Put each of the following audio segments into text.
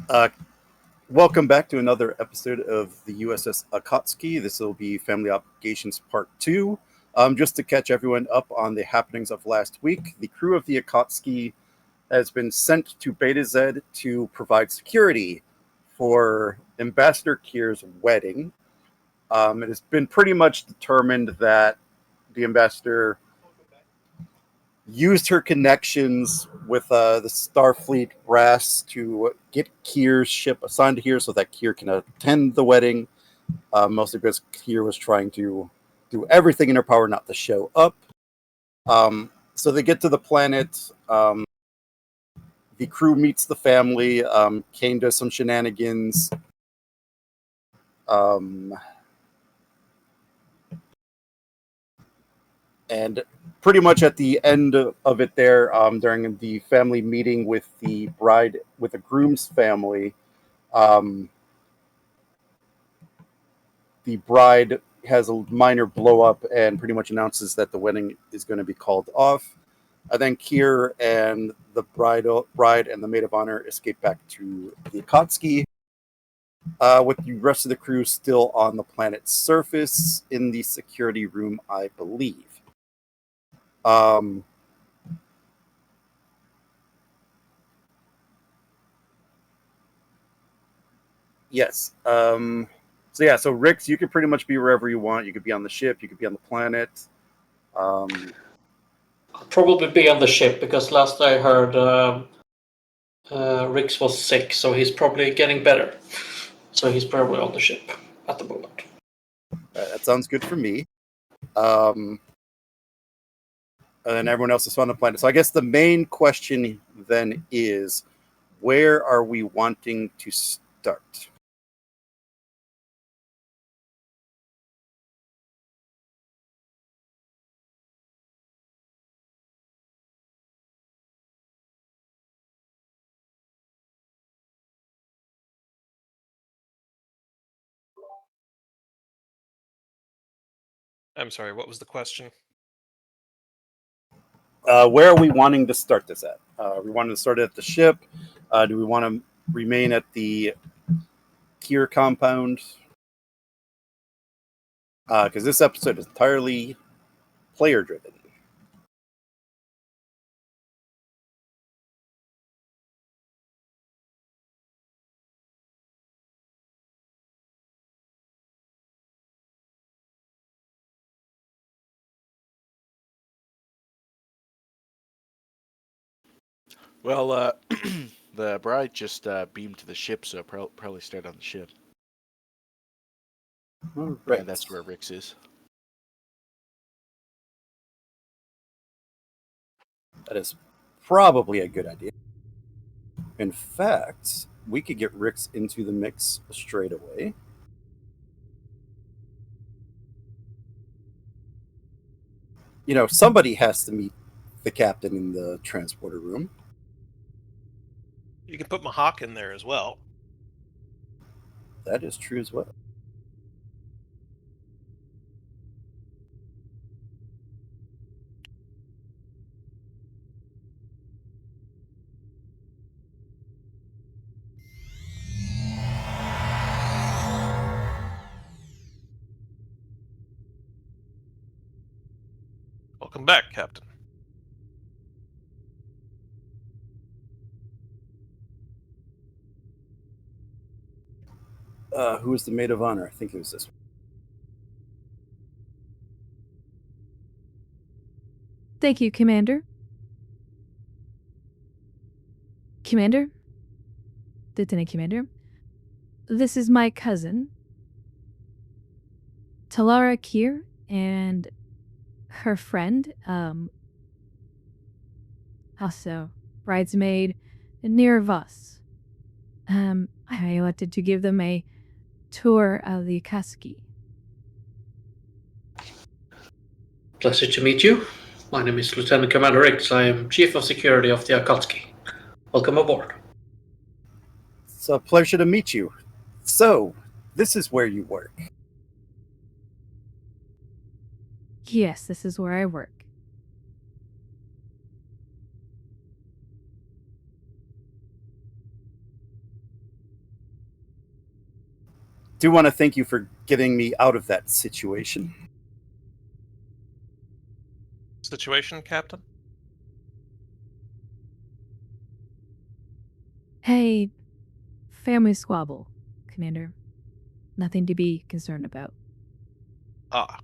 Uh, Welcome back to another episode of the USS Akatsuki. This will be Family Obligations Part 2. Just to catch everyone up on the happenings of last week, the crew of the Akatsuki has been sent to Beta Z to provide security for Ambassador Keir's wedding. It has been pretty much determined that the ambassador used her connections with the Starfleet brass to get Keir's ship assigned here so that Keir can attend the wedding, mostly because Keir was trying to do everything in her power not to show up. So they get to the planet. The crew meets the family. Kane does some shenanigans. Um, and pretty much at the end of it there, during the family meeting with the bride, with the groom's family, um, the bride has a minor blow up and pretty much announces that the wedding is going to be called off. And then Keir and the bride and the maid of honor escape back to the Akatsuki, with the rest of the crew still on the planet's surface in the security room, I believe. Um, yes. So Rix, you could pretty much be wherever you want. You could be on the ship. You could be on the planet. Um, I'll probably be on the ship because last I heard Rix was sick, so he's probably getting better. So he's probably on the ship at the moment. that sounds good for me. Um, and everyone else is on the planet. So I guess the main question then is, where are we wanting to start? I'm sorry, what was the question? Where are we wanting to start this at? We want to start at the ship. Do we want to remain at the Keir compound? Because this episode is entirely player driven. Well, the bride just beamed to the ship, so probably start on the ship. Right. And that's where Rix is. That is probably a good idea. In fact, we could get Rix into the mix straight away. You know, somebody has to meet the captain in the transporter room. You can put Mahawk in there as well. That is true as well. Welcome back, Captain. Who was the maid of honor? I think it was this one. Thank you, Commander. Commander? Lieutenant Commander? This is my cousin, Talara Keir, and her friend, also bridesmaid, Near Voss. I elected to give them a tour of the Akatsuki. Pleasure to meet you. My name is Lieutenant Commander Rix. I am Chief of Security of the Akatsuki. Welcome aboard. It's a pleasure to meet you. So, this is where you work. Yes, this is where I work. do want to thank you for getting me out of that situation. Situation, Captain? Hey, family squabble, Commander. Nothing to be concerned about. Ah.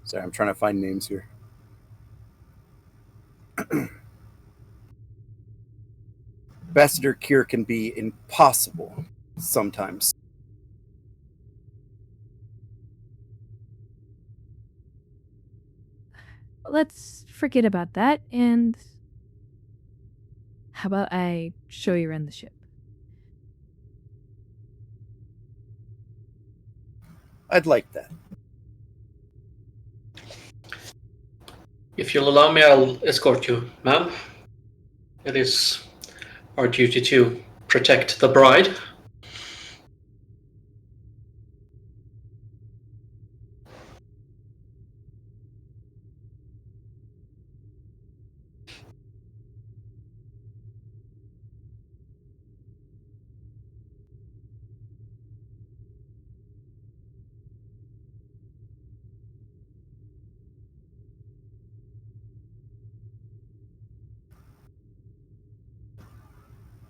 Sorry, I'm trying to find names here. Ambassador Keir can be impossible sometimes. Let's forget about that, and how about I show you around the ship? I'd like that. If you'll allow me, I'll escort you, ma'am. It is our duty to protect the bride.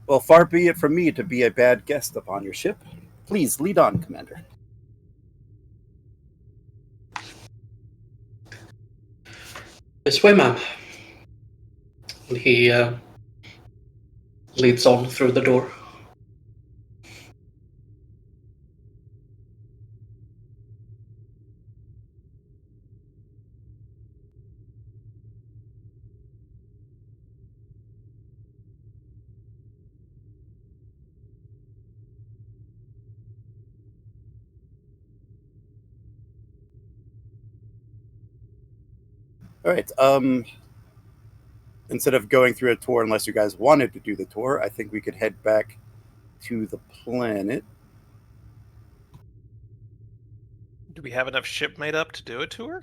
Well, far be it from me to be a bad guest upon your ship. Please lead on, Commander. This way, ma'am. And he leads on through the door. All right. Instead of going through a tour, unless you guys wanted to do the tour, I think we could head back to the planet. Do we have enough ship made up to do a tour?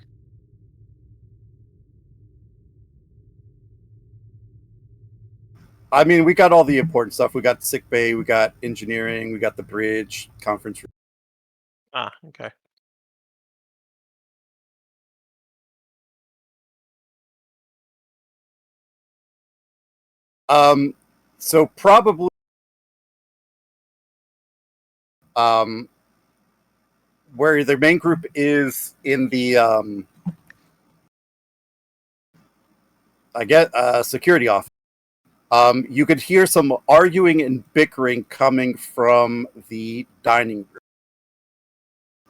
I mean, we got all the important stuff. We got sick bay, we got engineering, we got the bridge, conference room. Ah, okay. So probably where the main group is in the I get security office. You could hear some arguing and bickering coming from the dining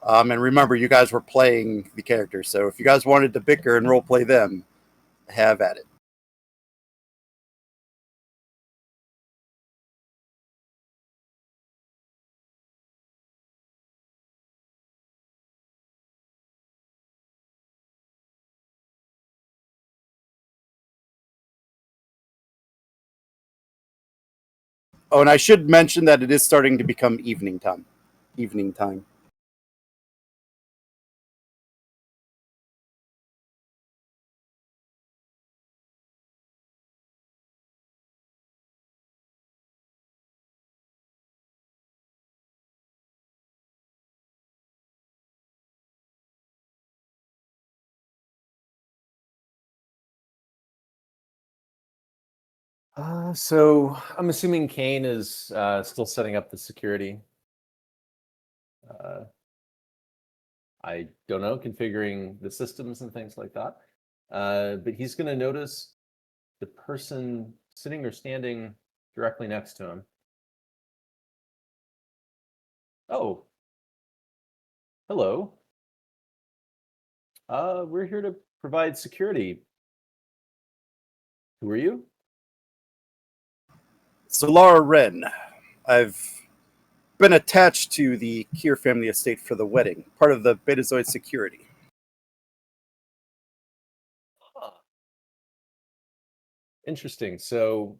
room. And remember, you guys were playing the characters, so if you guys wanted to bicker and roleplay them, have at it. Oh, and I should mention that it is starting to become evening time. Evening time. So I'm assuming Kane is still setting up the security. I don't know, configuring the systems and things like that. But he's going to notice the person sitting or standing directly next to him. Oh, hello. We're here to provide security. Who are you? Solara Wren. I've been attached to the Keir family estate for the wedding, part of the Betazoid security. Huh. Interesting. So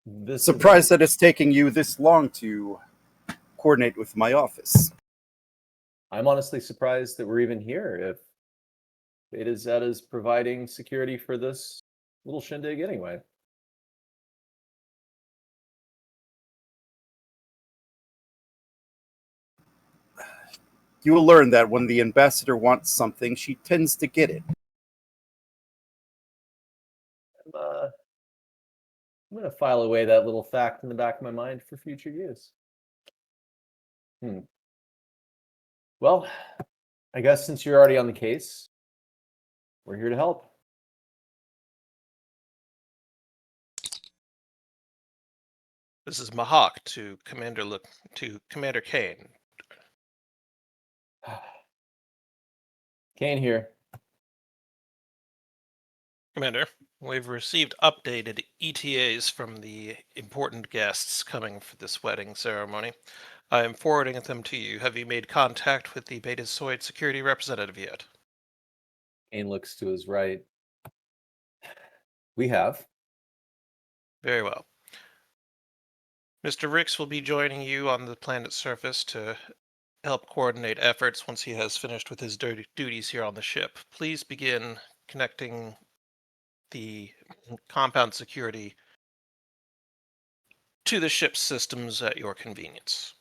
this Surprised that it's taking you this long to coordinate with my office. I'm honestly surprised that we're even here if Beta Z is providing security for this little shindig anyway. You will learn that when the ambassador wants something, she tends to get it. I'm going to file away that little fact in the back of my mind for future use. Well, I guess since you're already on the case, we're here to help. This is Mahawk to Commander Kane. Kane here. Commander, we've received updated ETAs from the important guests coming for this wedding ceremony. I am forwarding them to you. Have you made contact with the Betazoid security representative yet? Kane looks to his right. We have. Very well. Mr. Ricks will be joining you on the planet's surface to help coordinate efforts once he has finished with his duties here on the ship. Please begin connecting the compound security to the ship's systems at your convenience.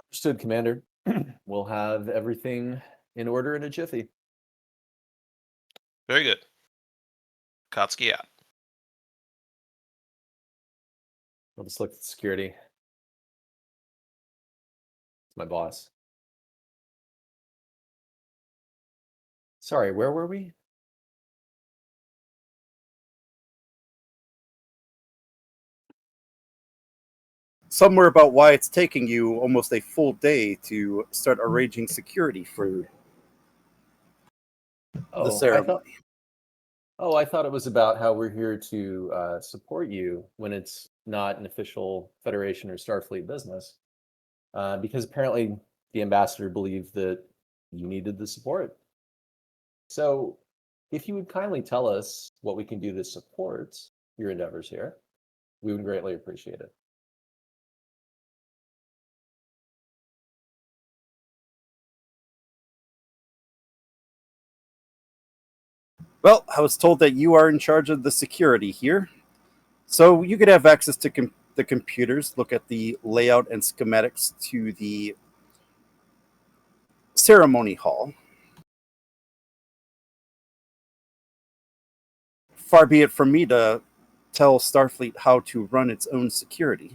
Understood, Commander. We'll have everything in order in a jiffy. Very good. Akatsuki out. I'll just look at security. It's my boss. Sorry, where were we? Somewhere about why it's taking you almost a full day to start arranging security for the ceremony. I thought it was about how we're here to support you when it's not an official Federation or Starfleet business. Because apparently the ambassador believed that you needed the support. So if you would kindly tell us what we can do to support your endeavors here, we would greatly appreciate it. Well, I was told that you are in charge of the security here, so you could have access to the computers, look at the layout and schematics to the ceremony hall. Far be it from me to tell Starfleet how to run its own security.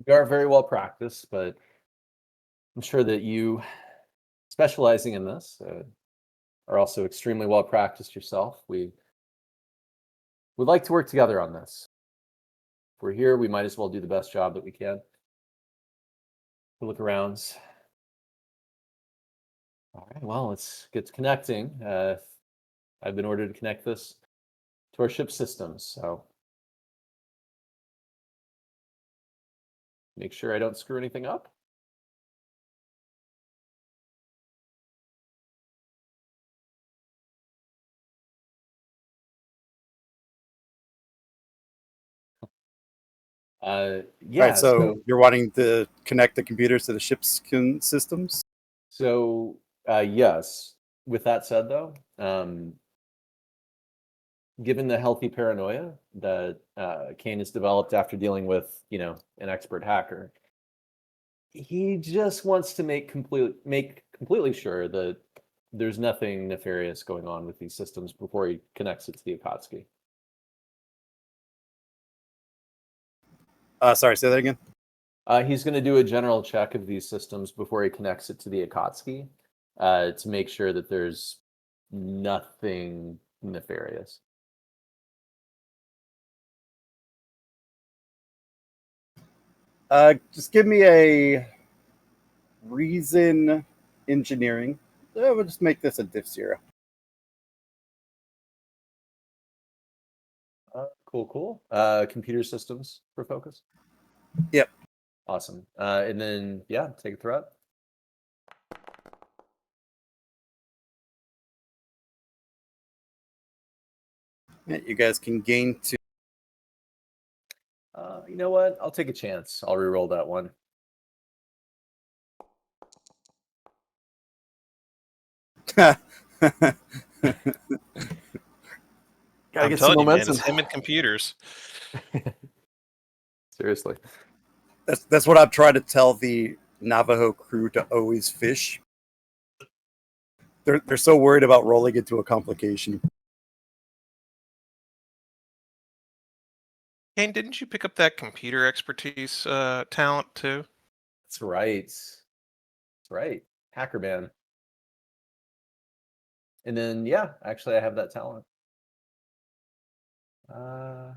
We are very well practiced, but I'm sure that you, specializing in this, are also extremely well practiced yourself. We would like to work together on this. If we're here, we might as well do the best job that we can. We'll look around. All right, well, let's get to connecting. I've been ordered to connect this to our ship systems, so make sure I don't screw anything up. Yeah. Right, so you're wanting to connect the computers to the ship's systems? So yes. With that said, though, given the healthy paranoia that Kane has developed after dealing with, an expert hacker, he just wants to make completely sure that there's nothing nefarious going on with these systems before he connects it to the Akatsuki. Sorry, say that again? He's going to do a general check of these systems before he connects it to the Akatsuki to make sure that there's nothing nefarious. Just give me a reason engineering. We'll just make this a diff 0. Cool. Computer systems for focus? Yep. Awesome. And then, take a threat. Yeah, you guys can gain to. You know what? I'll take a chance. I'll re-roll that one. Gotta I'm get some telling you, man, momentum. it's him and computers. Seriously. That's what I've tried to tell the Navajo crew to always fish. They're so worried about rolling into a complication. Kane, didn't you pick up that computer expertise talent too? That's right. That's right. Hacker man. And then yeah, actually I have that talent. Oh,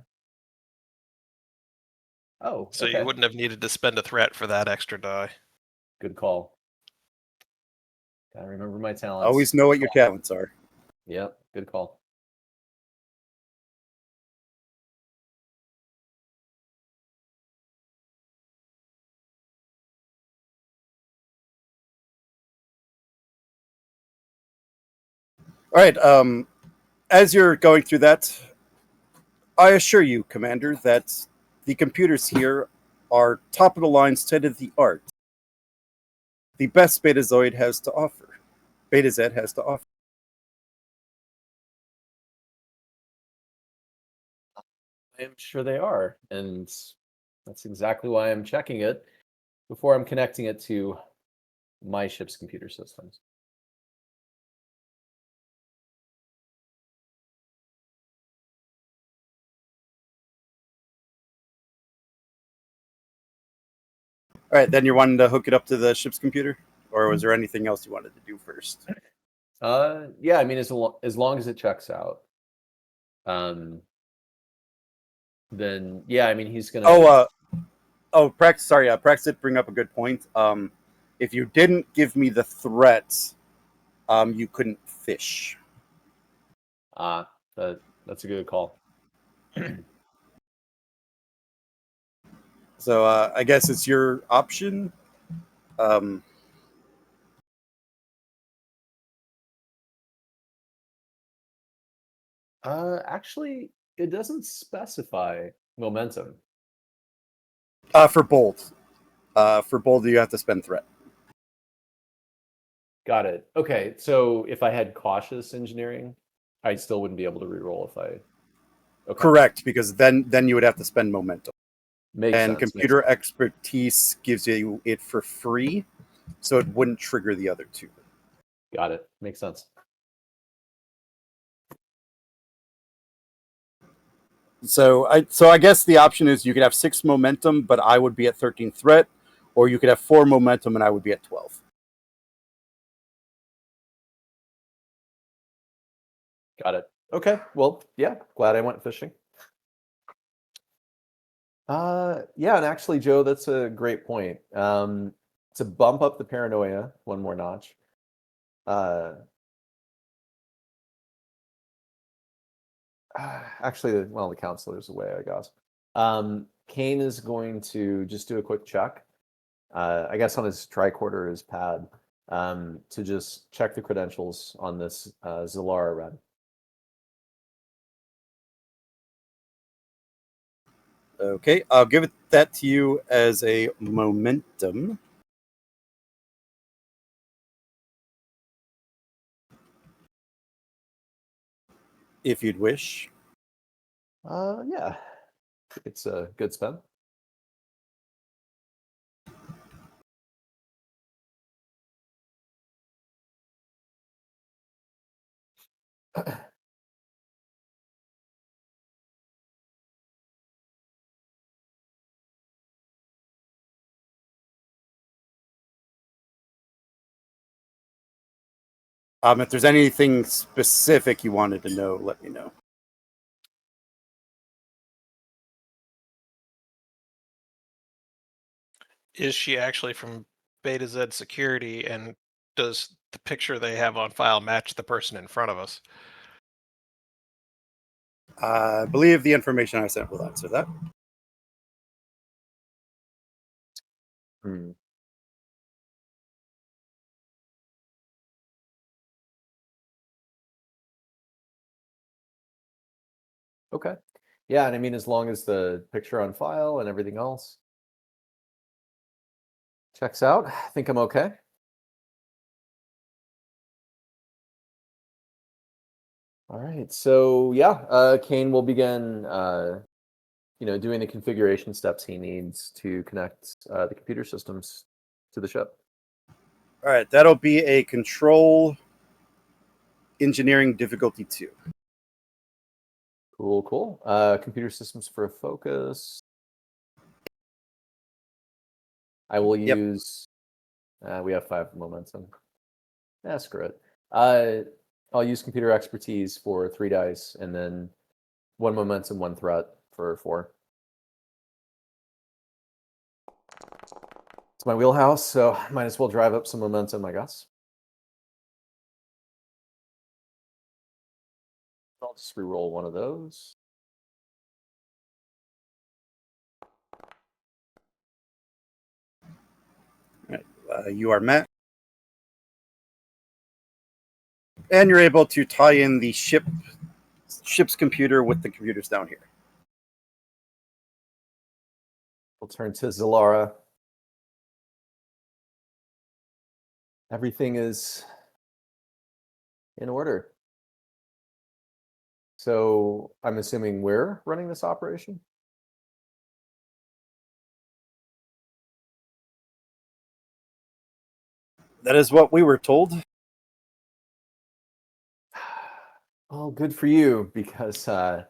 So okay. you wouldn't have needed to spend a threat for that extra die. Good call. Gotta remember my talents. Always know what your talents are. Yep, good call. All right. As you're going through that, I assure you, Commander, that the computers here are top of the line, state of the art. The best Betazoid has to offer. Beta Z has to offer. I am sure they are, and that's exactly why I'm checking it before I'm connecting it to my ship's computer systems. All right, then you're wanting to hook it up to the ship's computer, or was there anything else you wanted to do first? Yeah, I mean, as long as it checks out, then yeah, I mean, he's gonna. Prax. Sorry, Prax did bring up a good point. If you didn't give me the threats, you couldn't fish. That's a good call. So I guess it's your option. Actually, it doesn't specify momentum. For bold, you have to spend threat. Got it. Okay, so if I had cautious engineering, I still wouldn't be able to reroll if I. Okay. Correct, because then you would have to spend momentum. Makes And sense. computer expertise gives you it for free, so it wouldn't trigger the other two. Got it. Makes sense. So I guess the option is you could have 6 momentum, but I would be at 13 threat, or you could have 4 momentum and I would be at 12. Got it. Okay. Well, yeah. Glad I went fishing. Yeah, and actually, Joe, that's a great point. To bump up the paranoia one more notch. Actually, well, the counselor's away, I guess. Kane is going to just do a quick check. I guess on his tricorder, his pad, to just check the credentials on this Zilara Red. Okay, I'll give that to you as a momentum. If you'd wish. Yeah, it's a good spend. If there's anything specific you wanted to know, let me know. Is she actually from Beta Z Security, and does the picture they have on file match the person in front of us? I believe the information I sent will answer that. Hmm. Okay. Yeah, and I mean, as long as the picture on file and everything else checks out, I think I'm okay. All right, so yeah, Kane will begin, doing the configuration steps he needs to connect the computer systems to the ship. All right, that'll be a control engineering difficulty 2. Cool, cool. Computer systems for a focus. I will Yep. use. We have 5 momentum. Screw it. I'll use computer expertise for 3 dice, and then 1 momentum, 1 threat for 4. It's my wheelhouse, so might as well drive up some momentum, I guess. I'll just re-roll one of those. You are met. And you're able to tie in the ship's computer with the computers down here. We'll turn to Zalara. Everything is in order. So I'm assuming we're running this operation? That is what we were told. Well, good for you, because I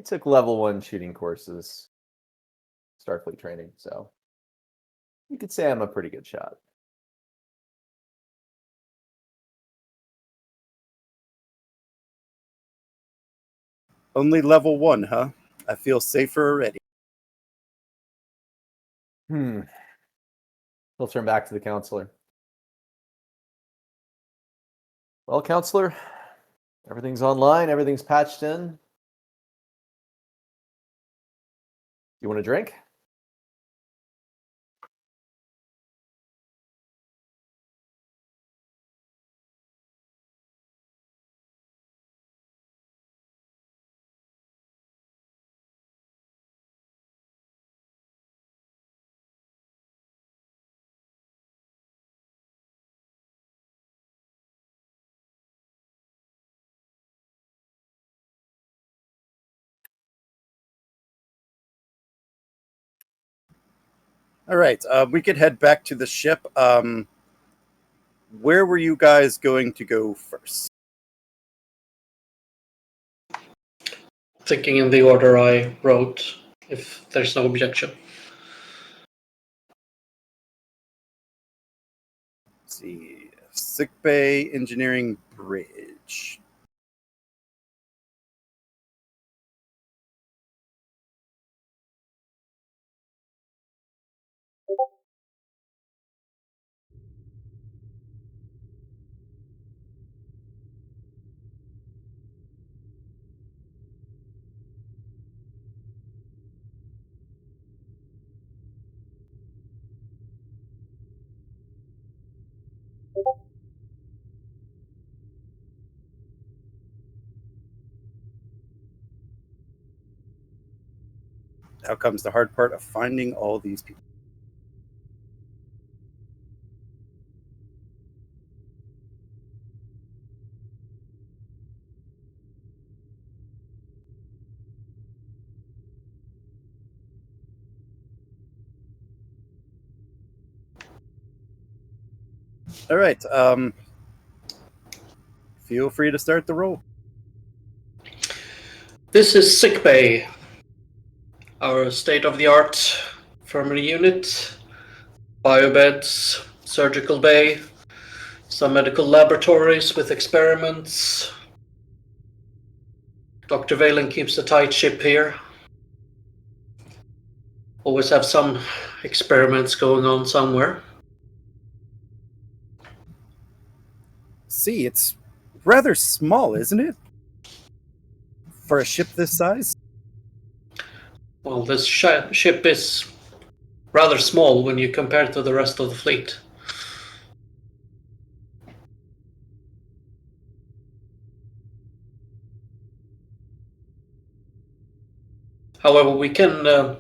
took level 1 shooting courses, Starfleet training, so you could say I'm a pretty good shot. Only level 1, huh? I feel safer already. He'll turn back to the counselor. Well, counselor, everything's online, everything's patched in. You want a drink? All right, we could head back to the ship. Where were you guys going to go first? Thinking in the order I wrote, if there's no objection. Let's see, sickbay, engineering, bridge. Now comes the hard part of finding all these people. All right. Feel free to start the roll. This is sickbay, our state-of-the-art infirmary unit, biobeds, surgical bay, some medical laboratories with experiments. Dr. Valen keeps a tight ship here. Always have some experiments going on somewhere. See, it's rather small, isn't it? For a ship this size? Well, this ship is rather small when you compare it to the rest of the fleet. However, we can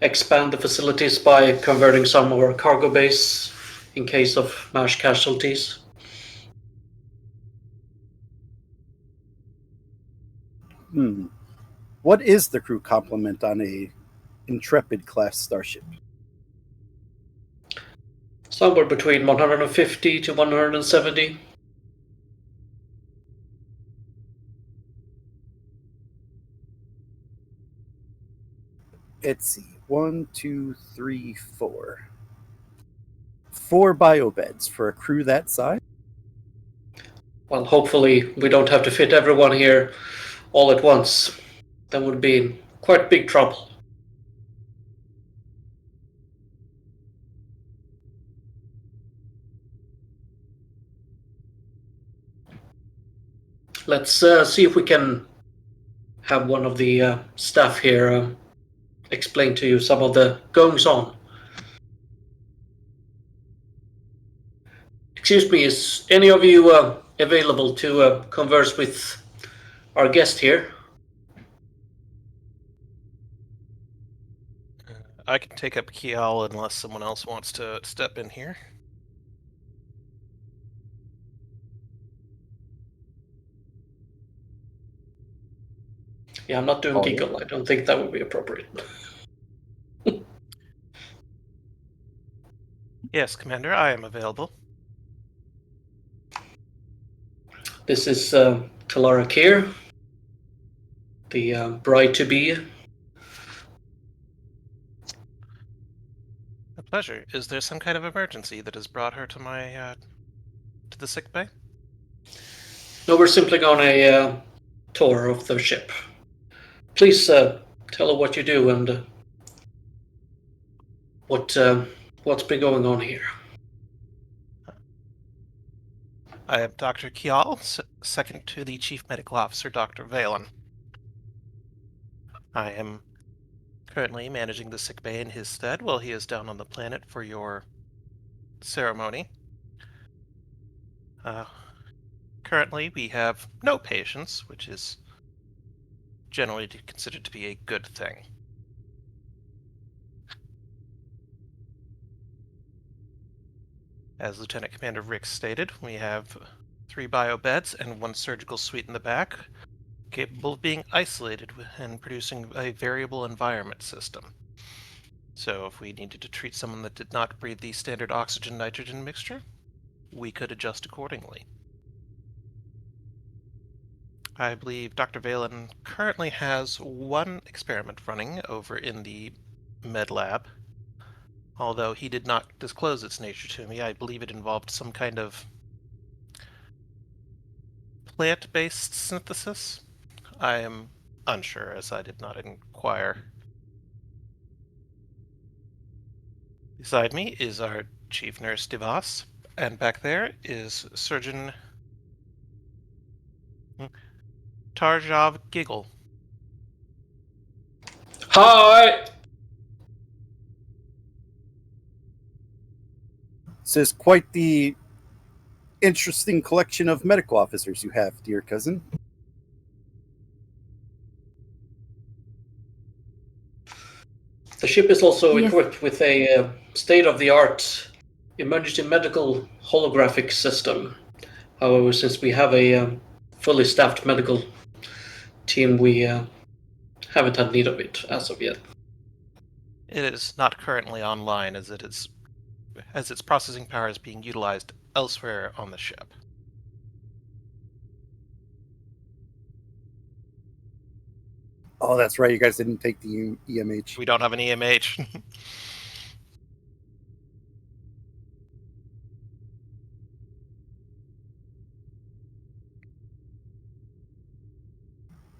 expand the facilities by converting some of our cargo bays in case of mass casualties. What is the crew complement on a Intrepid class starship? Somewhere between 150 to 170. Let's see. 1, 2, 3, 4. 4 biobeds for a crew that size? Well, hopefully we don't have to fit everyone here all at once. That would be in quite big trouble. Let's see if we can have one of the staff here explain to you some of the goings on. Excuse me, is any of you available to converse with our guest here? I can take up Kial unless someone else wants to step in here. Yeah, I'm not doing Oh, yeah. giggle. I don't think that would be appropriate. Yes, Commander, I am available. This is Talara Keir, the bride-to-be. A pleasure. Is there some kind of emergency that has brought her to my to the sick bay? No, we're simply on a tour of the ship. Please tell her what you do and what's been going on here. I am Dr. Kial, second to the Chief Medical Officer, Dr. Valen. I am currently managing the sick bay in his stead while he is down on the planet for your ceremony. Currently, we have no patients, which is generally considered to be a good thing. As Lieutenant Commander Rick stated, we have 3 bio beds and 1 surgical suite in the back, capable of being isolated and producing a variable environment system. So if we needed to treat someone that did not breathe the standard oxygen-nitrogen mixture, we could adjust accordingly. I believe Dr. Valen currently has 1 experiment running over in the med lab. Although he did not disclose its nature to me, I believe it involved some kind of plant-based synthesis. I am unsure, as I did not inquire. Beside me is our chief nurse, Devas, and back there is Surgeon Tarjav Giggle. Hi! This is quite the interesting collection of medical officers you have, dear cousin. The ship is also Yes. equipped with a state-of-the-art emergency medical holographic system. However, since we have a fully staffed medical team, we haven't had need of it as of yet. It is not currently online, as its processing power is being utilized elsewhere on the ship. Oh, that's right. You guys didn't take the EMH. We don't have an EMH.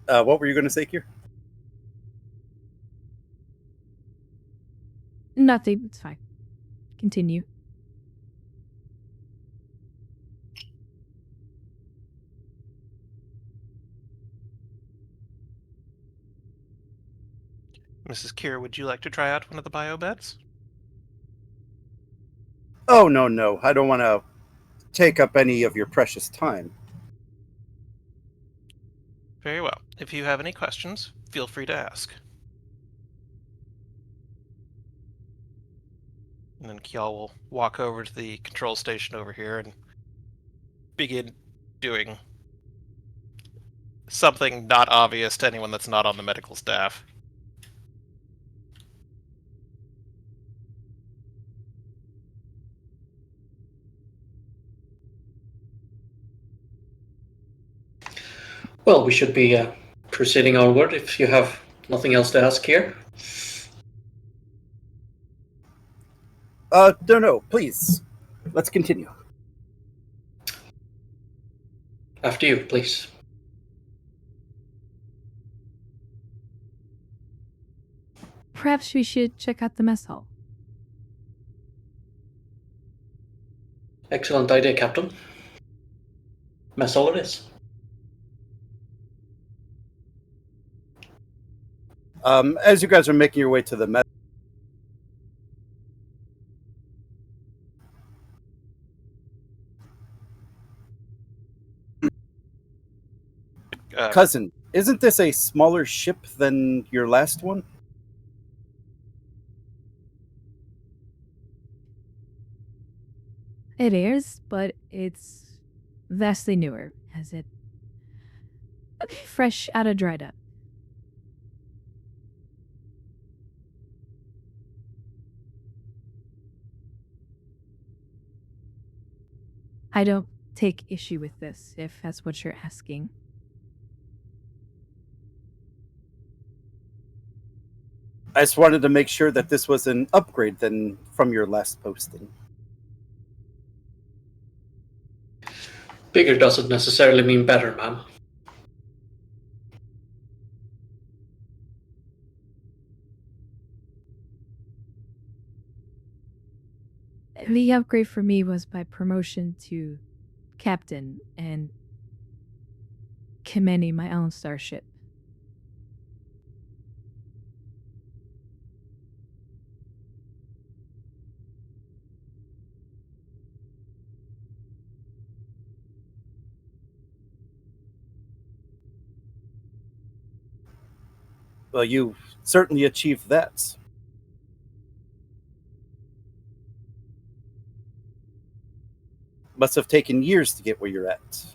What were you going to say, Keir? Nothing. It's fine. Continue. Mrs. Keir, would you like to try out one of the bio beds? Oh, no. I don't want to take up any of your precious time. Very well. If you have any questions, feel free to ask. And then Keir will walk over to the control station over here and begin doing something not obvious to anyone that's not on the medical staff. Well, we should be proceeding onward if you have nothing else to ask here. No, please. Let's continue. After you, please. Perhaps we should check out the mess hall. Excellent idea, Captain. Mess hall it is. As you guys are making your way to the cousin, isn't this a smaller ship than your last one? It is, but it's vastly newer, as it fresh out of dried up. I don't take issue with this, if that's what you're asking. I just wanted to make sure that this was an upgrade than from your last posting. Bigger doesn't necessarily mean better, ma'am. The upgrade for me was by promotion to captain and commanding my own starship. Well, you certainly achieved that. Must have taken years to get where you're at.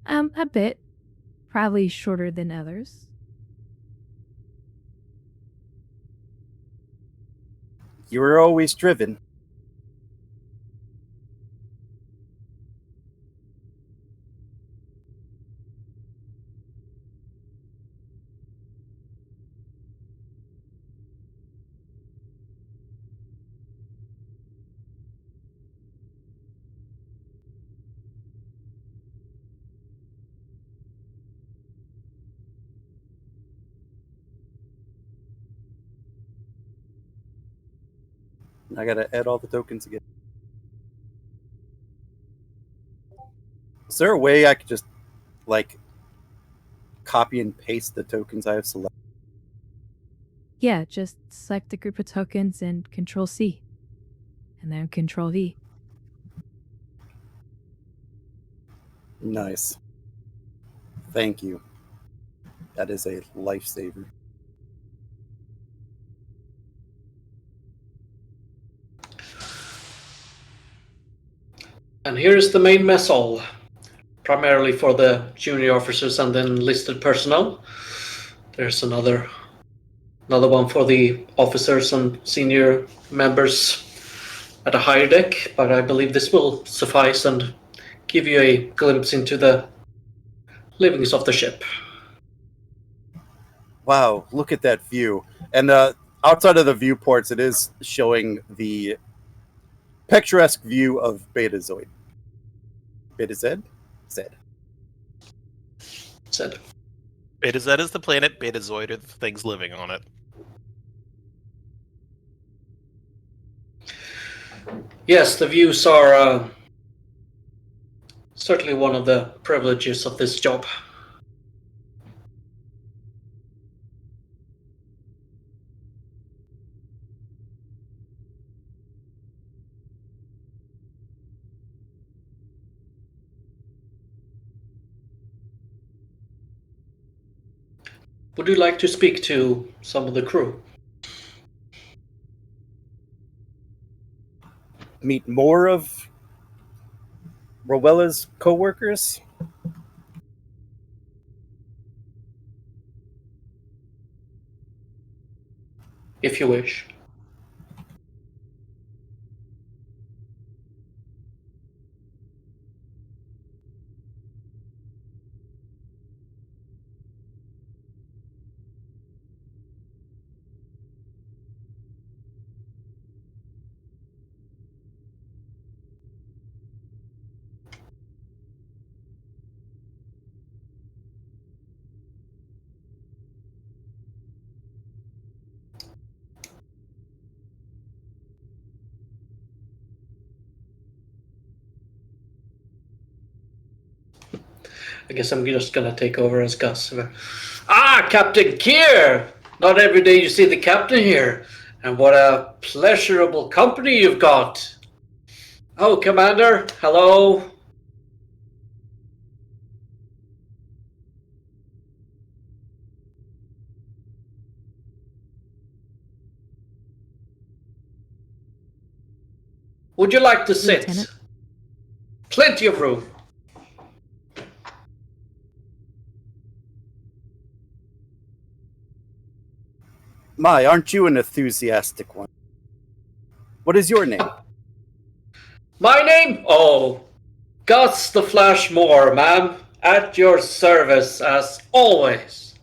A bit. Probably shorter than others. You were always driven. I gotta add all the tokens again. Is there a way I could just, like, copy and paste the tokens I have selected? Yeah, just select a group of tokens and Control C. And then Control V. Nice. Thank you. That is a lifesaver. And here's the main mess hall, primarily for the junior officers and the enlisted personnel. There's another one for the officers and senior members at a higher deck, but I believe this will suffice and give you a glimpse into the livings of the ship. Wow, look at that view. And outside of the viewports, it is showing the picturesque view of Betazoid. Beta Z? Z. Said. Beta Z is the planet, Betazoid are the things living on it. Yes, the views are certainly one of the privileges of this job. Would you like to speak to some of the crew? Meet more of Rowella's co-workers? If you wish. I guess I'm just gonna take over as Gus. Ah, Captain Keir! Not every day you see the captain here. And what a pleasurable company you've got. Oh, Commander, hello. Would you like to sit? Lieutenant. Plenty of room. My, aren't you an enthusiastic one? What is your name? My name? Oh, Gus the Flash Moore, ma'am. At your service, as always.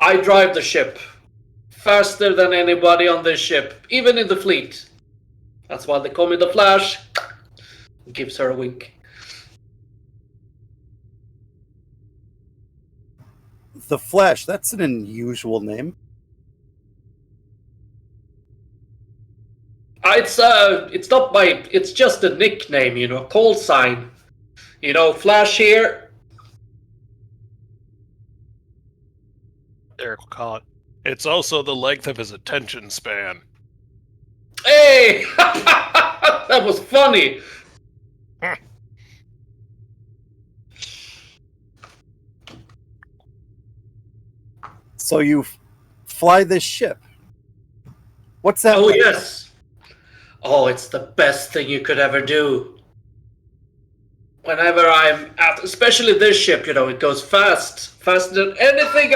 I drive the ship. Faster than anybody on this ship, even in the fleet. That's why they call me the Flash. Gives her a wink. The Flash, that's an unusual name. It's not my, it's just a nickname, you know, a call sign. You know, Flash here. Derek will call it. It's also the length of his attention span. Hey! That was funny! So you fly this ship. What's that Oh, like? yes. Oh, it's the best thing you could ever do. Whenever I'm at, especially this ship, you know, it goes fast, faster than anything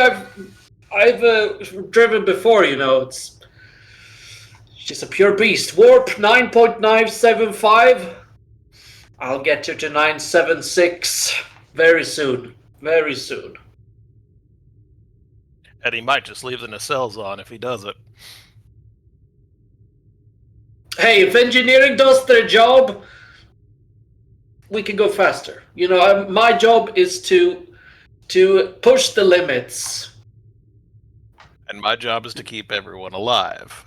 I've driven before. You know, it's she's a pure beast. Warp 9.975. I'll get you to 976 very soon. Very soon. And he might just leave the nacelles on if he does it. Hey, if engineering does their job, we can go faster. You know, my job is to push the limits. And my job is to keep everyone alive.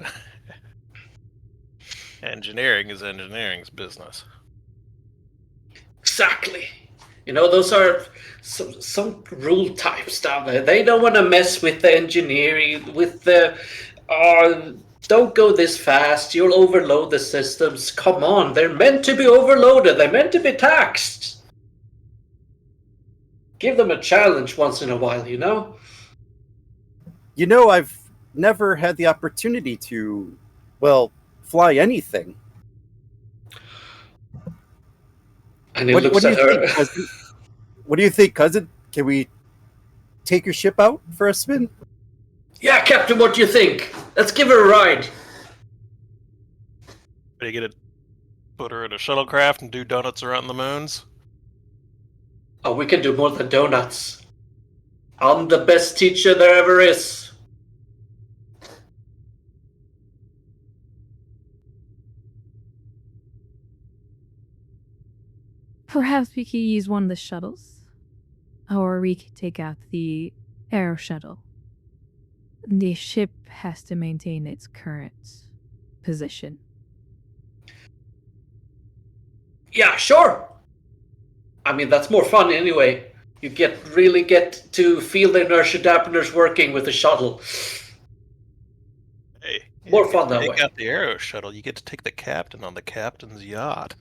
Engineering is engineering's business. Exactly. You know, those are some rule types down there. They don't want to mess with the engineering, with the don't go this fast, you'll overload the systems. Come on, they're meant to be overloaded, they're meant to be taxed. Give them a challenge once in a while, you know? You know, I've never had the opportunity to, well, fly anything. And he What looks do at you her. think, cousin? What do you think, cousin? Can we take your ship out for a spin? Yeah, Captain, what do you think? Let's give her a ride. Are you gonna put her in a shuttlecraft and do donuts around the moons? Oh, we can do more than donuts. I'm the best teacher there ever is. Perhaps we could use one of the shuttles. Or we could take out the air shuttle. The ship has to maintain its current position. Yeah, sure. I mean, that's more fun anyway. You really get to feel the inertia dampeners working with the shuttle. Hey, More fun that way. Take out the aero shuttle. You get to take the captain on the captain's yacht.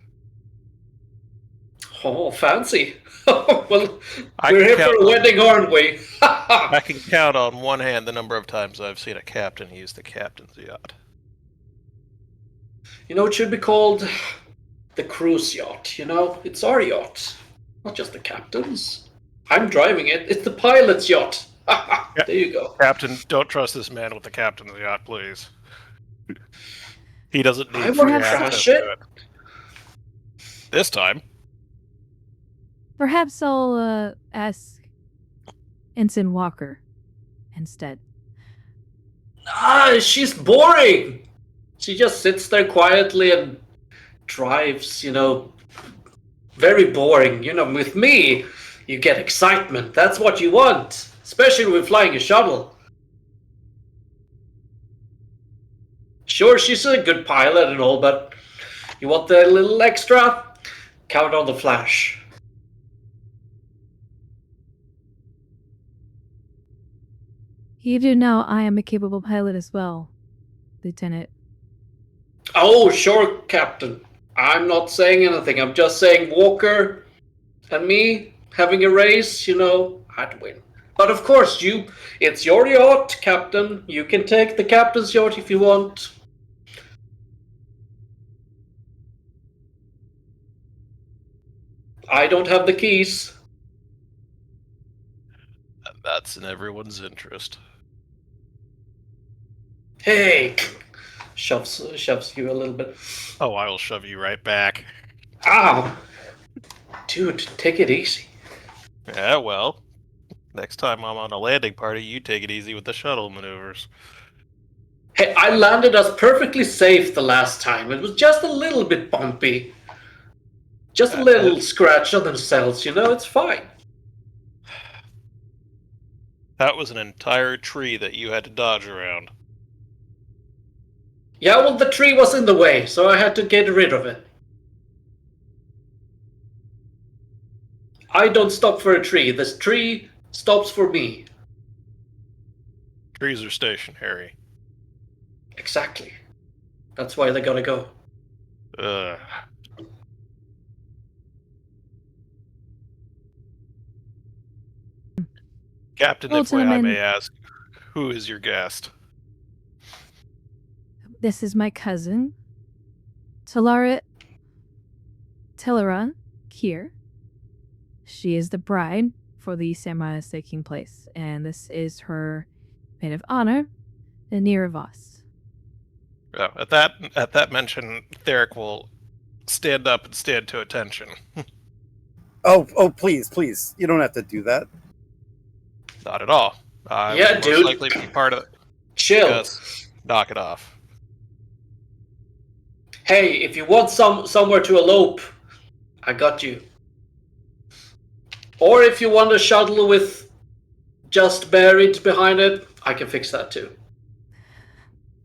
Oh, fancy. Well, I we're can here for count a on- wedding, aren't we? I can count on one hand the number of times I've seen a captain use the captain's yacht. You know, it should be called the cruise yacht, you know? It's our yacht, not just the captain's. I'm driving it. It's the pilot's yacht. There you go. Captain, don't trust this man with the captain's yacht, please. He doesn't I need won't free Perhaps- access crash to it. it. This time. Perhaps I'll ask Ensign Walker instead. Ah, she's boring. She just sits there quietly and drives, you know. Very boring. You know, with me, you get excitement. That's what you want, especially when flying a shuttle. Sure, she's a good pilot and all, but you want the little extra? Count on the Flash. You do know I am a capable pilot as well, Lieutenant. Oh, sure, Captain. I'm not saying anything. I'm just saying Walker and me having a race, you know, I'd win. But of course, it's your yacht, Captain. You can take the captain's yacht if you want. I don't have the keys. And that's in everyone's interest. Hey, shoves you a little bit. Oh, I will shove you right back. Ow, dude, take it easy. Yeah, well, next time I'm on a landing party, you take it easy with the shuttle maneuvers. Hey, I landed us perfectly safe the last time. It was just a little bit bumpy. Just a little scratch on themselves, you know, it's fine. That was an entire tree that you had to dodge around. Yeah, well, the tree was in the way, so I had to get rid of it. I don't stop for a tree. This tree stops for me. Trees are stationary. Exactly. That's why they gotta go. Ugh. Captain, Well, if I gentlemen- may ask, who is your guest? This is my cousin, Teleran Keir. She is the bride for the ceremony that's taking place, and this is her maid of honor, Nira Voss. Oh, at that mention, Theric will stand up and stand to attention. Oh, please. You don't have to do that. Not at all. I Yeah, would most dude. likely be part of it. Chill. Gus, knock it off. Hey, if you want somewhere to elope, I got you. Or if you want a shuttle with just buried behind it, I can fix that too.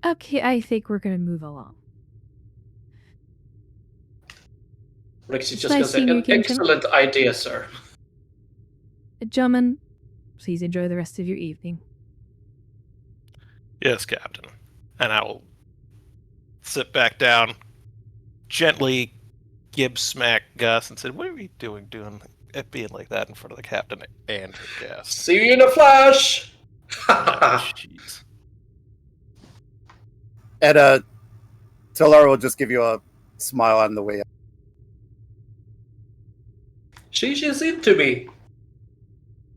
Okay, I think we're gonna move along. Rixie's It's just nice gonna say, seeing you an again, excellent idea, sir. Gentlemen, please enjoy the rest of your evening. Yes, Captain. And I will sit back down, gently gib smack Gus and say, "What are we doing it being like that in front of the captain and her guest?" See you in a flash! Oh, jeez. And Telara will just give you a smile on the way out. She's into me.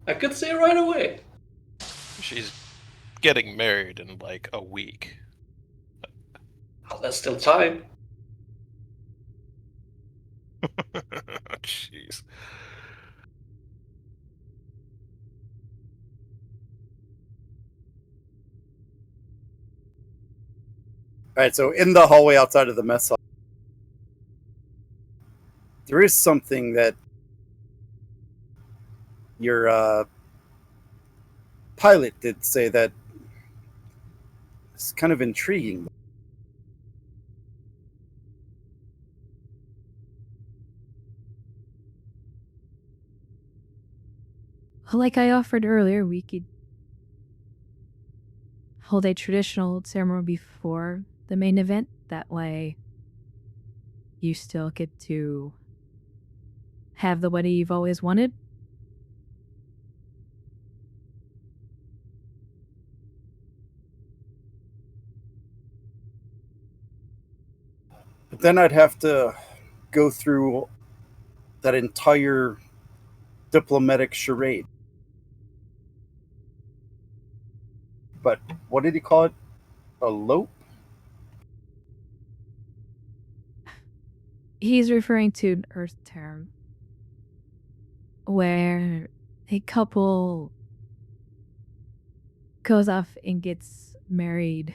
I could see it right away. She's getting married in like a week. Oh, there's still time. Jeez. All right, so in the hallway outside of the mess hall, there is something that your pilot did say that is kind of intriguing. Like I offered earlier, we could hold a traditional ceremony before the main event. That way, you still get to have the wedding you've always wanted? But then I'd have to go through that entire diplomatic charade. But what did he call it? Elope? He's referring to an Earth term where a couple goes off and gets married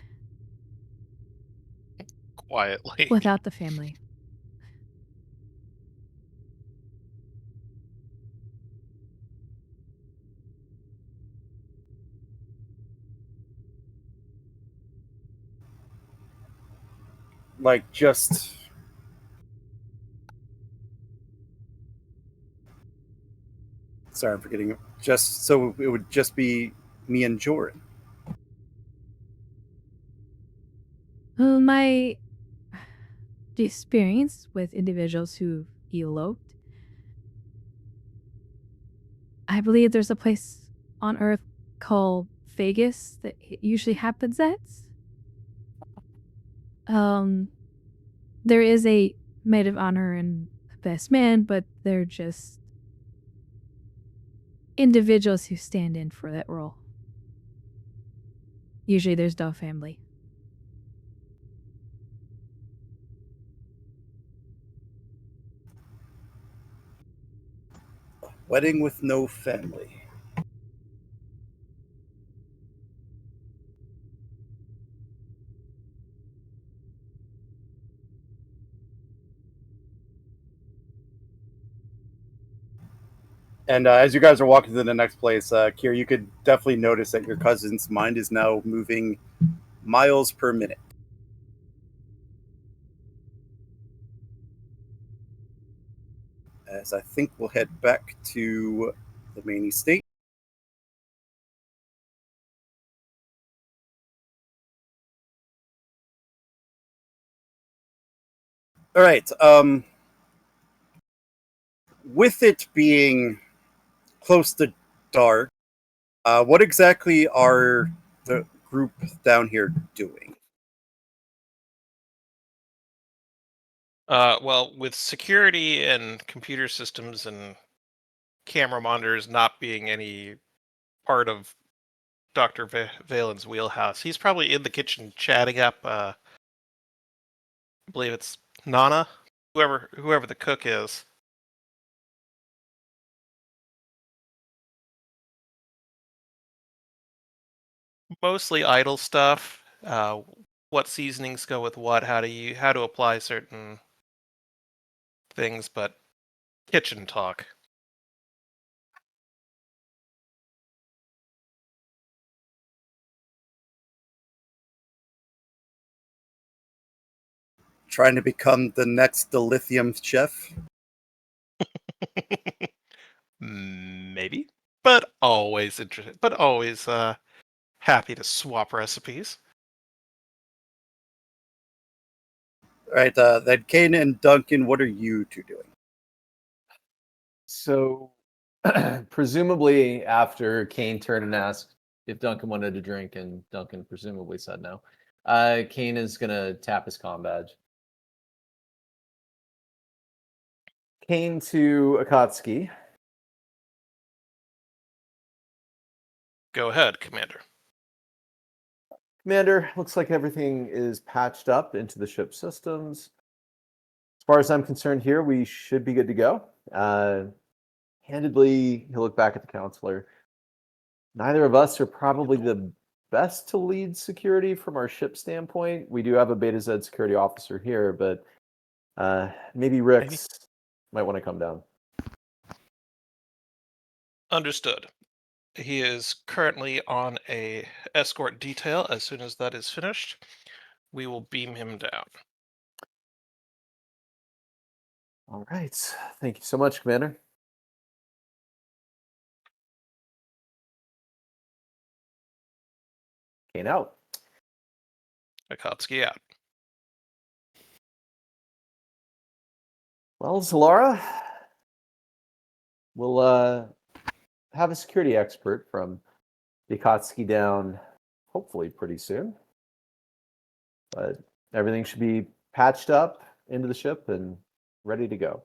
Quietly. without the family. Like, just. Sorry, I'm forgetting. Just so it would just be me and Jordan. My experience with individuals who've eloped, I believe there's a place on Earth called Vegas that it usually happens at. There is a maid of honor and a best man, but they're just individuals who stand in for that role. Usually there's no family. Wedding with no family. And as you guys are walking to the next place, Keir, you could definitely notice that your cousin's mind is now moving miles per minute. As I think we'll head back to the main estate. All right. With it being close to dark, what exactly are the group down here doing? Well, with security and computer systems and camera monitors not being any part of Dr. Valen's wheelhouse, he's probably in the kitchen chatting up, I believe it's Nana, whoever the cook is. Mostly idle stuff. What seasonings go with what? How to apply certain things, but kitchen talk. Trying to become the next dilithium chef? Maybe, but always interested. But always happy to swap recipes. All right. Then Kane and Duncan, what are you two doing? So, presumably, after Kane turned and asked if Duncan wanted to drink, and Duncan presumably said no, Kane is going to tap his comm badge. Kane to Akatsuki. Go ahead, Commander. Commander, looks like everything is patched up into the ship systems. As far as I'm concerned here, we should be good to go. Handedly, he'll look back at the counselor. Neither of us are probably the best to lead security from our ship standpoint. We do have a Beta Z security officer here, but maybe Rix might want to come down. Understood. He is currently on a escort detail. As soon as that is finished, we will beam him down. All right. Thank you so much, Commander. Kane out. Akatsuki out. Well, Zalara, we'll have a security expert from the Akatsuki down hopefully pretty soon. But everything should be patched up into the ship and ready to go.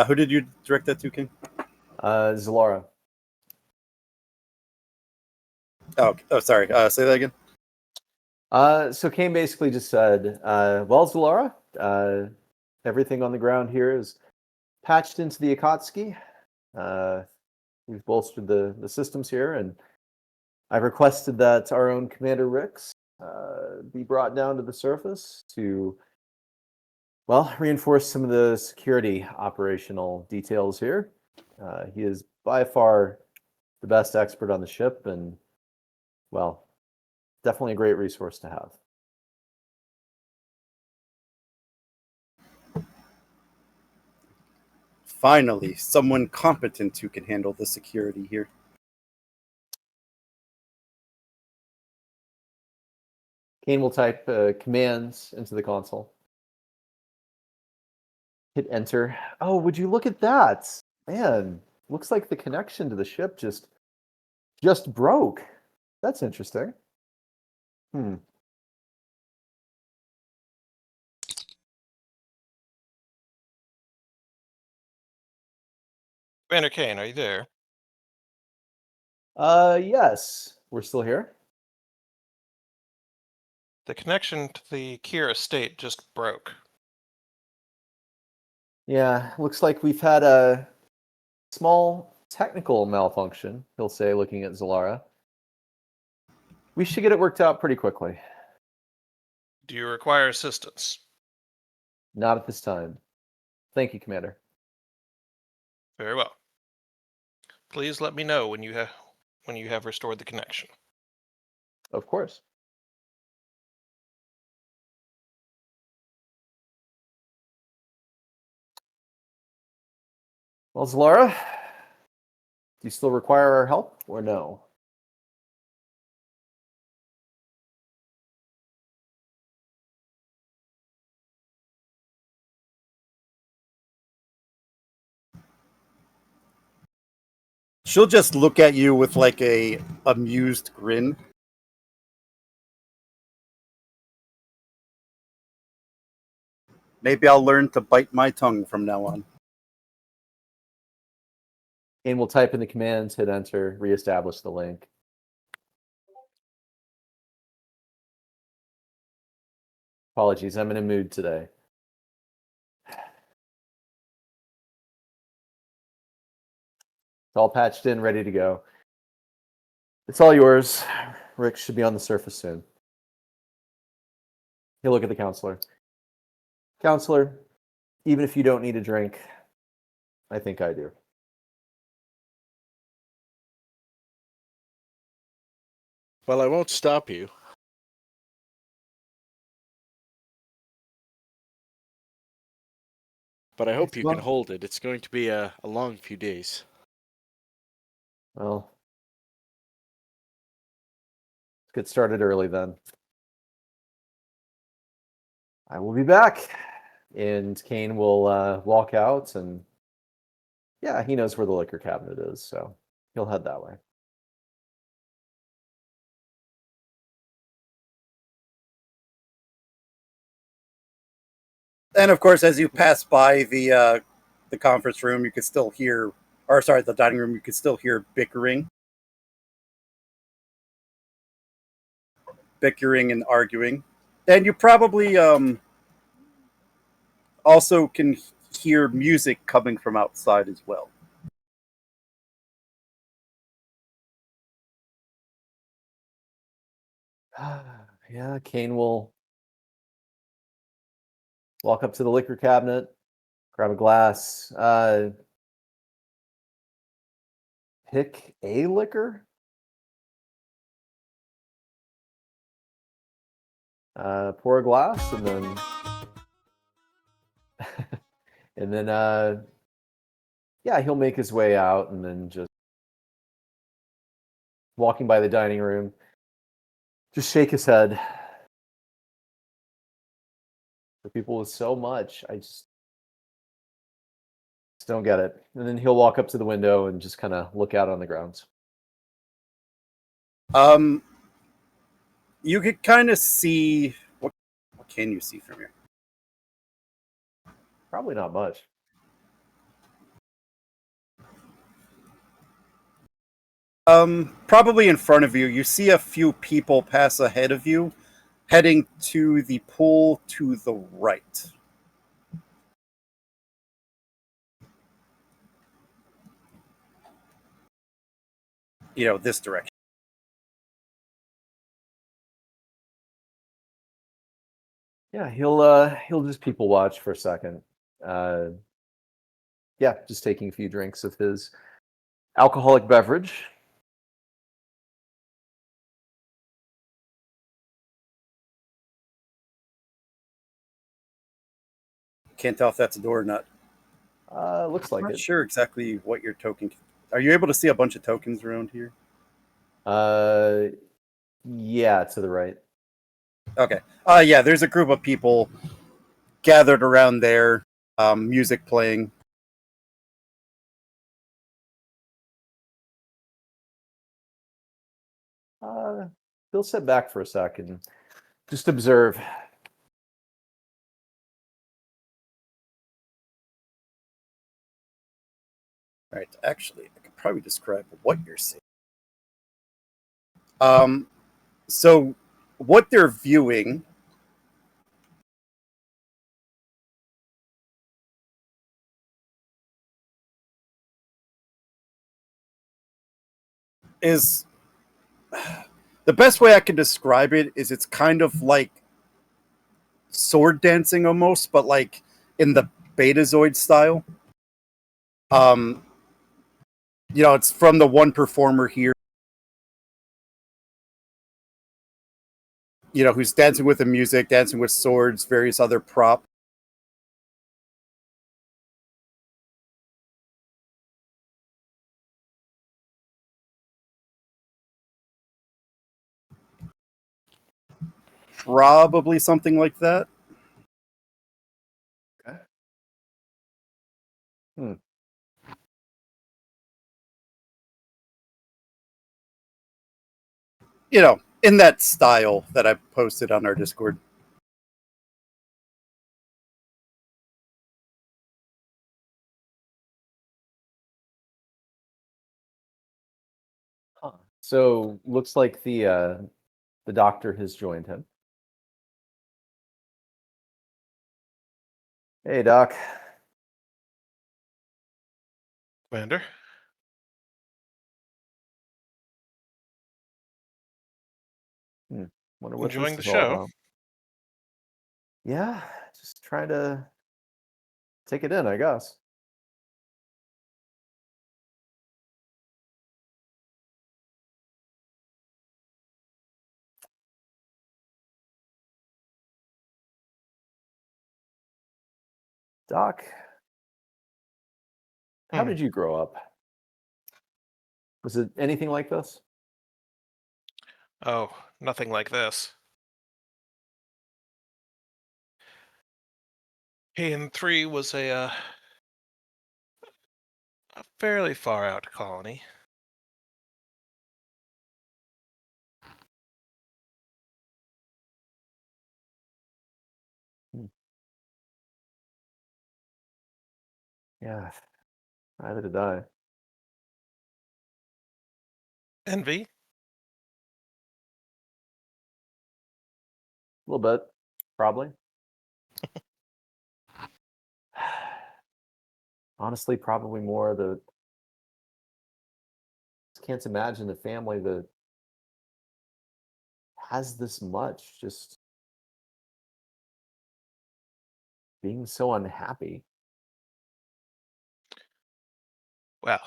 Who did you direct that to, King? Zalara. Oh, sorry. Say that again. So Kane basically just said, well, Zalara, everything on the ground here is patched into the Akatsuki. We've bolstered the systems here, and I've requested that our own Commander Rix be brought down to the surface to, well, reinforce some of the security operational details here. He is by far the best expert on the ship, and, well, definitely a great resource to have. Finally, someone competent who can handle the security here. Kane will type commands into the console. Hit enter. Oh, would you look at that? Man, looks like the connection to the ship just broke. That's interesting. Commander Kane, are you there? Yes, we're still here. The connection to the Keir estate just broke. Yeah, looks like we've had a small technical malfunction, he'll say, looking at Zalara. We should get it worked out pretty quickly. Do you require assistance? Not at this time. Thank you, Commander. Very well. Please let me know when you have restored the connection. Of course. Well, Zalara, do you still require our help or no? She'll just look at you with like a amused grin. Maybe I'll learn to bite my tongue from now on. And we'll type in the commands, hit enter, reestablish the link. Apologies, I'm in a mood today. It's all patched in, ready to go. It's all yours. Rick should be on the surface soon. He'll look at the counselor. Counselor, even if you don't need a drink, I think I do. Well, I won't stop you. But I hope you can hold it. It's going to be a long few days. Well, let's get started early then. I will be back. And Kane will walk out, and yeah, he knows where the liquor cabinet is, so he'll head that way. And of course, as you pass by the conference room, you could still hear, or sorry, the dining room, you could still hear bickering and arguing, and you probably also can hear music coming from outside as well. Yeah, Kane will walk up to the liquor cabinet, grab a glass. pick a liquor. Pour a glass and then and then yeah, he'll make his way out and then just walking by the dining room, just shake his head. For people with so much, I just don't get it. And then he'll walk up to the window and just kind of look out on the grounds. You could kind of see what can you see from here? Probably not much. Probably in front of you, you see a few people pass ahead of you, heading to the pool to the right. You know, this direction. Yeah, he'll just people watch for a second. Yeah, just taking a few drinks of his alcoholic beverage. Can't tell if that's a door or not. Looks I'm like not it. sure exactly what your token. Are you able to see a bunch of tokens around here? Yeah, to the right. Okay. Yeah, there's a group of people gathered around there, music playing. He'll sit back for a second, just observe. Right. Actually, I could probably describe what you're seeing. So what they're viewing is the best way I can describe it is it's kind of like sword dancing almost, but like in the Betazoid style. Um, you know, it's from the one performer here, you know, who's dancing with the music, dancing with swords, various other props. Probably something like that. Okay. Hmm. You know, in that style that I posted on our Discord. Huh. So looks like the doctor has joined him. Hey, Doc. Commander. Wonder what Enjoying this the is all show? about. Yeah, just trying to take it in, I guess. Doc, how Hmm. did you grow up? Was it anything like this? Oh, nothing like this. K3 was a fairly far out colony. Hmm. Yeah, neither did I. A Envy? little bit, probably. Honestly, probably more the. Can't imagine a family that has this much just being so unhappy. Well,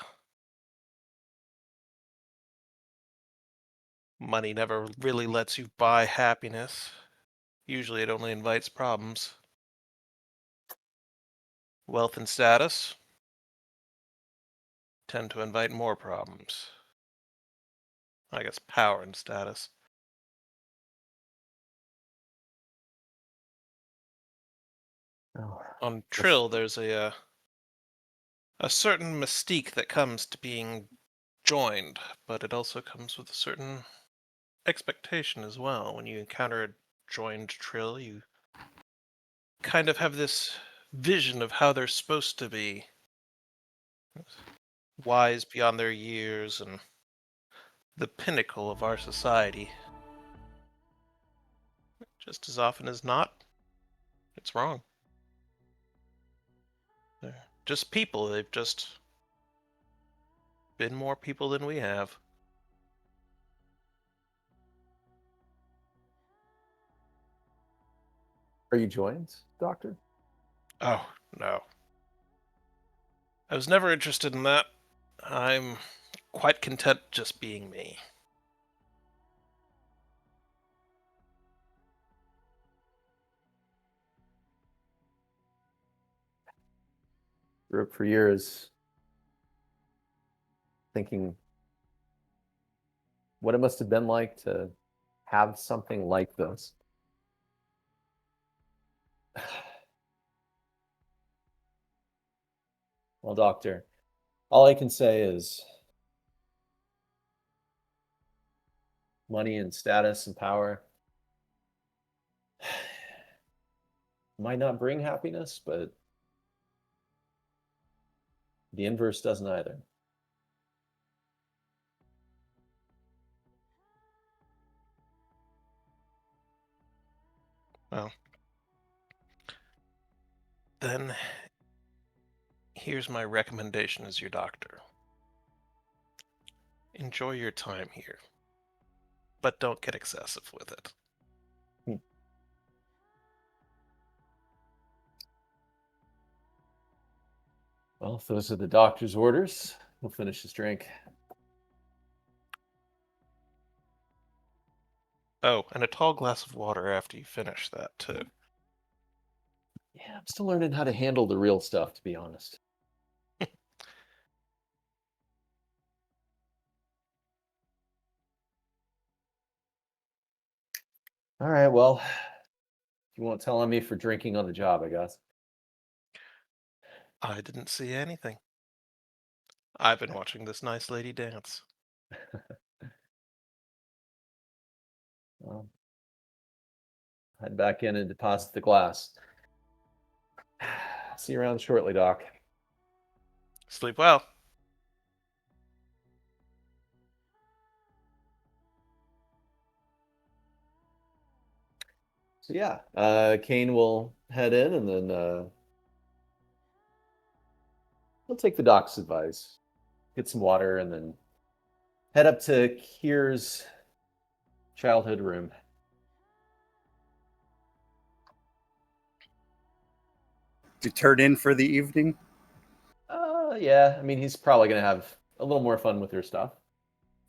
Money never really lets you buy happiness. Usually it only invites problems. Wealth and status tend to invite more problems. I guess power and status. Oh, On Trill, there's a certain mystique that comes to being joined, but it also comes with a certain expectation as well. When you encounter a joined Trill, you kind of have this vision of how they're supposed to be. Wise beyond their years and the pinnacle of our society. Just as often as not, it's wrong. They're just people. They've just been more people than we have. are you joined, Doctor? Oh, no. I was never interested in that. I'm quite content just being me. Grew up for years thinking what it must have been like to have something like this. Well, Doctor, all I can say is money and status and power might not bring happiness, but the inverse doesn't either. Well, then here's my recommendation as your doctor. Enjoy your time here, but don't get excessive with it. Well, if those are the doctor's orders, we'll finish this drink. Oh, and a tall glass of water after you finish that, too. Yeah, I'm still learning how to handle the real stuff, to be honest. All right, well, you won't tell on me for drinking on the job, I guess. I didn't see anything. I've been watching this nice lady dance. Well, head back in and deposit the glass. See you around shortly, Doc. Sleep well. So yeah, Kane will head in and then he'll take the doc's advice, get some water, and then head up to Keir's childhood room. To turn in for the evening. Yeah, I mean, he's probably gonna have a little more fun with your stuff,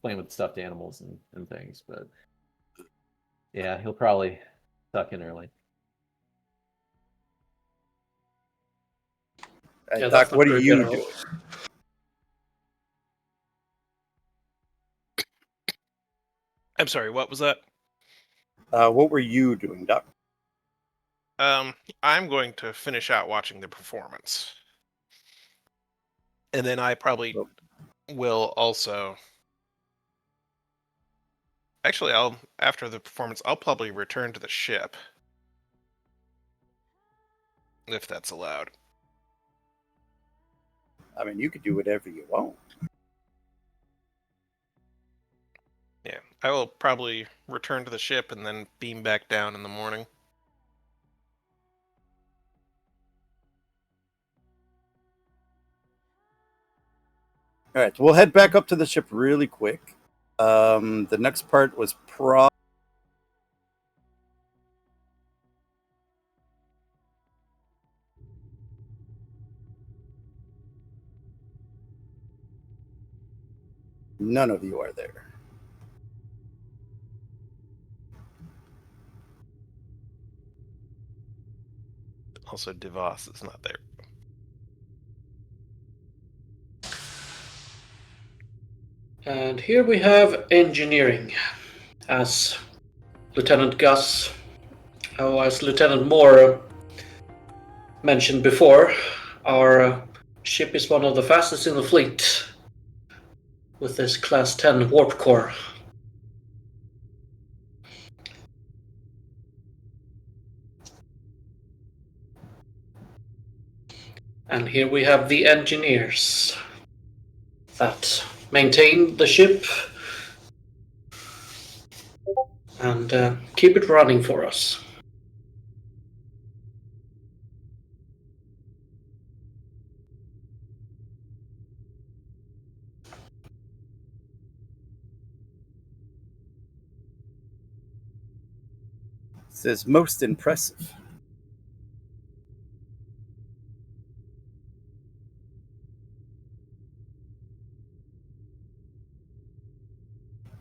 playing with stuffed animals and things, but yeah, he'll probably tuck in early. Yeah, Doc, that's not what are very you generous. doing? I'm sorry, what was that? What were you doing, Doc? I'm going to finish out watching the performance. And then I probably will also... Actually, after the performance, I'll probably return to the ship. If that's allowed. I mean, you could do whatever you want. Yeah, I will probably return to the ship and then beam back down in the morning. All right, we'll head back up to the ship really quick. The next part was none of you are there. Also, DeVos is not there. And here we have engineering, as Lieutenant Gus, as Lieutenant Moore mentioned before. Our ship is one of the fastest in the fleet, with this Class 10 warp core. And here we have the engineers that maintain the ship and keep it running for us. It says most impressive.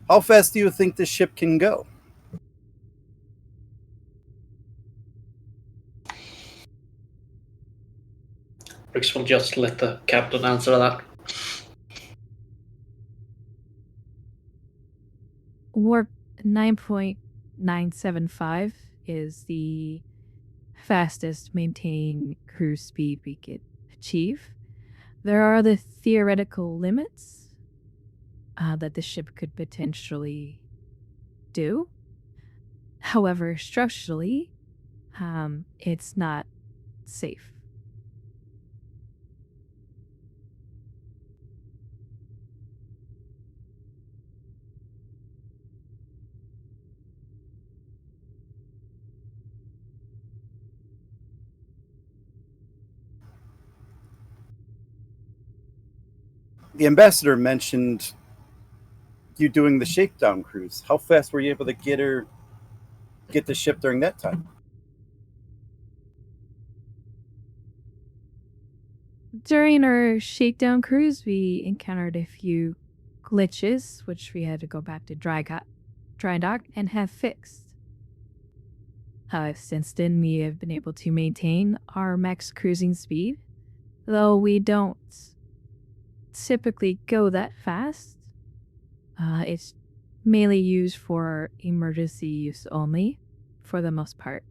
How fast do you think this ship can go? Rix will just let the captain answer that. Warp 9.975 is the fastest maintained cruise speed we could achieve. There are the theoretical limits that the ship could potentially do. However, structurally, it's not safe. The ambassador mentioned you doing the shakedown cruise. How fast were you able to get the ship during that time? During our shakedown cruise, we encountered a few glitches, which we had to go back to dry dock and have fixed. Since then, we have been able to maintain our max cruising speed, though we don't typically go that fast. It's mainly used for emergency use only, for the most part.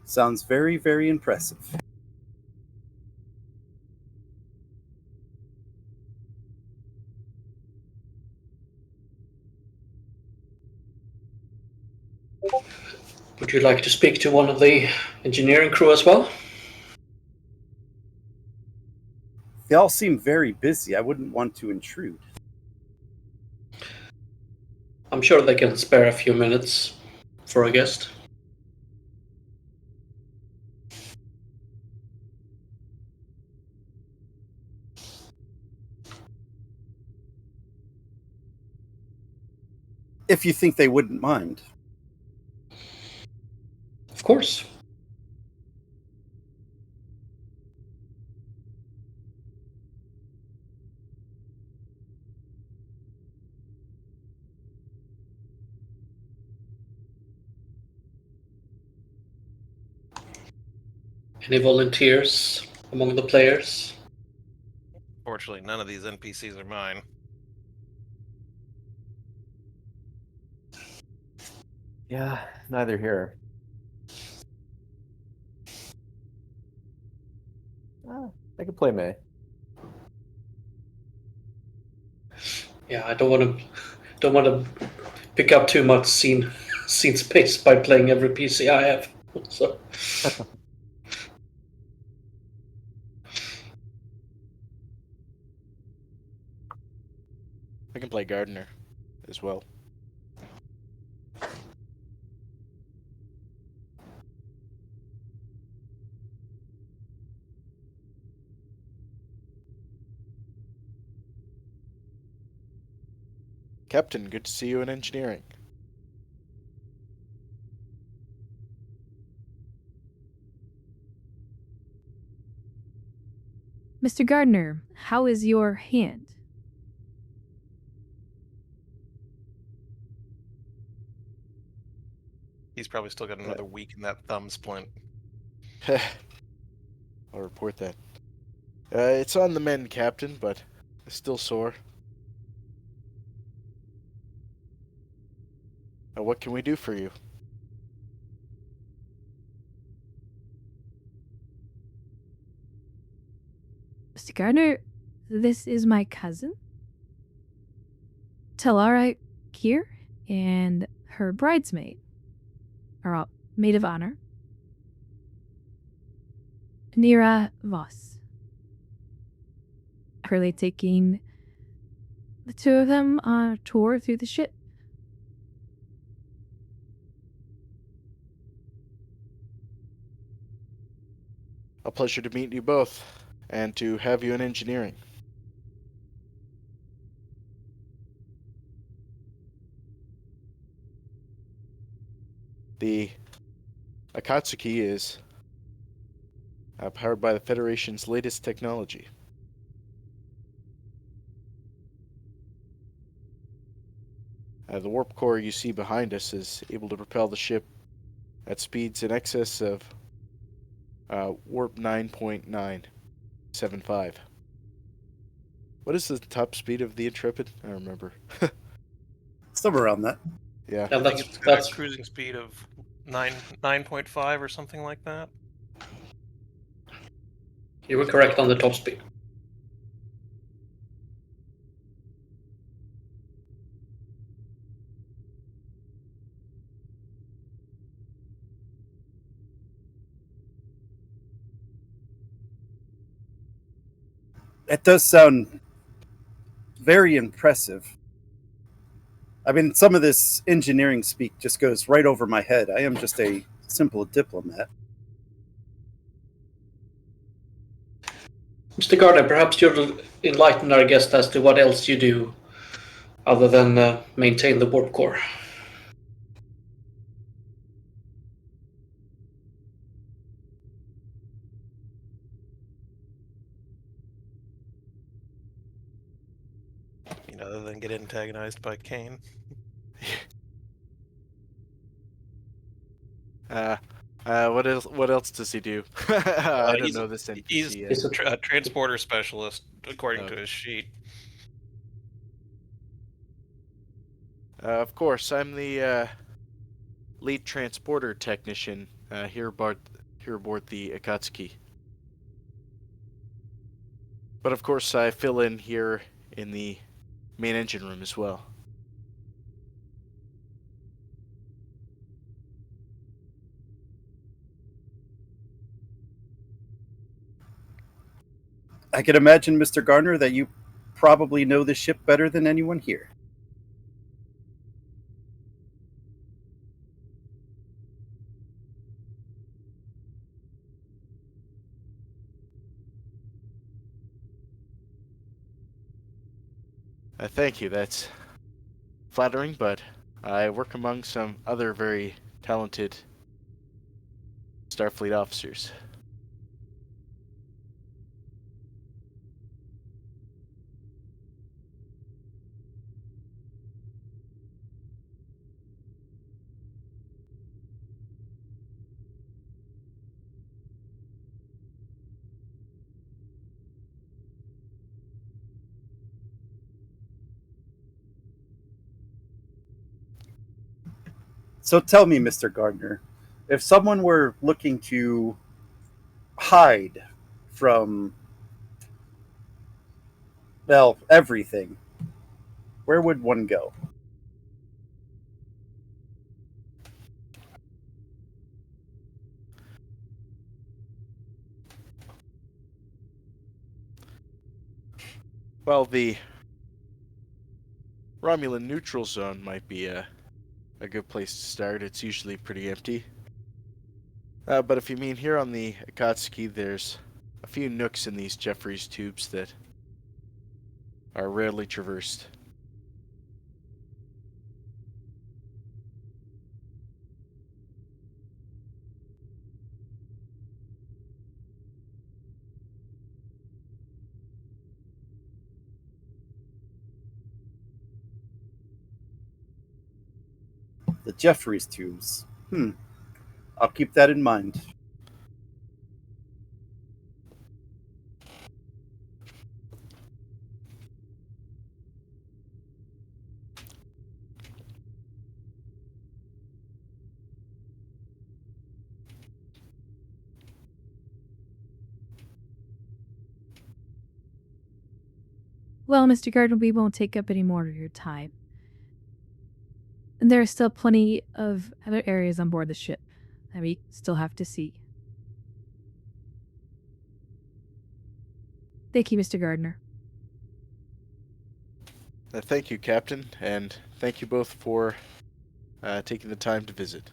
Sounds very, very impressive. Would you like to speak to one of the engineering crew as well? They all seem very busy. I wouldn't want to intrude. I'm sure they can spare a few minutes for a guest. If you think they wouldn't mind. Of course. Any volunteers among the players? Fortunately, none of these NPCs are mine. Yeah, neither here. I could play May. Yeah, I don't want to pick up too much scene space by playing every PC I have. So I can play gardener as well. Captain, good to see you in engineering. Mr. Gardner, how is your hand? He's probably still got another week in that thumb splint. I'll report that. It's on the mend, Captain, but it's still sore. What can we do for you? Mr. Gardner, this is my cousin, Talara Keir, and her bridesmaid, or maid of honor, Nira Voss. Currently taking the two of them on a tour through the ship. A pleasure to meet you both, and to have you in engineering. The Akatsuki is powered by the Federation's latest technology. The warp core you see behind us is able to propel the ship at speeds in excess of warp 9.975. What is the top speed of the Intrepid? I don't remember. Somewhere around that. Yeah. Yeah, I think it's got a cruising speed of 9.5 or something like that. You were correct on the top speed. It does sound very impressive. I mean, some of this engineering speak just goes right over my head. I am just a simple diplomat. Mr. Gardner, perhaps you'll enlighten our guest as to what else you do other than maintain the warp core. Other than get antagonized by Kane. What else? What else does he do? I don't know this NPC He's yet. a transporter specialist, according to Okay. his sheet. Of course, I'm the lead transporter technician here aboard the Akatsuki. But of course, I fill in here in the main engine room as well. I can imagine, Mr. Garner, that you probably know the ship better than anyone here. Thank you, that's flattering, but I work among some other very talented Starfleet officers. So tell me, Mr. Gardner, if someone were looking to hide from, well, everything, where would one go? Well, the Romulan neutral zone might be a good place to start. It's usually pretty empty. But if you mean here on the Akatsuki, there's a few nooks in these Jeffries tubes that are rarely traversed. The Jeffries tubes. I'll keep that in mind. Well, Mr. Gardner, we won't take up any more of your time. And there are still plenty of other areas on board the ship that we still have to see. Thank you, Mr. Gardner. Thank you, Captain, and thank you both for taking the time to visit.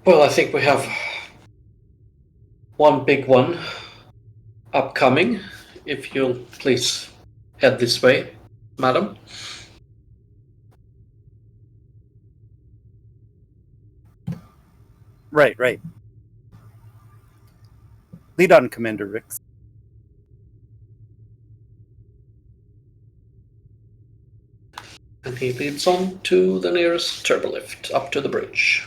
Well, I think we have one big one upcoming. If you'll please head this way, madam. Right. Lead on, Commander Rix. And he leads on to the nearest turbolift, up to the bridge.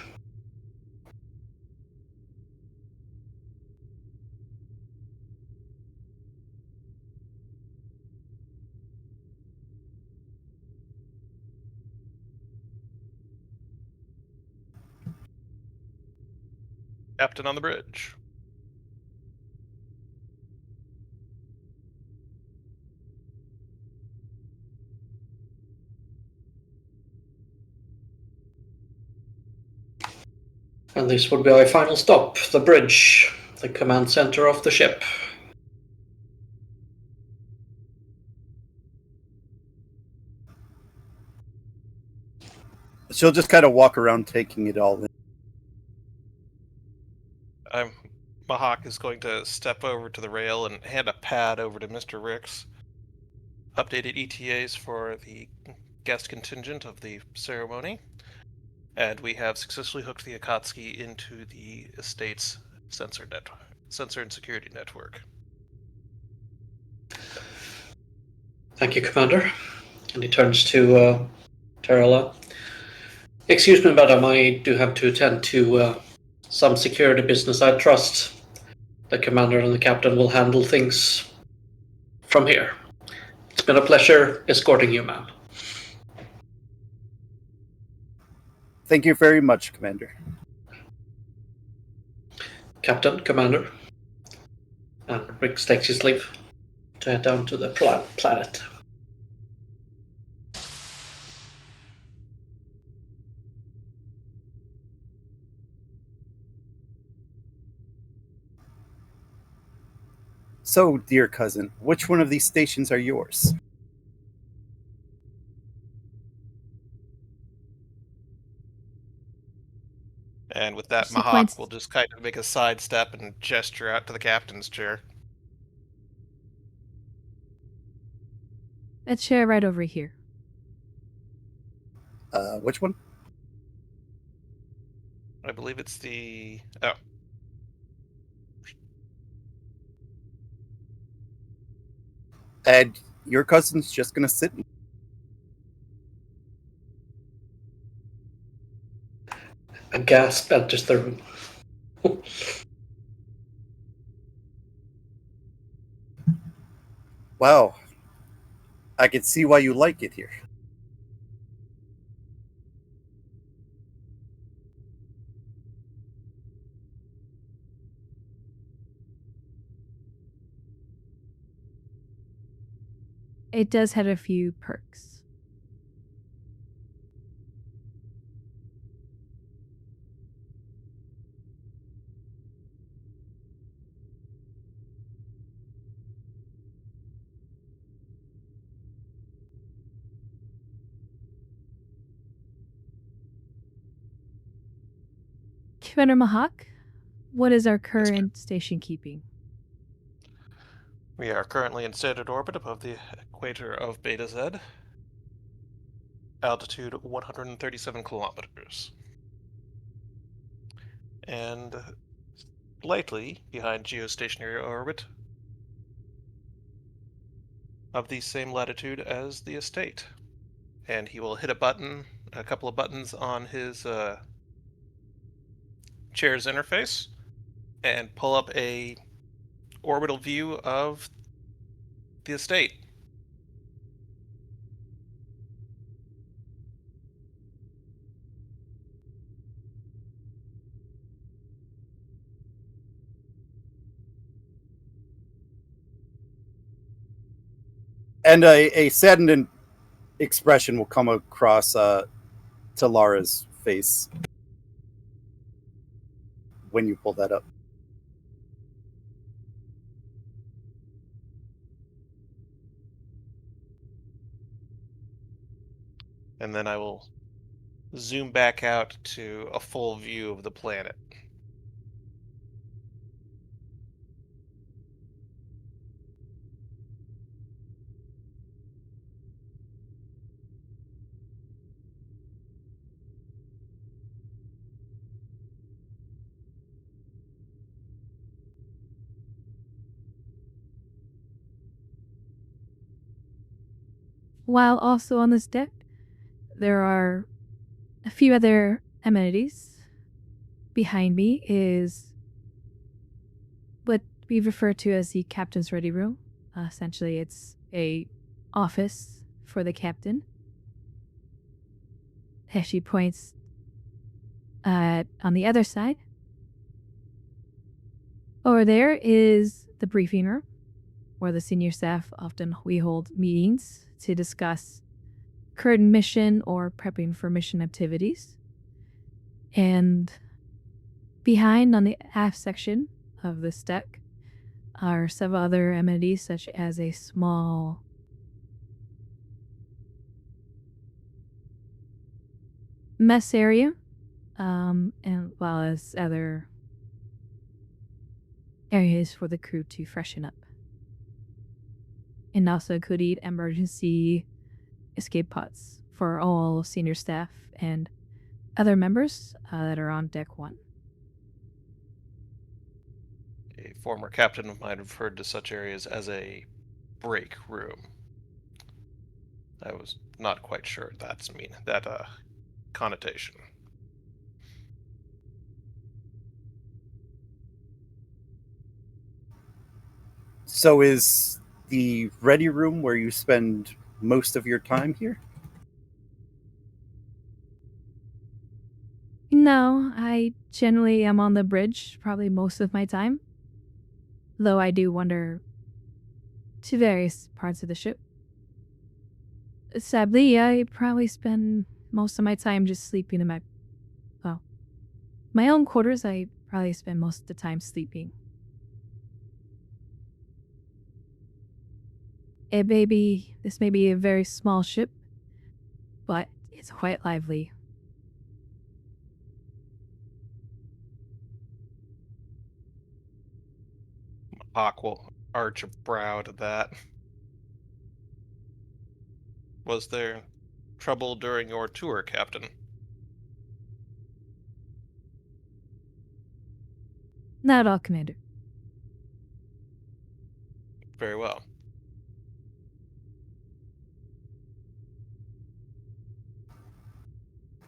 Captain on the bridge. And this would be our final stop, the bridge, the command center of the ship. She'll just kind of walk around taking it all in. Mahawk is going to step over to the rail and hand a pad over to Mr. Rix. Updated ETAs for the guest contingent of the ceremony. And we have successfully hooked the Akatsuki into the estate's sensor and security network. Thank you, Commander. And he turns to Terrella. Excuse me, madam, I do have to attend to some security business. I trust the commander and the captain will handle things from here. It's been a pleasure escorting you, ma'am. Thank you very much, Commander. Captain, Commander. And Rick takes his leave to head down to the planet. So, dear cousin, which one of these stations are yours? And with that, She Mahawk points- will just kind of make a sidestep and gesture out to the captain's chair. That chair right over here. Which one? I believe it's the... Oh. And your cousin's just gonna sit. A gasp enters the room. Wow. I can see why you like it here. It does have a few perks. Commander Mahawk, what is our current station keeping? We are currently in standard orbit above the equator of Beta Z. Altitude 137 kilometers. And slightly behind geostationary orbit, of the same latitude as the estate. And he will hit a couple of buttons on his chair's interface, and pull up a orbital view of the estate. And a saddened expression will come across to Lara's face when you pull that up. And then I will zoom back out to a full view of the planet. While also on this deck, there are a few other amenities. Behind me is what we refer to as the captain's ready room. Essentially, it's a office for the captain. As she points on the other side, over there is the briefing room, where the senior staff often we hold meetings to discuss current mission or prepping for mission activities. And behind on the aft section of this deck are several other amenities, such as a small mess area, and well as other areas for the crew to freshen up. And also could eat emergency escape pods for all senior staff and other members that are on deck 1. A former captain might have referred to such areas as a break room. I was not quite sure that connotation. So is the ready room where you spend most of your time here? No, I generally am on the bridge probably most of my time, though I do wander to various parts of the ship. Sadly, I probably spend most of my time just sleeping in my own quarters. I probably spend most of the time sleeping. This may be a very small ship, but it's quite lively. Hawk will arch a brow to that. Was there trouble during your tour, Captain? Not at all, Commander. Very well.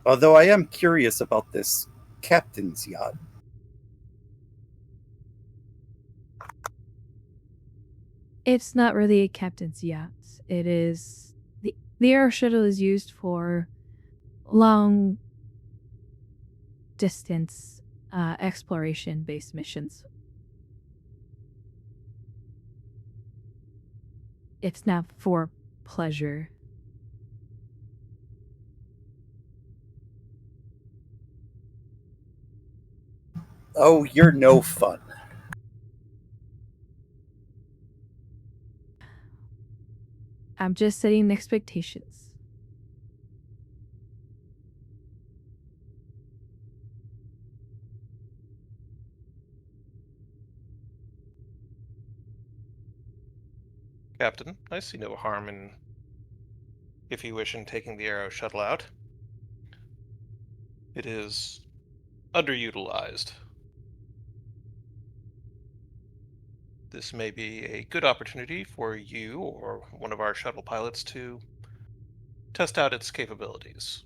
Although I am curious about this captain's yacht. It's not really a captain's yacht. It is the air shuttle is used for long distance exploration based missions. It's not for pleasure. Oh, you're no fun. I'm just setting expectations. Captain, I see no harm in, if you wish, in taking the Arrow shuttle out. It is underutilized. This may be a good opportunity for you or one of our shuttle pilots to test out its capabilities.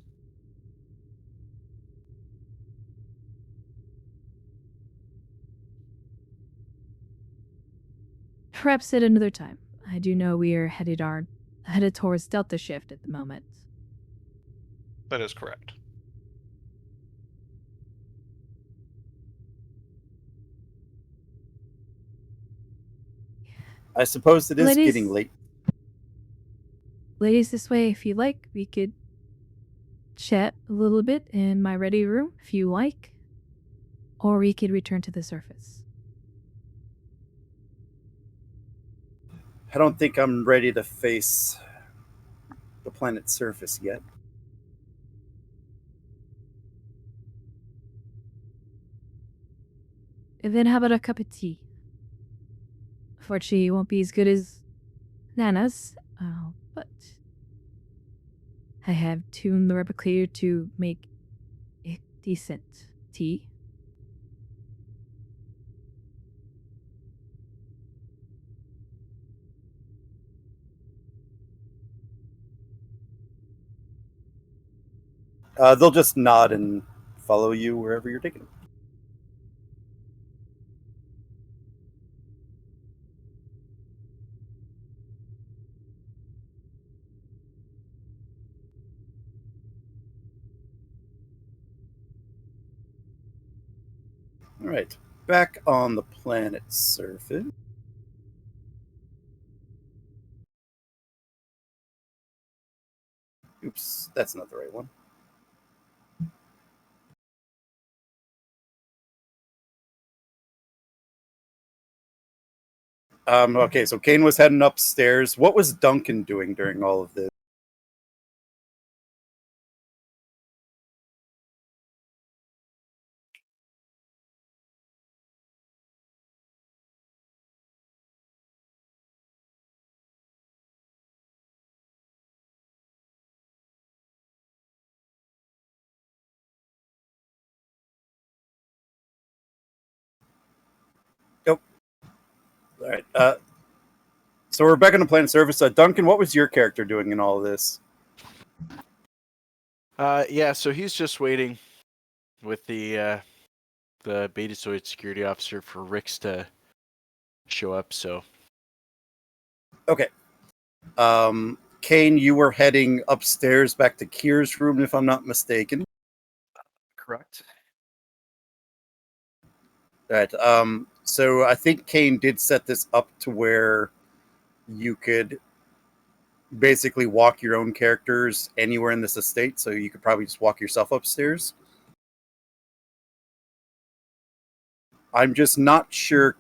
Perhaps at another time. I do know we are headed towards Delta Shift at the moment. That is correct. I suppose it is Ladies- getting late. Ladies, this way, if you like, we could chat a little bit in my ready room, if you like. Or we could return to the surface. I don't think I'm ready to face the planet's surface yet. And then how about a cup of tea? Fortunately, it won't be as good as Nana's, but I have tuned the replicator to make a decent tea. They'll just nod and follow you wherever you're taking them. All right, back on the planet's surface. Oops, that's not the right one. Okay, so Kane was heading upstairs. What was Duncan doing during all of this? Nope. All right. So we're back on the planet surface. Duncan, what was your character doing in all of this? Yeah, so he's just waiting with the Betazoid security officer for Rix to show up. So Okay. Kane, you were heading upstairs back to Keir's room, if I'm not mistaken. Correct. All right. So I think Kane did set this up to where you could basically walk your own characters anywhere in this estate. So you could probably just walk yourself upstairs. I'm just not sure.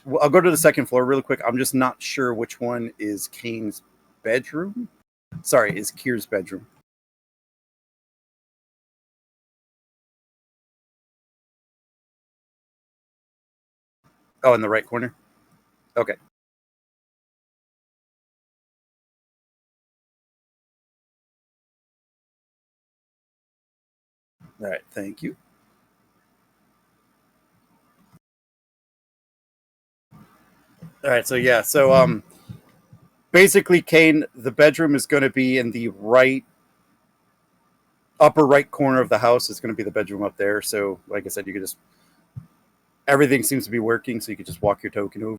Well, I'll go to the second floor really quick. I'm just not sure which one is Kane's bedroom. Sorry, is Keir's bedroom. Oh, in the right corner? Okay. All right, thank you. All right, so basically Kane, the bedroom is going to be in the upper right corner of the house. Is going to be the bedroom up there. So like I said, you could just everything seems to be working, so you could just walk your token over.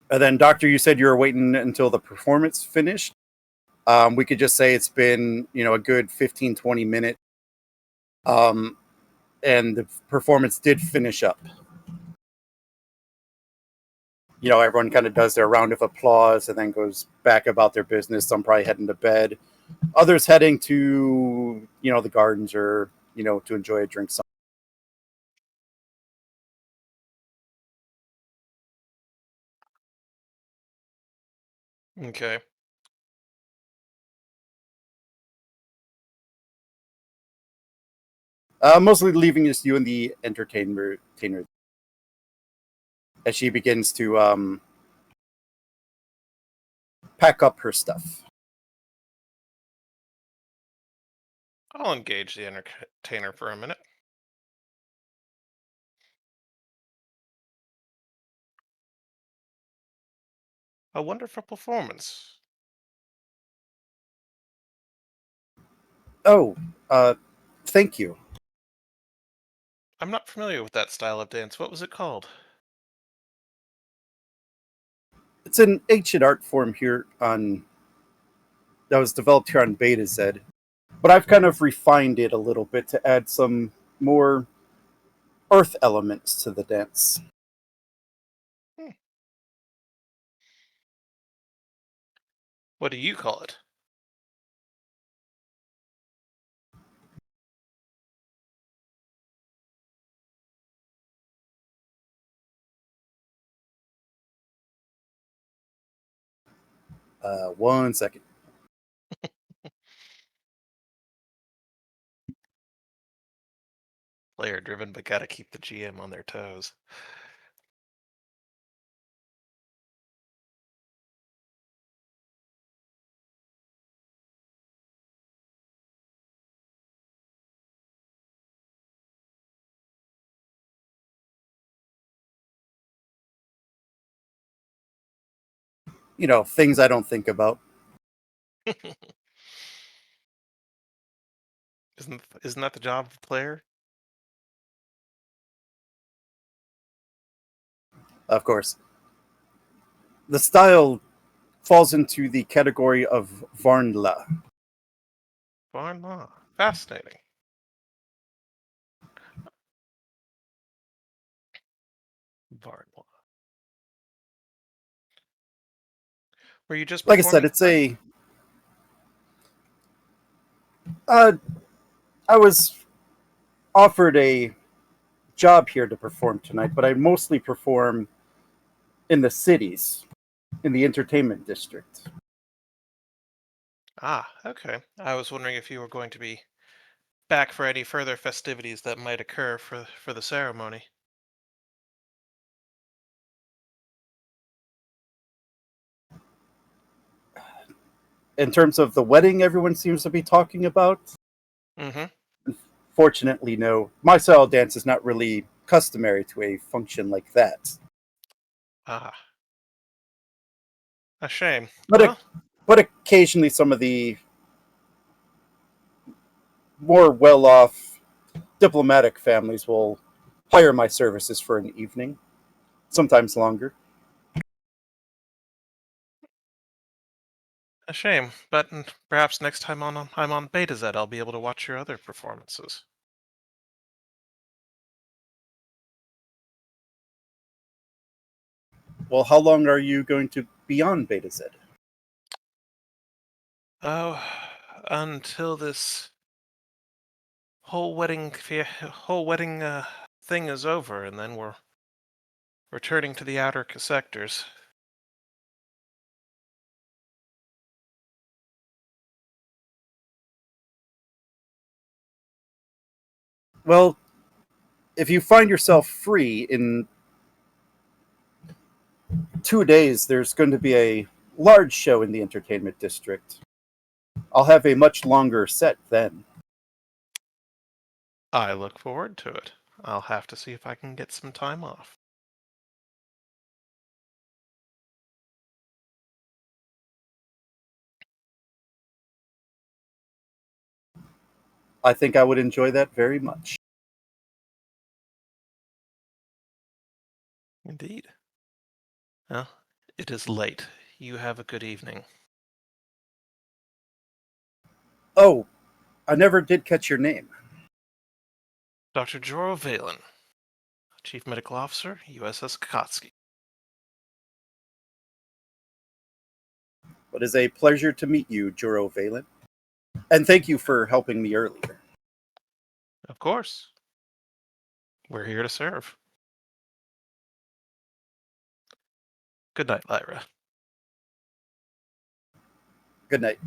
And then, Doctor, you said you were waiting until the performance finished. We could just say it's been, a good 15, 20 minutes. And the performance did finish up. Everyone kind of does their round of applause and then goes back about their business. Some probably heading to bed. Others heading to, the gardens or, to enjoy a drink. Okay. Mostly leaving just you and the entertainer as she begins to pack up her stuff. I'll engage the entertainer for a minute. A wonderful performance. Oh, thank you. I'm not familiar with that style of dance. What was it called? It's an ancient art form that was developed here on Beta Z, but I've kind of refined it a little bit to add some more earth elements to the dance. Hmm. What do you call it? One second. Player driven, but gotta keep the GM on their toes. You know, things I don't think about. Isn't that the job of the player? Of course. The style falls into the category of Varnla. Barn law. Fascinating. Barn law. Were you just Like I said, performing it's tonight? uh, I was offered a job here to perform tonight, but I mostly perform in the cities, in the entertainment district. Ah, okay. I was wondering if you were going to be back for any further festivities that might occur for the ceremony. In terms of the wedding everyone seems to be talking about, Mm-hmm. fortunately, no. My style of dance is not really customary to a function like that. Ah, a shame. But, Well, but occasionally, some of the more well off diplomatic families will hire my services for an evening, sometimes longer. a shame. But perhaps next time I'm on Beta Z, I'll be able to watch your other performances. Well, how long are you going to be on Beta Z? Oh, until this whole wedding thing is over, and then we're returning to the outer sectors. Well, if you find yourself free in 2 days, there's going to be a large show in the entertainment district. I'll have a much longer set then. I look forward to it. I'll have to see if I can get some time off. I think I would enjoy that very much. Indeed. Well, it is late. You have a good evening. Oh, I never did catch your name. Dr. Joro Valen, Chief Medical Officer, USS Akatsuki. It is a pleasure to meet you, Juro Valen. And thank you for helping me earlier. Of course. We're here to serve. Good night, Lyra. Good night.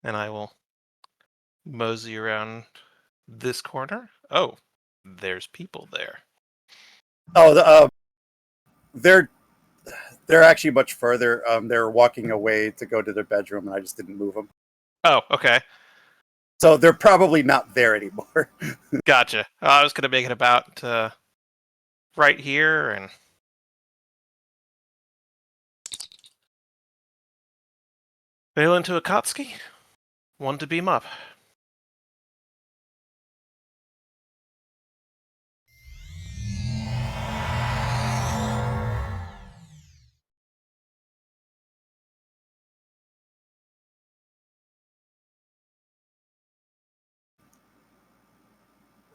And I will mosey around this corner. Oh, there's people there. Oh, they're they're actually much further. They're walking away to go to their bedroom, and I just didn't move them. Oh, okay. So they're probably not there anymore. Gotcha. I was going to make it about right here, and Balin to Akatsuki. One to beam up.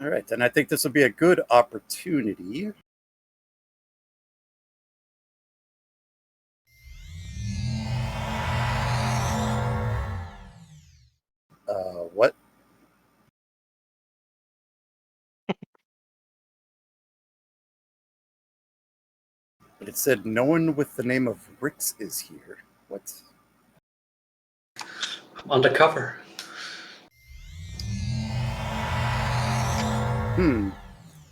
All right, and I think this will be a good opportunity. What? But it said no one with the name of Rix is here. What? I'm undercover. It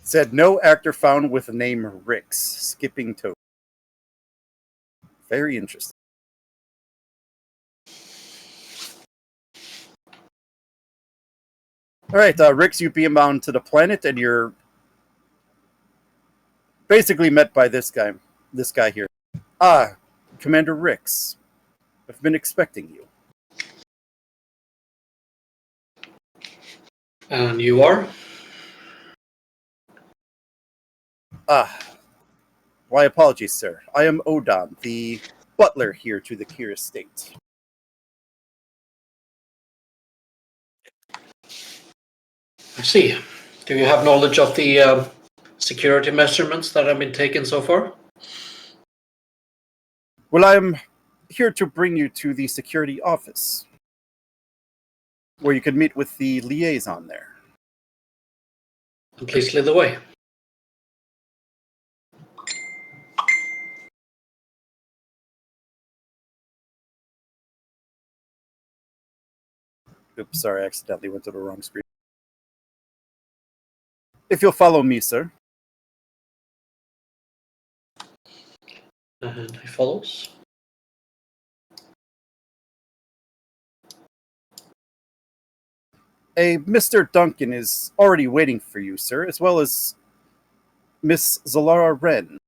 said no actor found with the name Rix. Skipping to. Very interesting. All right, Rix, you beam on to the planet, and you're basically met by this guy. This guy here. Ah, Commander Rix. I've been expecting you. And you are? Ah, why apologies, sir. I am Odon, the butler here to the Keir estate. I see. Do you have knowledge of the security measurements that have been taken so far? Well, I am here to bring you to the security office, where you can meet with the liaison there. And please lead the way. Oops, sorry, I accidentally went to the wrong screen. If you'll follow me, sir. And he follows. A Mr. Duncan is already waiting for you, sir, as well as Miss Zalara Wren,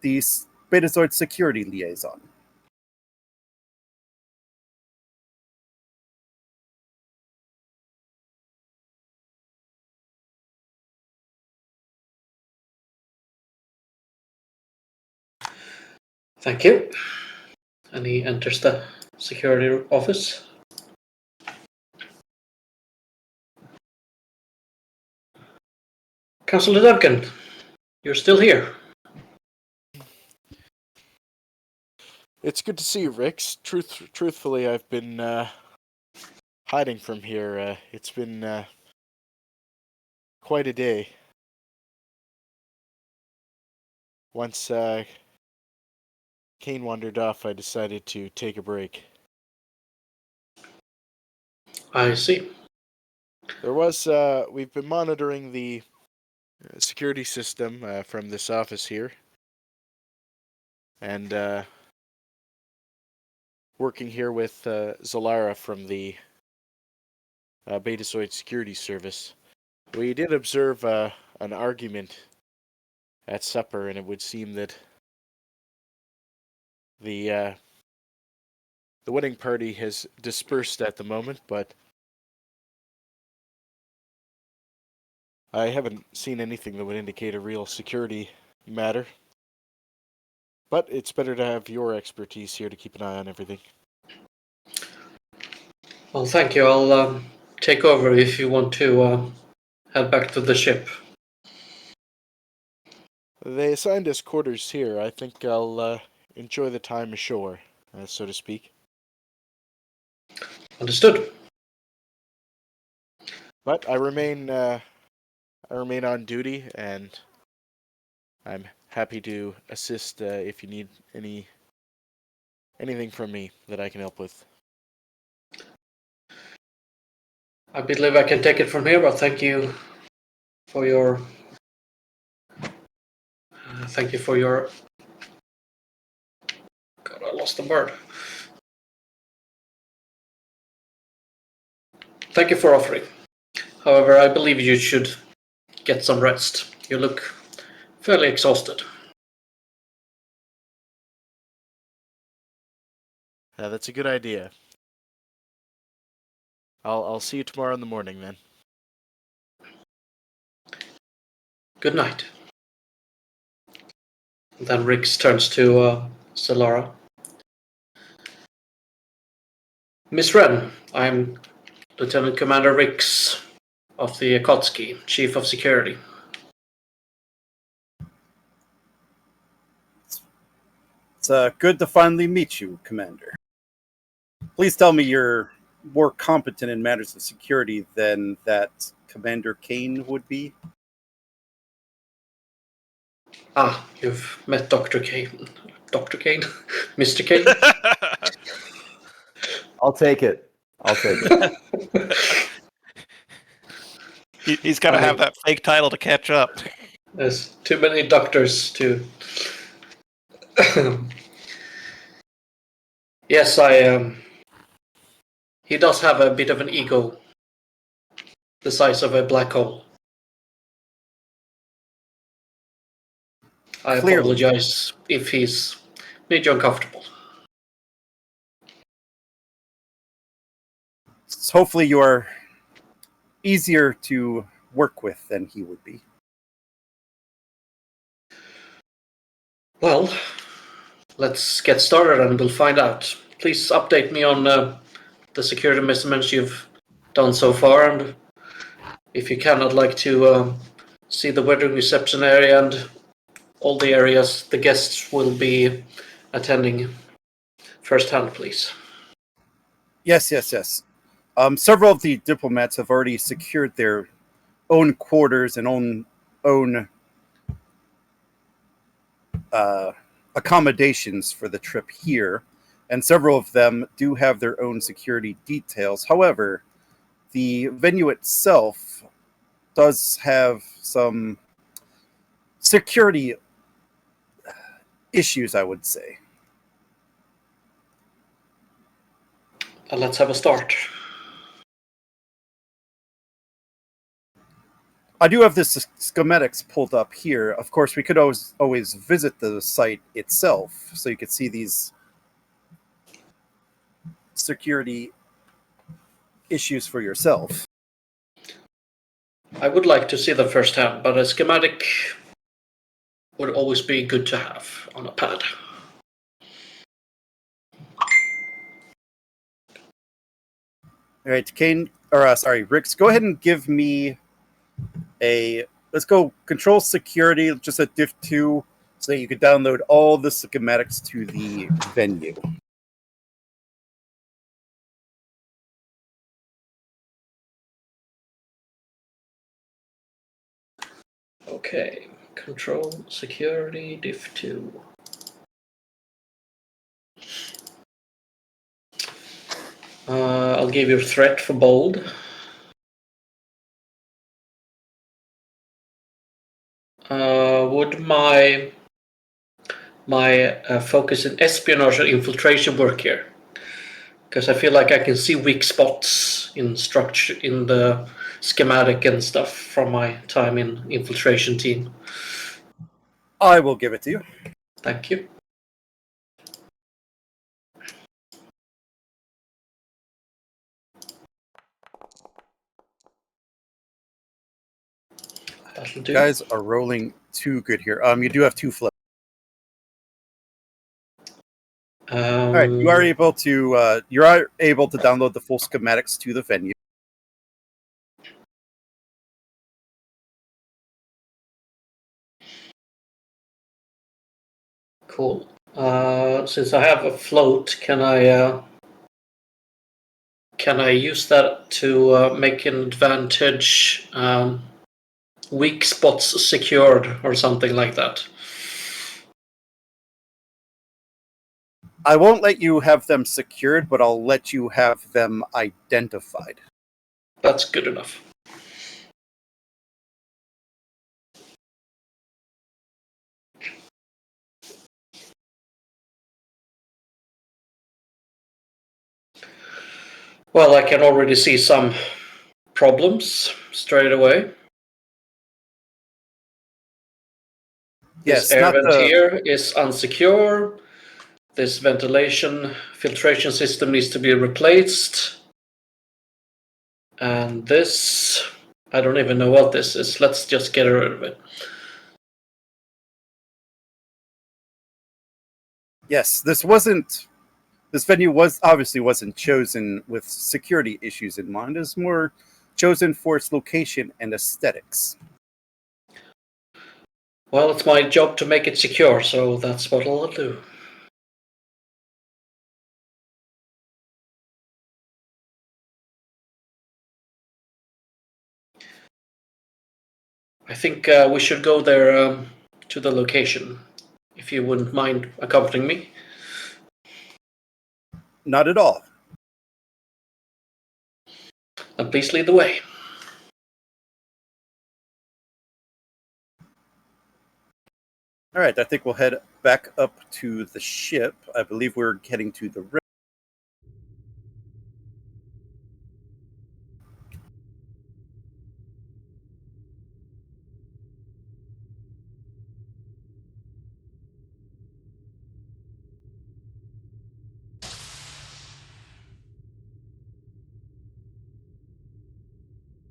the Betazoid security liaison. Thank you. And he enters the security office. Councillor Duncan, you're still here. It's good to see you, Rix. Truthfully, I've been hiding from here. It's been quite a day. Once Kane wandered off, I decided to take a break. I see. There was we've been monitoring the security system from this office here, and working here with Zalara from the Betazoid Security Service. We did observe an argument at supper, and it would seem that the wedding party has dispersed at the moment, but I haven't seen anything that would indicate a real security matter. But it's better to have your expertise here to keep an eye on everything. Well, thank you. I'll take over if you want to head back to the ship. They assigned us quarters here. I think I'll enjoy the time ashore, so to speak. Understood. But I remain on duty, and I'm happy to assist if you need anything from me that I can help with. I believe I can take it from here, but thank you for your God, I lost the word. Thank you for offering. However, I believe you should get some rest. You look fairly exhausted. That's a good idea. I'll see you tomorrow in the morning then. Good night. Then Rix turns to Solara. Miss Wren, I'm Lieutenant Commander Rix of the Akatsuki, Chief of Security. It's good to finally meet you, Commander. Please tell me you're more competent in matters of security than that Commander Kane would be. Ah, you've met Dr. Kane. Dr. Kane? Mr. Kane? I'll take it. I'll take it. He's got to have that fake title to catch up. There's too many doctors to... Yes, he does have a bit of an ego. The size of a black hole. I Clearly. apologize if he's made you uncomfortable. Hopefully you are easier to work with than he would be. Well, let's get started and we'll find out. Please update me on the security measurements you've done so far, and if you can, I'd like to see the wedding reception area and all the areas the guests will be attending firsthand, please. Yes. Several of the diplomats have already secured their own quarters and own accommodations for the trip here, and several of them do have their own security details. However, the venue itself does have some security issues, I would say. Let's have a start. I do have the schematics pulled up here. Of course, we could always visit the site itself, so you could see these security issues for yourself. I would like to see them firsthand, but a schematic would always be good to have on a pad. All right, Kane, or Rix, go ahead and give me let's go control security, just a diff 2, so that you could download all the schematics to the venue. Okay, control security diff 2. I'll give you a threat for bold. Would my focus in espionage and infiltration work here? Because I feel like I can see weak spots in structure in the schematic and stuff from my time in infiltration team. I will give it to you. Thank you. That'll do. You guys are rolling too good here. You do have 2 flips. All right, you are able to download the full schematics to the venue. Cool. Since I have a float, can I use that to make an advantage? Weak spots secured or something like that. I won't let you have them secured, but I'll let you have them identified. That's good enough. Well, I can already see some problems straight away. Yes, this air vent here is unsecure. This ventilation filtration system needs to be replaced. And this, I don't even know what this is. Let's just get rid of it. Yes, this venue wasn't chosen with security issues in mind. It's more chosen for its location and aesthetics. Well, it's my job to make it secure, so that's what I'll do. I think we should go there to the location, if you wouldn't mind accompanying me. Not at all. And please lead the way. All right, I think we'll head back up to the ship. I believe we're heading to the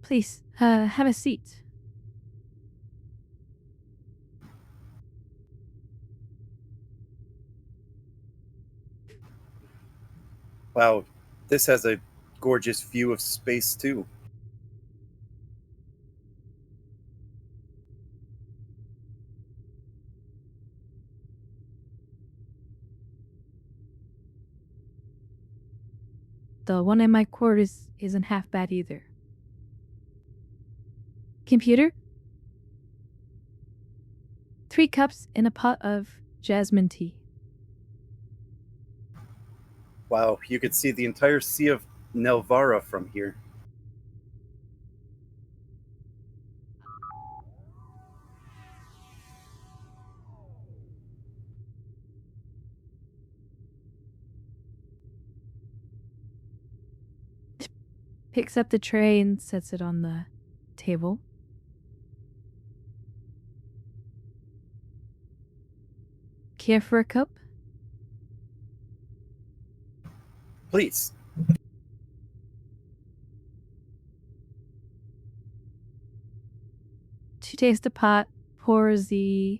Please, have a seat. Wow, this has a gorgeous view of space too. The one in my quarters isn't half bad either. Computer? 3 cups and a pot of jasmine tea. Wow, you could see the entire Sea of Nelvara from here. Picks up the tray and sets it on the table. Care for a cup? Please. She takes the pot, pours the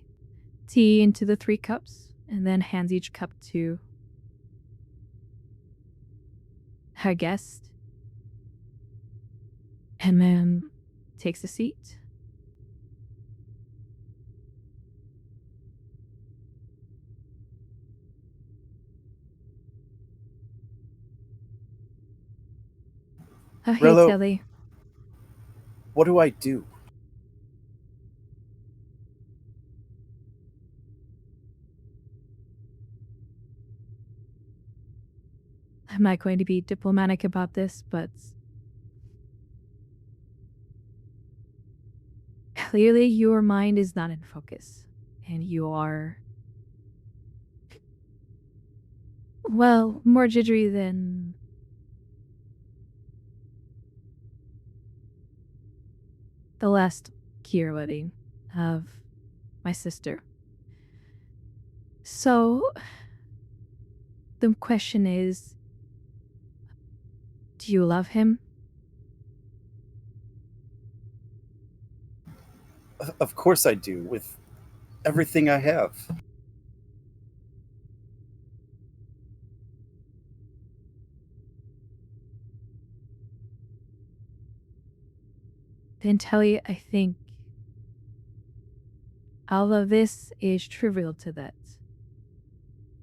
tea into the 3 cups, and then hands each cup to her guest. And then takes a seat. Oh, hey, Rello. Tilly. What do I do? I'm not going to be diplomatic about this, but clearly your mind is not in focus. And you are, well, more jittery than the last Keir wedding of my sister. So, the question is, do you love him? Of course I do, with everything I have. Then Telly, I think all of this is trivial to that.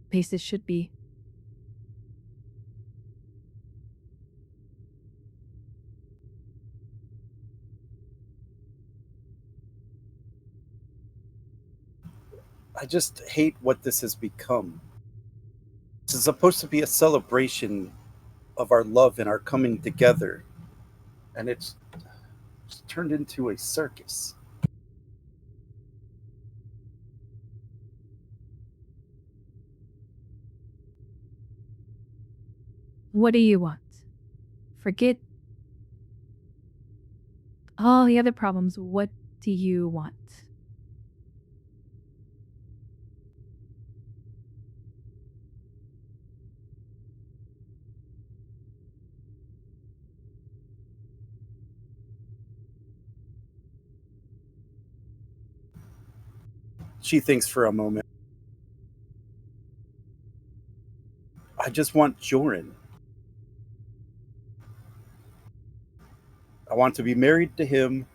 Pace it should be. I just hate what this has become. This is supposed to be a celebration of our love and our coming together, and it's turned into a circus. What do you want? Forget all the other problems. What do you want? She thinks for a moment. I just want Joran. I want to be married to him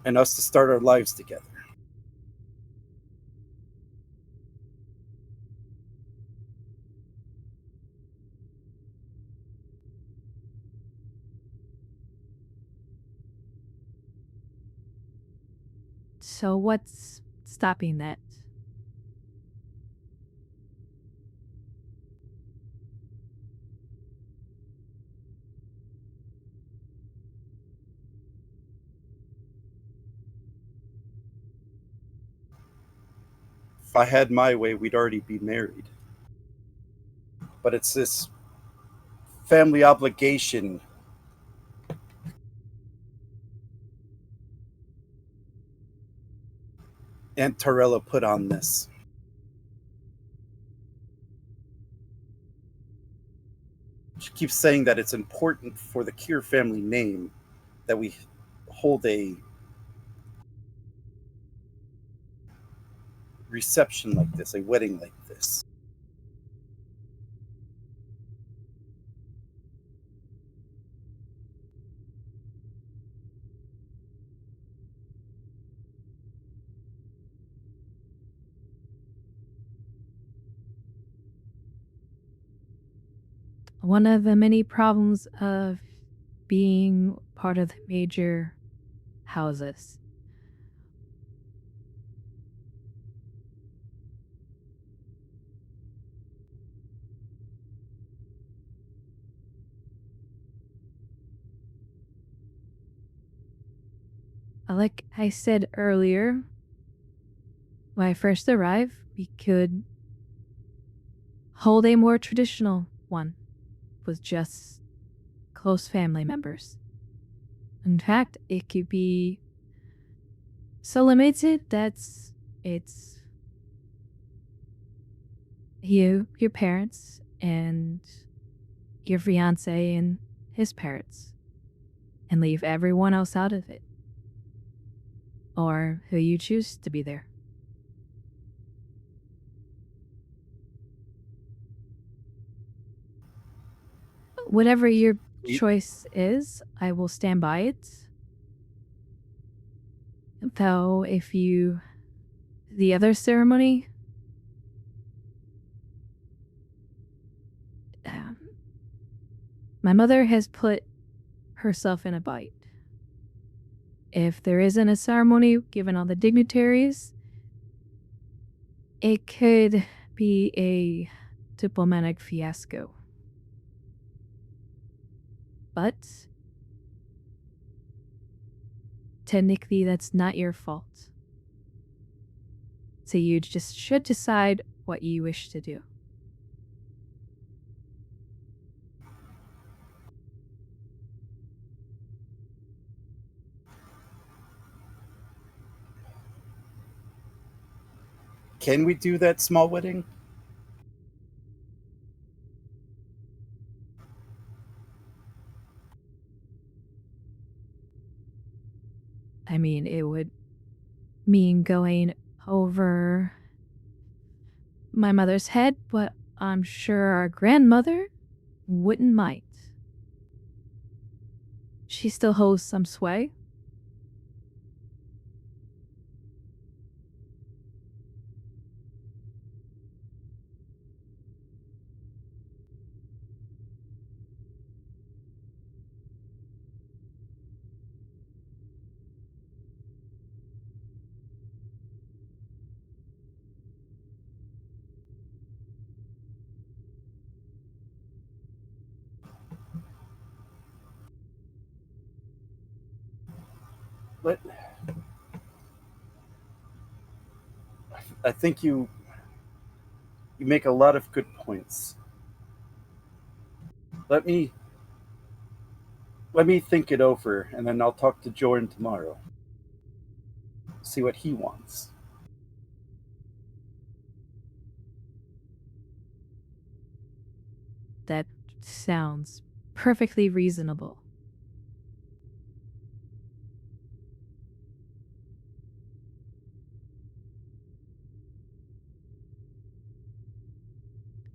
and us to start our lives together. So what's stopping that? If I had my way, we'd already be married. But it's this family obligation. Aunt Torella put on this. She keeps saying that it's important for the Keir family name that we hold a reception like this, a wedding like this. One of the many problems of being part of the major houses. Like I said earlier, when I first arrived, we could hold a more traditional one with just close family members. In fact, it could be so limited that it's you, your parents, and your fiance and his parents, and leave everyone else out of it. Or who you choose to be there. Whatever your choice is, I will stand by it. Though, the other ceremony, my mother has put herself in a bite. If there isn't a ceremony given all the dignitaries, it could be a diplomatic fiasco. But technically, that's not your fault. So you just should decide what you wish to do. Can we do that small wedding? I mean, it would mean going over my mother's head, but I'm sure our grandmother wouldn't mind. She still holds some sway. But I think you make a lot of good points. Let me think it over, and then I'll talk to Jordan tomorrow. See what he wants. That sounds perfectly reasonable.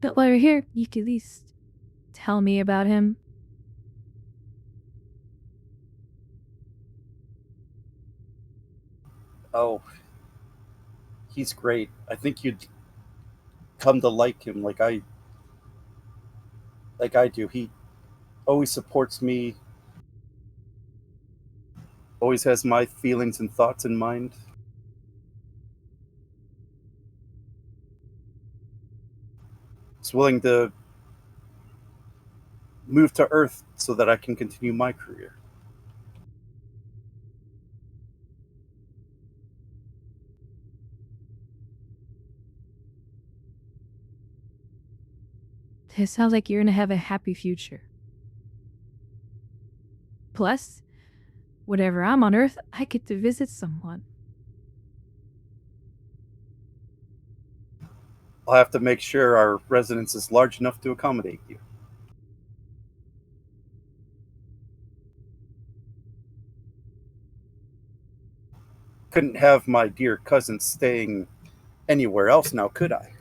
But while you're here, you could at least tell me about him. Oh, he's great. I think you'd come to like him like I do. He always supports me, always has my feelings and thoughts in mind. He's willing to move to Earth so that I can continue my career. It sounds like you're gonna have a happy future. Plus, whenever I'm on Earth, I get to visit someone. I'll have to make sure our residence is large enough to accommodate you. Couldn't have my dear cousin staying anywhere else now, could I?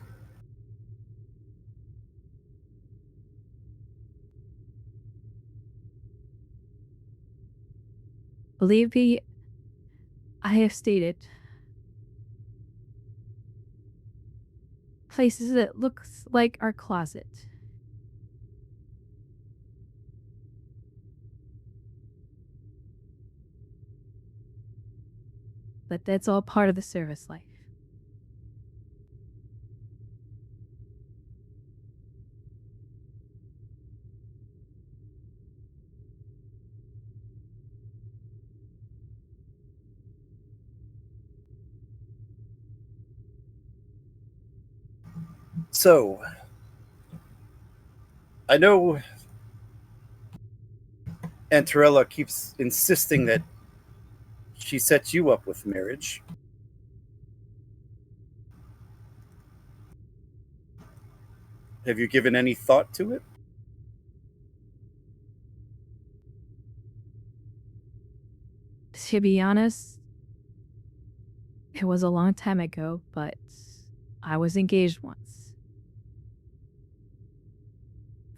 Believe me, I have stated places that looks like our closet. But that's all part of the service life. So, I know Antarella keeps insisting that she sets you up with marriage. Have you given any thought to it? To be honest, it was a long time ago, but I was engaged once.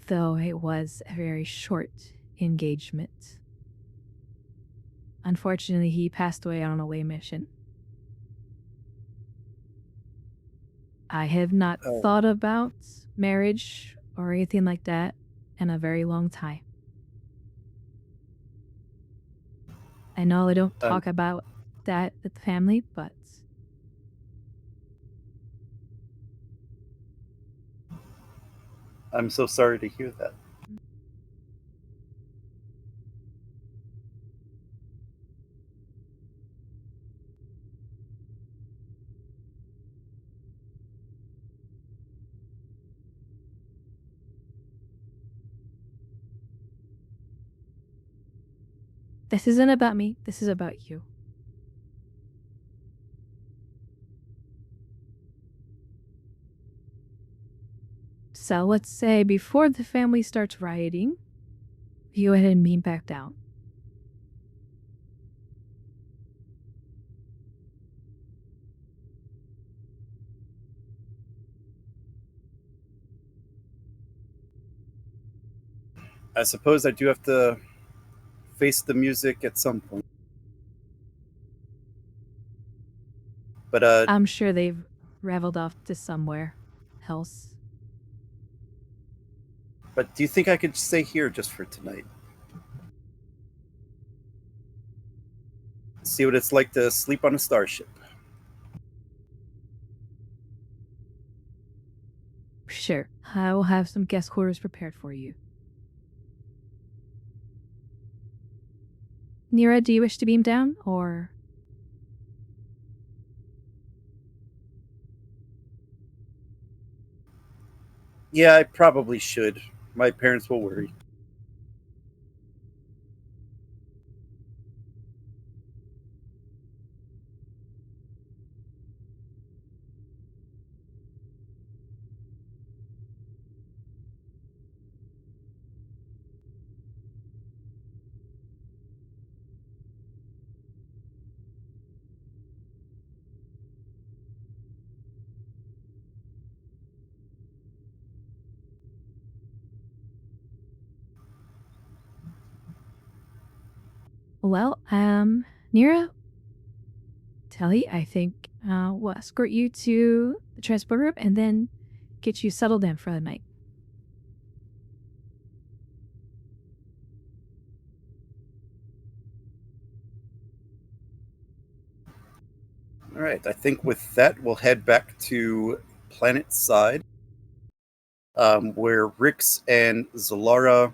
Though it was a very short engagement. Unfortunately, he passed away on an away mission. I have not Oh. thought about marriage or anything like that in a very long time. I know I don't talk about that with the family, but I'm so sorry to hear that. this isn't about me. This is about you. So let's say before the family starts rioting, you go ahead and beam back down. I suppose I do have to face the music at some point. But I'm sure they've raveled off to somewhere else. but do you think I could stay here just for tonight? See what it's like to sleep on a starship. Sure, I will have some guest quarters prepared for you. Nira, do you wish to beam down, or? Yeah, I probably should. My parents will worry. Well, Nira, Telly, I think we'll escort you to the transport room and then get you settled in for the night. All right, I think with that, we'll head back to planet side, where Rix and Zalara.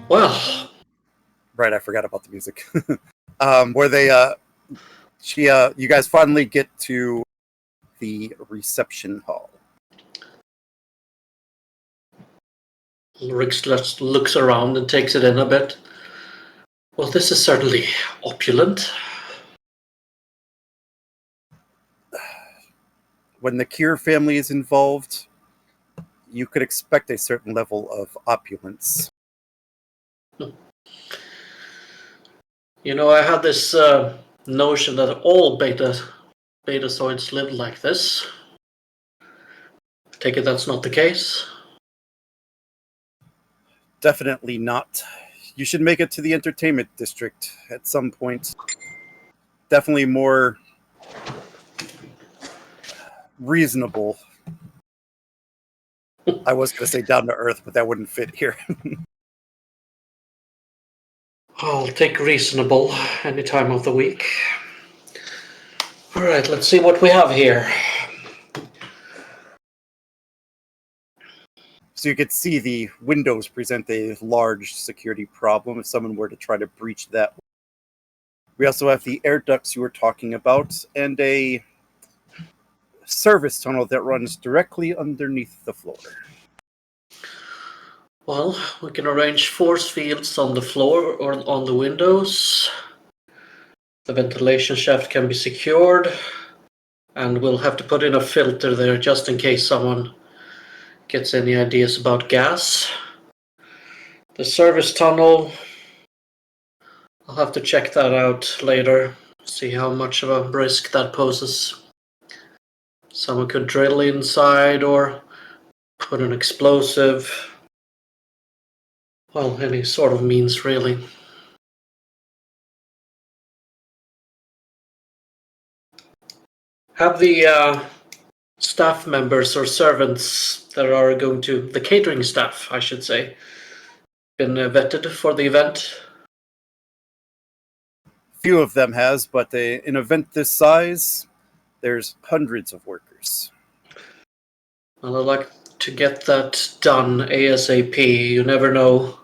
Well, Right, I forgot about the music. Where they, you guys finally get to the reception hall. Rix just looks around and takes it in a bit. Well, this is certainly opulent. When the Keir family is involved, you could expect a certain level of opulence. You know, I had this notion that all betazoids live like this. Take it that's not the case. Definitely not. You should make it to the entertainment district at some point. Definitely more reasonable. I was going to say down to earth, but that wouldn't fit here. I'll take reasonable any time of the week. All right, let's see what we have here. So you could see the windows present a large security problem if someone were to try to breach that. We also have the air ducts you were talking about and a service tunnel that runs directly underneath the floor. Well, we can arrange force fields on the floor or on the windows. The ventilation shaft can be secured, and we'll have to put in a filter there just in case someone gets any ideas about gas. The service tunnel, I'll have to check that out later, see how much of a risk that poses. Someone could drill inside or put an explosive. Well, any sort of means, really. Have the staff members or servants that are going to, the catering staff, I should say, been vetted for the event? Few of them has, but an event this size, there's hundreds of workers. Well, I'd like to get that done ASAP. You never know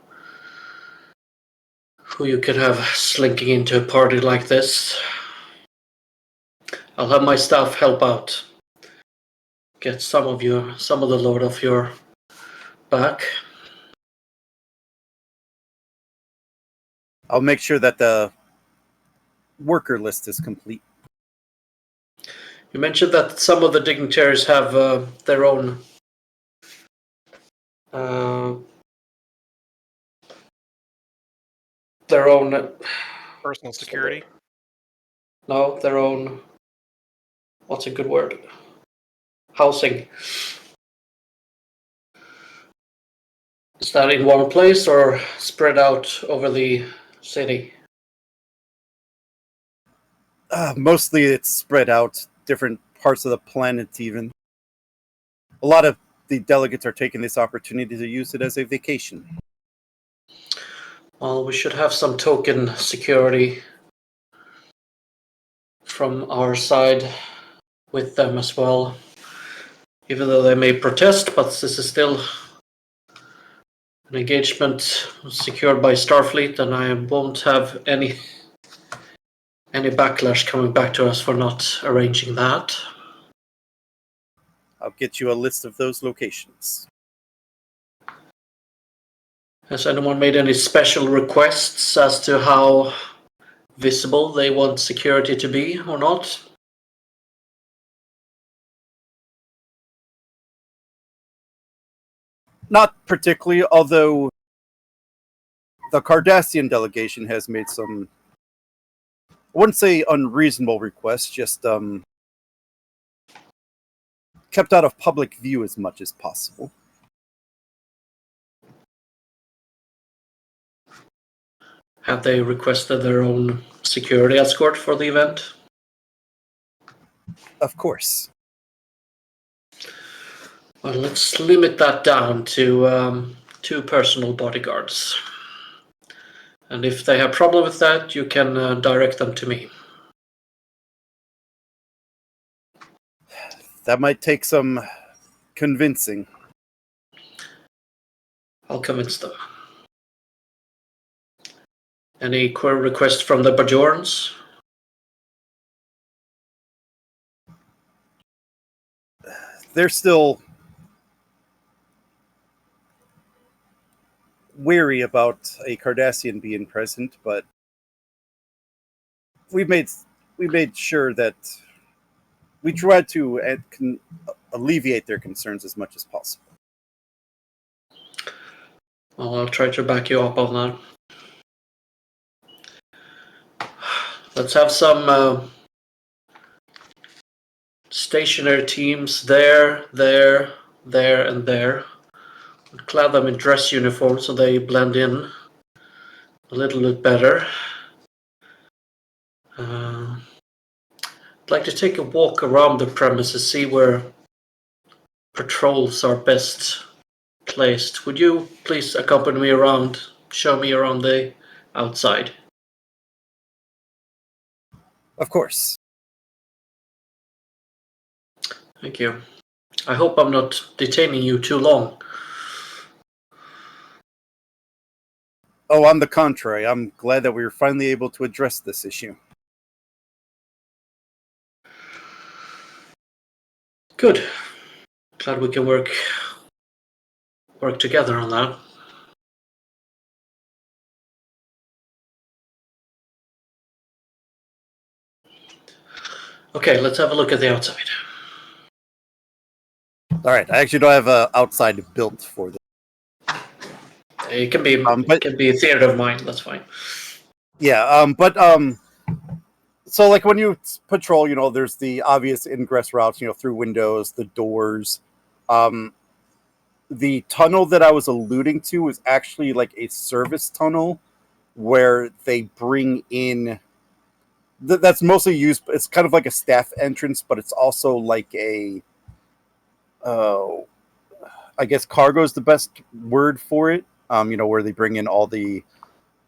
who you could have slinking into a party like this. I'll have my staff help out. Get some of the load off your back. I'll make sure that the worker list is complete. You mentioned that some of the dignitaries have their own Personal security. No, their own. What's a good word? Housing. Is that in one place or spread out over the city? Mostly it's spread out, different parts of the planet even. A lot of the delegates are taking this opportunity to use it as a vacation. Well, we should have some token security from our side with them as well. Even though they may protest, but this is still an engagement secured by Starfleet, and I won't have any backlash coming back to us for not arranging that. I'll get you a list of those locations. Has anyone made any special requests as to how visible they want security to be or not? Not particularly, although the Cardassian delegation has made some, I wouldn't say unreasonable requests, just kept out of public view as much as possible. Have they requested their own security escort for the event? Of course. Well, let's limit that down to 2 personal bodyguards. And if they have problem with that, you can direct them to me. That might take some convincing. I'll convince them. Any query requests from the Bajorans? They're still weary about a Cardassian being present, but we made sure that we tried to alleviate their concerns as much as possible. Well, I'll try to back you up on that. Let's have some stationary teams there, and there. Clad them in dress uniforms so they blend in a little bit better. I'd like to take a walk around the premises, see where patrols are best placed. Would you please accompany me around, show me around the outside? Of course. Thank you. I hope I'm not detaining you too long. Oh, on the contrary, I'm glad that we were finally able to address this issue. Good. Glad we can work together on that. Okay, let's have a look at the outside. All right, I actually don't have an outside built for this. It can be a theater of mine. That's fine. Yeah, so like when you patrol, there's the obvious ingress routes, through windows, the doors. The tunnel that I was alluding to is actually like a service tunnel where they bring in. That's mostly used. It's kind of like a staff entrance, but it's also like a. I guess cargo is the best word for it. Where they bring in all the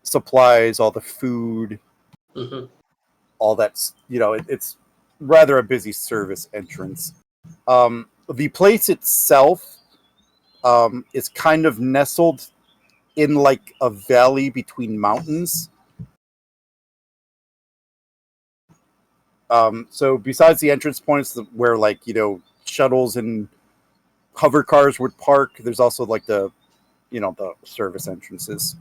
supplies, all the food, all that's, it's rather a busy service entrance. The place itself is kind of nestled in like a valley between mountains. So besides the entrance points where shuttles and hover cars would park, there's also like the service entrances.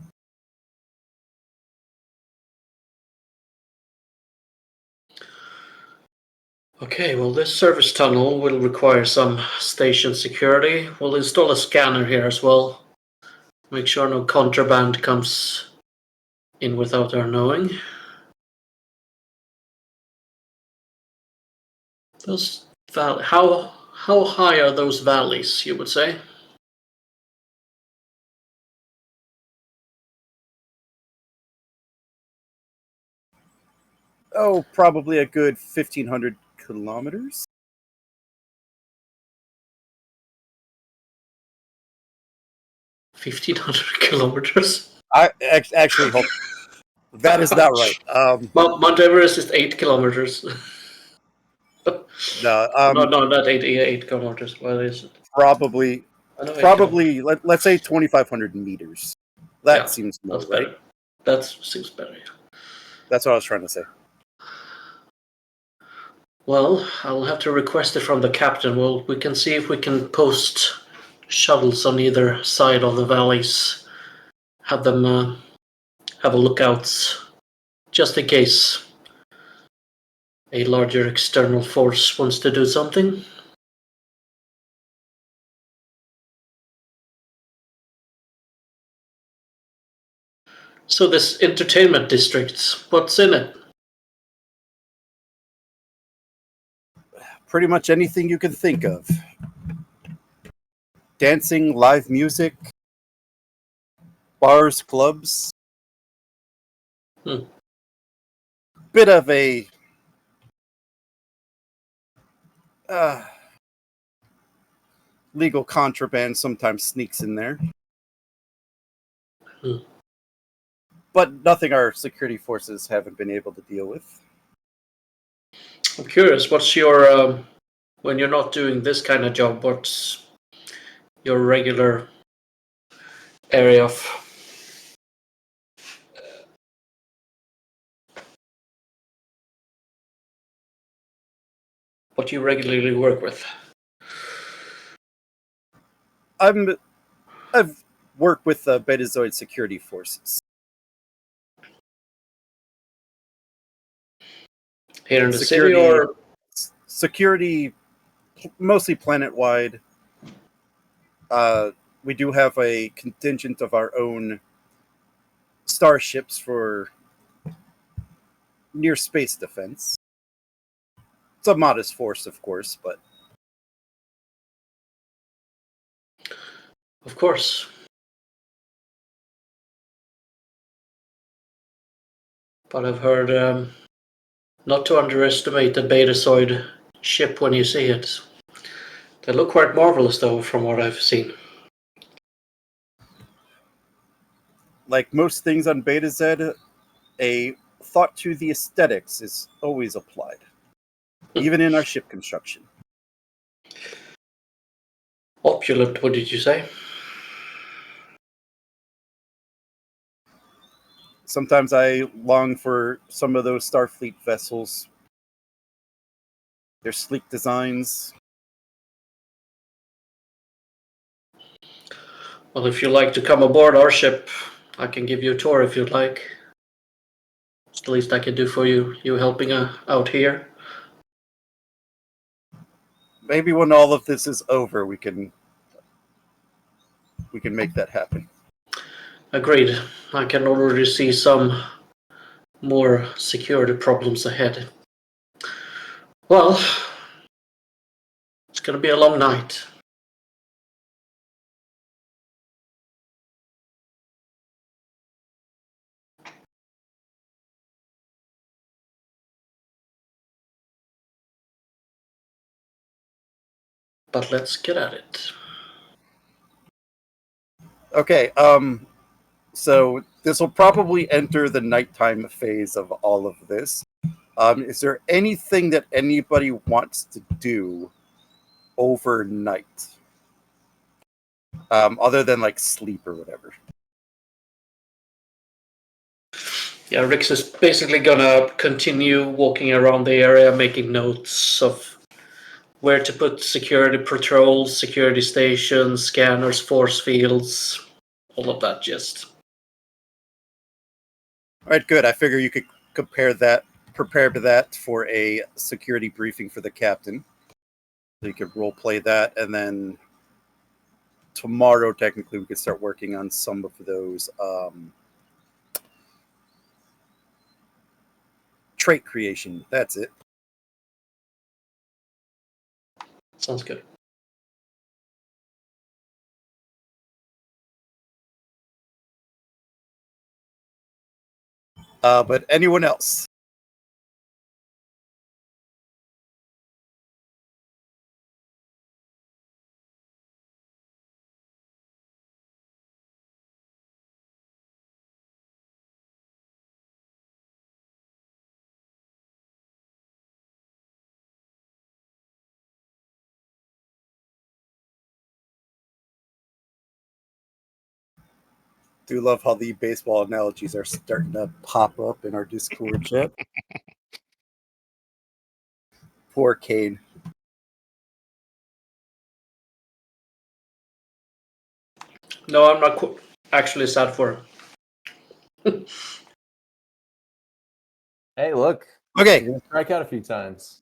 Okay, well, this service tunnel will require some station security. We'll install a scanner here as well. Make sure no contraband comes in without our knowing. How high are those valleys, you would say? Oh, probably a good 1,500 kilometers. 1,500 kilometers? I actually hope that is not right. Mount Everest is 8 kilometers. No, no, not 8 kilometers. What is it? Probably, let's say 2,500 meters. That seems more that's right. better. That seems better, yeah. That's what I was trying to say. Well, I'll have to request it from the captain. We can see if we can post shuttles on either side of the valleys. Have them have a lookouts, just in case a larger external force wants to do something. So this entertainment district, what's in it? pretty much anything you can think of. Dancing, live music, bars, clubs. Bit of a legal contraband sometimes sneaks in there. But nothing our security forces haven't been able to deal with. I'm curious, what's your, when you're not doing this kind of job, what's your regular area of what you regularly work with? I've worked with Betazoid security forces. Here in the city, or security, mostly planet-wide. We do have a contingent of our own starships for near space defense. It's a modest force, of course, but of course. But I've heard not to underestimate the Betazoid ship when you see it. They look quite marvelous, though, from what I've seen. like most things on Beta Z, a thought to the aesthetics is always applied, even in our ship construction. Opulent, what did you say? Sometimes I long for some of those Starfleet vessels. Their sleek designs. Well, if you'd like to come aboard our ship, I can give you a tour if you'd like. It's the least I can do for you. You helping out here. Maybe when all of this is over, we can make that happen. Agreed. I can already see some more security problems ahead. Well, it's gonna be a long night. But let's get at it. Okay, so this will probably enter the nighttime phase of all of this. Is there anything that anybody wants to do overnight? Other than like sleep or whatever. Yeah, Rix is basically gonna continue walking around the area, making notes of where to put security patrols, security stations, scanners, force fields, all of that gist. All right, good. I figure you could prepare to that for a security briefing for the captain. So you could role play that, and then tomorrow, technically, we could start working on some of those trait creation. That's it. Sounds good. But anyone else? Do love how the baseball analogies are starting to pop up in our Discord chat. Poor Kane. No, I'm not actually sad for him. Hey, look. Okay. You're gonna strike out a few times.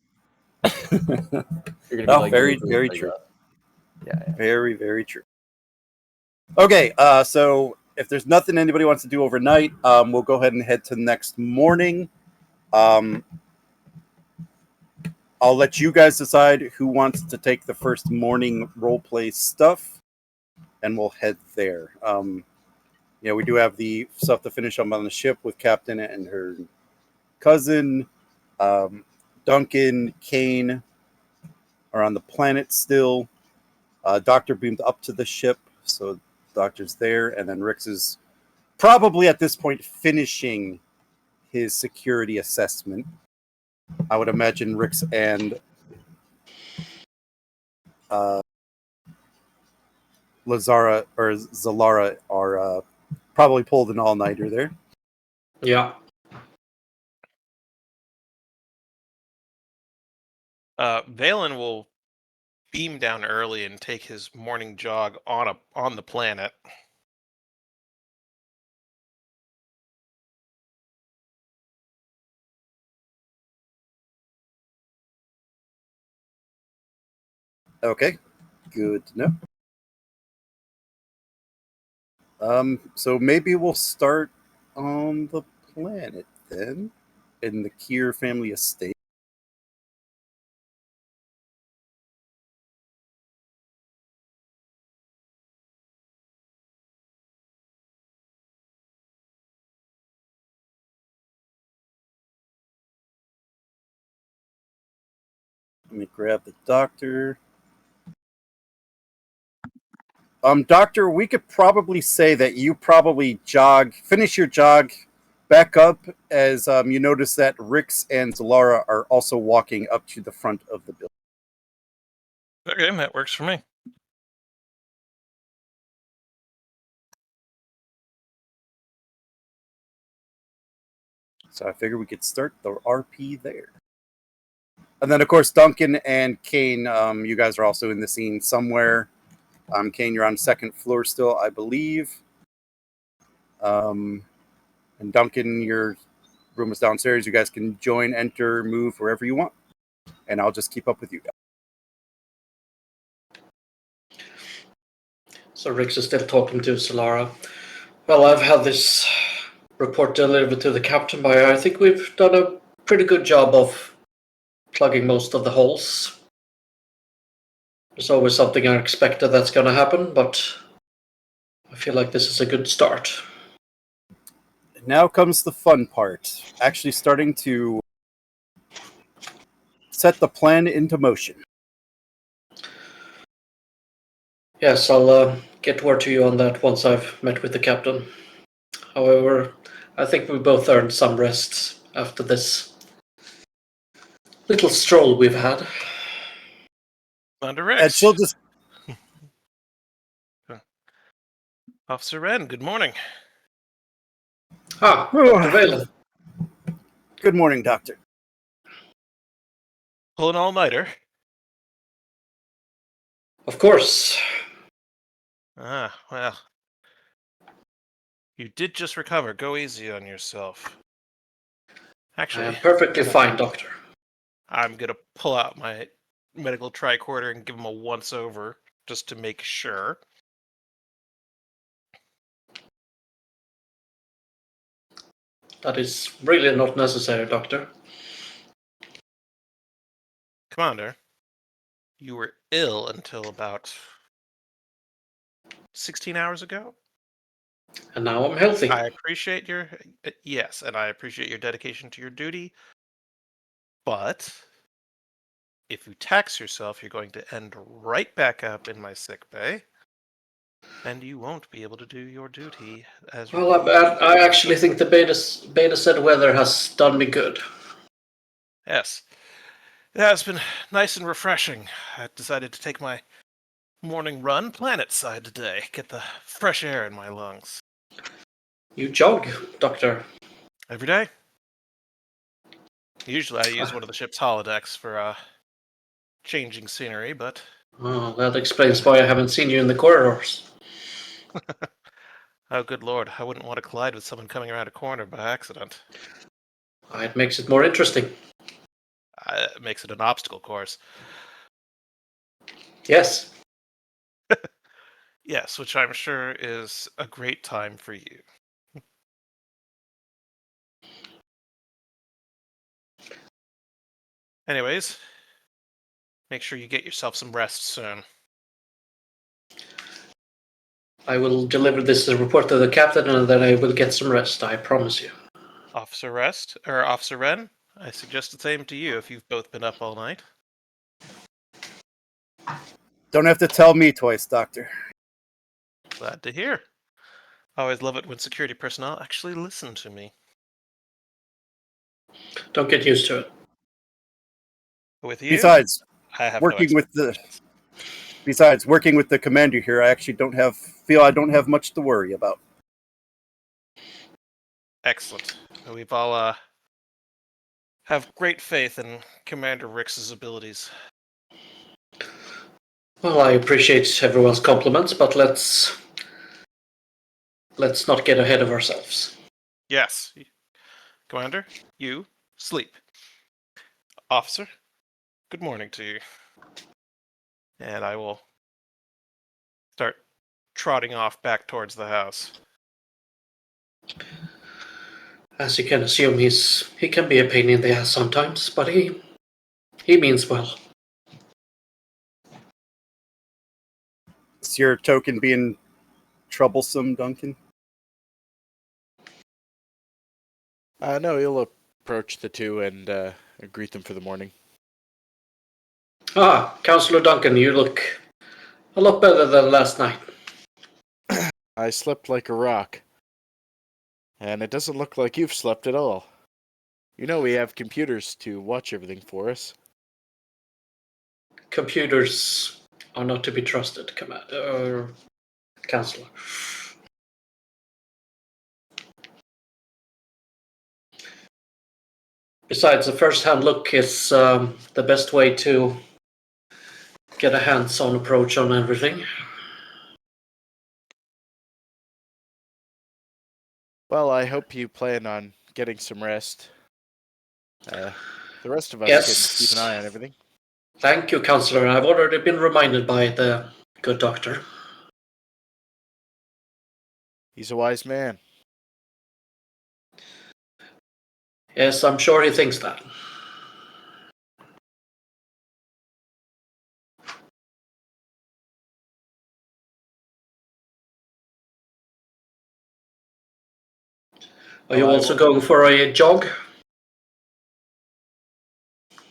You're gonna be very, literally very like true. that. Yeah. Very, very true. Okay, so if there's nothing anybody wants to do overnight, we'll go ahead and head to next morning. I'll let you guys decide who wants to take the first morning roleplay stuff, and we'll head there. We do have the stuff to finish up on the ship with Captain and her cousin. Duncan, Kane are on the planet still. Doctor beamed up to the ship, so Doctor's there, and then Rix is probably at this point finishing his security assessment. I would imagine Rix and Lazara or Zalara are probably pulled an all-nighter there. Yeah. Valen will beam down early and take his morning jog on the planet. Okay, good to know. So maybe we'll start on the planet then, in the Keir family estate. Let me grab the doctor. Doctor, we could probably say that you probably finish your jog, back up as you notice that Rix and Zalara are also walking up to the front of the building. Okay, that works for me. So I figured we could start the RP there. And then, of course, Duncan and Kane, you guys are also in the scene somewhere. Kane, you're on second floor still, I believe. And Duncan, your room is downstairs. You guys can join, enter, move wherever you want. And I'll just keep up with you guys. So Rix is still talking to Solara. Well, I've had this report delivered to the captain, but I think we've done a pretty good job of plugging most of the holes. There's always something unexpected that's going to happen, but I feel like this is a good start. Now comes the fun part. Actually starting to set the plan into motion. Yes, I'll get word to you on that once I've met with the captain. However, I think we both earned some rest after this little stroll we've had. Commander And Rix. she'll just... Officer Wren, good morning. Ah, Dr. Valen. Good morning, Doctor. Pull an all-nighter. Of course. Ah, well. You did just recover. Go easy on yourself. I Actually, am perfectly fine, Doctor. I'm gonna pull out my medical tricorder and give him a once-over, just to make sure. That is really not necessary, Doctor. Commander, you were ill until about 16 hours ago. And now I'm healthy. I appreciate your yes, and I appreciate your dedication to your duty. But if you tax yourself, you're going to end right back up in my sick bay, and you won't be able to do your duty as Well, I actually think the beta said weather has done me good. Yes. Yeah, it's been nice and refreshing. I decided to take my morning run planet side today, get the fresh air in my lungs. You jog, Doctor. Every day. Usually I use one of the ship's holodecks for changing scenery, but... Oh, that explains why I haven't seen you in the corridors. Oh, good lord, I wouldn't want to collide with someone coming around a corner by accident. It makes it more interesting. It makes it an obstacle course. Yes. Yes, which I'm sure is a great time for you. Anyways, make sure you get yourself some rest soon. I will deliver this report to the captain, and then I will get some rest, I promise you. Officer Officer Wren, I suggest the same to you if you've both been up all night. Don't have to tell me twice, Doctor. Glad to hear. I always love it when security personnel actually listen to me. Don't get used to it. With you, Besides, I have working no with the commander here, I actually feel I don't have much to worry about. Excellent. We've all have great faith in Commander Rix's abilities. Well, I appreciate everyone's compliments, but let's not get ahead of ourselves. Yes. Commander, you sleep. Officer, good morning to you. And I will start trotting off back towards the house. As you can assume, he can be a pain in the ass sometimes, but he means well. Is your token being troublesome, Duncan? No, he'll approach the two and greet them for the morning. Ah, Councillor Duncan, you look a lot better than last night. I slept like a rock. And it doesn't look like you've slept at all. You know we have computers to watch everything for us. Computers are not to be trusted, Councillor. Besides, a first-hand look is the best way to get a hands-on approach on everything. Well, I hope you plan on getting some rest. The rest of us Yes. can keep an eye on everything. Thank you, Councillor. I've already been reminded by the good doctor. He's a wise man. Yes, I'm sure he thinks that. Are you Well, I also won't- going for a jog?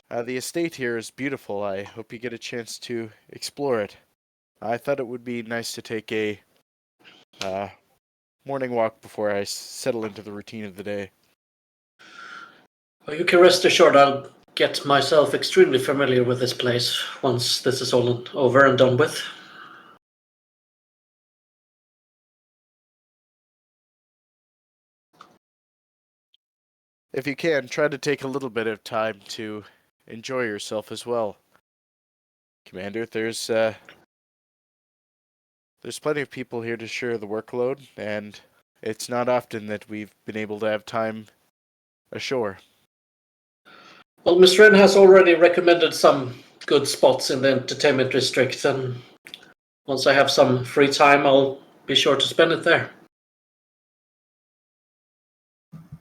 The estate here is beautiful. I hope you get a chance to explore it. I thought it would be nice to take a morning walk before I settle into the routine of the day. Well, you can rest assured I'll get myself extremely familiar with this place once this is all over and done with. If you can, try to take a little bit of time to enjoy yourself as well. Commander, there's plenty of people here to share the workload, and it's not often that we've been able to have time ashore. Well, Ms. Wren has already recommended some good spots in the entertainment district, and once I have some free time, I'll be sure to spend it there.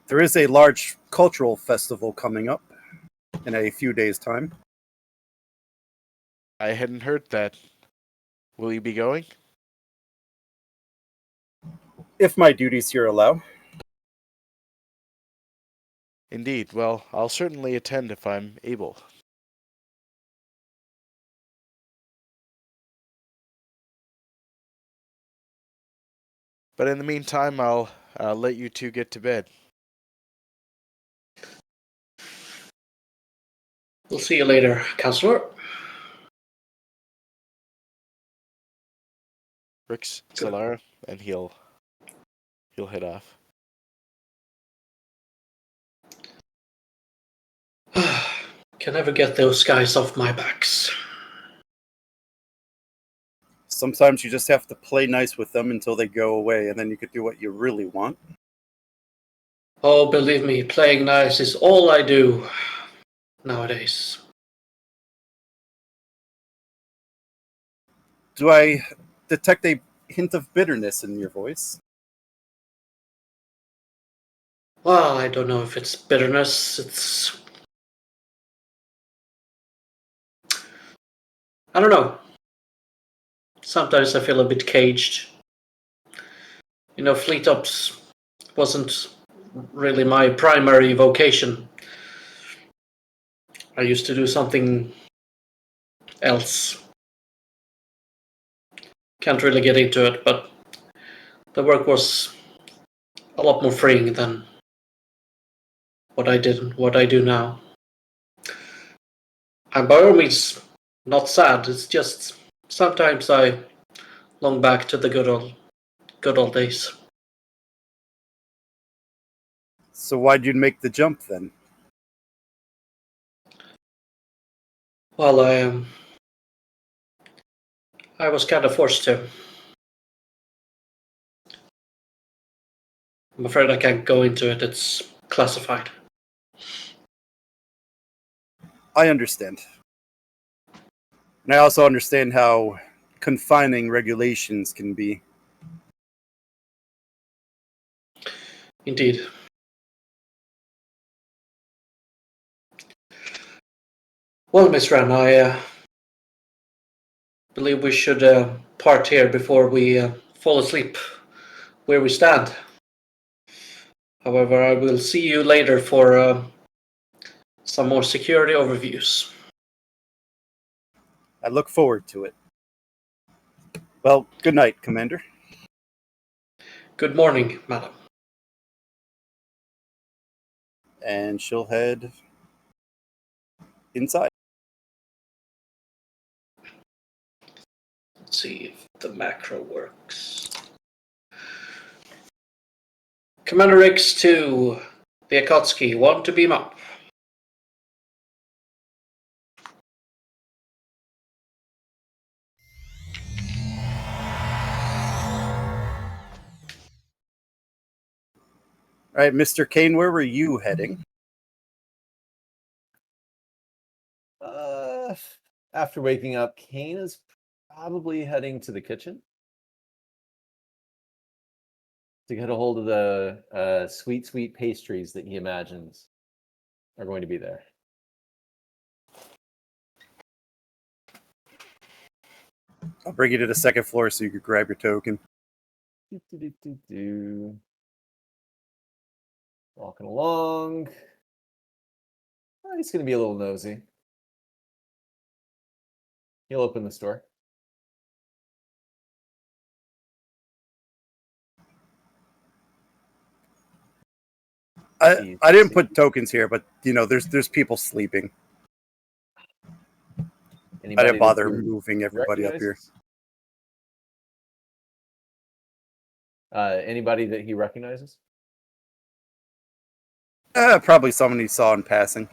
There is a large cultural festival coming up in a few days' time. I hadn't heard that. Will you be going? If my duties here allow. Indeed. Well, I'll certainly attend if I'm able. But in the meantime, I'll let you two get to bed. We'll see you later, Councillor. Rix Good. Solara, and he'll head off. Can never get those guys off my backs. Sometimes you just have to play nice with them until they go away, and then you could do what you really want. Oh, believe me, playing nice is all I do nowadays. Do I detect a hint of bitterness in your voice? Well, I don't know if it's bitterness, it's I don't know. Sometimes I feel a bit caged. Fleet ops wasn't really my primary vocation. I used to do something else. Can't really get into it, but the work was a lot more freeing than what I do now. I'm by all means not sad. It's just sometimes I long back to the good old days. So why'd you make the jump then? Well, I was kind of forced to. I'm afraid I can't go into it. It's classified. I understand. And I also understand how confining regulations can be. Indeed. Well, Miss Ran, I believe we should part here before we fall asleep where we stand. However, I will see you later for some more security overviews. I look forward to it. Well, good night, Commander. Good morning, madam. And she'll head inside. Let's see if the macro works. Commander X to the Akatsuki, 1 to beam up. All right, Mr. Kane, where were you heading? After waking up, Kane is probably heading to the kitchen to get a hold of the sweet pastries that he imagines are going to be there. I'll bring you to the second floor so you can grab your token. Walking along. He's going to be a little nosy. He'll open the store. I didn't put tokens here, but there's people sleeping. Anybody I didn't bother that he moving everybody up here. recognizes? Anybody that he recognizes? Probably someone he saw in passing.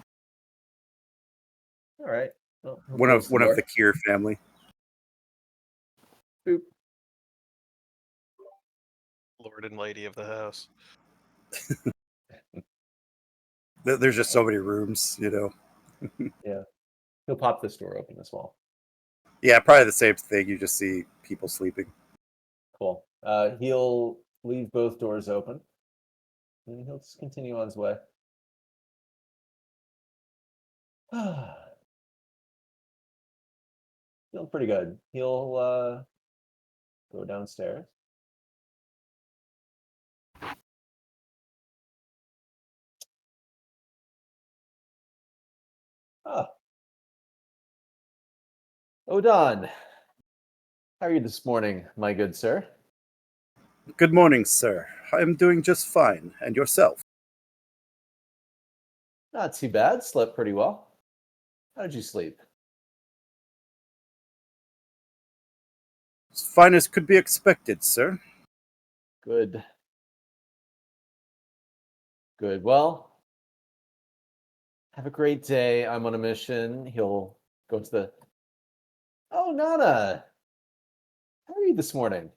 All right. Well, he'll One close of door. the Keir family. Boop. Lord and lady of the house. There's just so many rooms, Yeah. He'll pop this door open as well. Yeah, probably the same thing. You just see people sleeping. Cool. He'll leave both doors open. And he'll just continue on his way. Feeling pretty good. He'll go downstairs. Ah. Odon. How are you this morning, my good sir? Good morning, sir. I am doing just fine. And yourself? Not too bad. Slept pretty well. How did you sleep? As fine as could be expected, sir. Good. Good. Well, have a great day. I'm on a mission. He'll go to the... Oh, Nana. How are you this morning?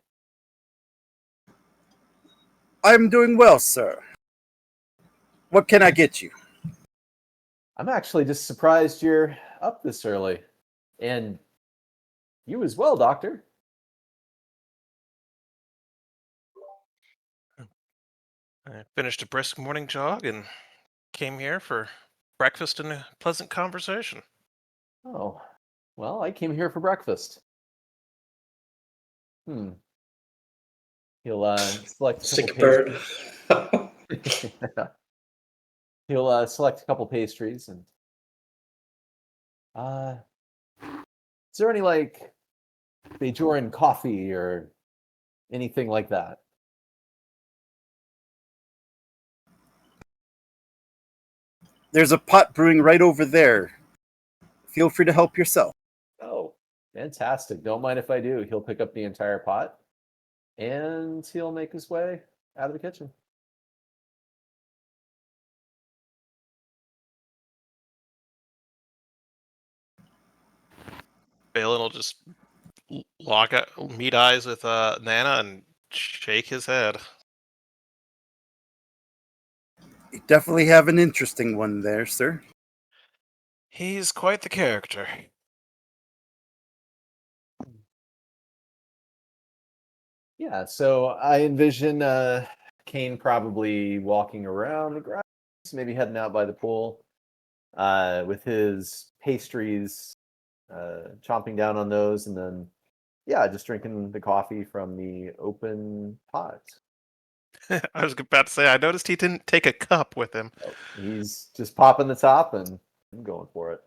I'm doing well, sir. What can I get you? I'm actually just surprised you're up this early. And you as well, Doctor. I finished a brisk morning jog and came here for breakfast and a pleasant conversation. Oh, Well, I came here for breakfast. He'll select a couple Sick bird. pastries. He'll select a couple pastries and is there any like Bajoran coffee or anything like that? There's a pot brewing right over there. Feel free to help yourself. Oh, fantastic. Don't mind if I do. He'll pick up the entire pot and he'll make his way out of the kitchen. Balin will just meet eyes with Nana and shake his head. You definitely have an interesting one there, sir. He's quite the character. Yeah, so I envision Kane probably walking around the grounds, maybe heading out by the pool with his pastries, chomping down on those, and then, yeah, just drinking the coffee from the open pot. I was about to say, I noticed he didn't take a cup with him. Oh, he's just popping the top and going for it.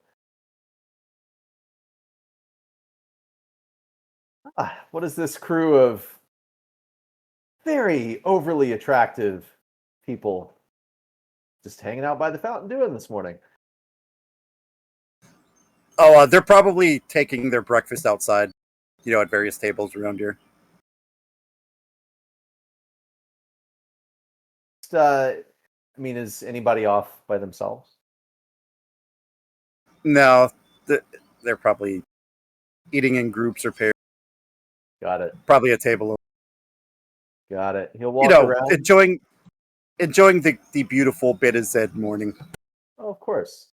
What is this crew of very overly attractive people just hanging out by the fountain doing this morning? Oh, they're probably taking their breakfast outside, at various tables around here. Is anybody off by themselves? No, they're probably eating in groups or pairs. Got it. Probably a table. Got it. He'll walk around. enjoying the beautiful bit of Zed morning. Oh, of course.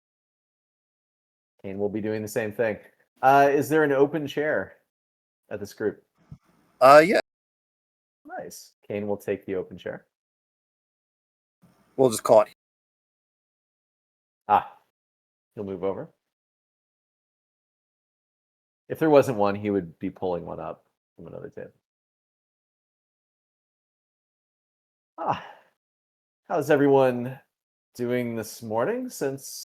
Kane will be doing the same thing. Is there an open chair at this group? Yeah. Nice. Kane will take the open chair. We'll just call it. He'll move over. If there wasn't one, he would be pulling one up from another table. How's everyone doing this morning? Since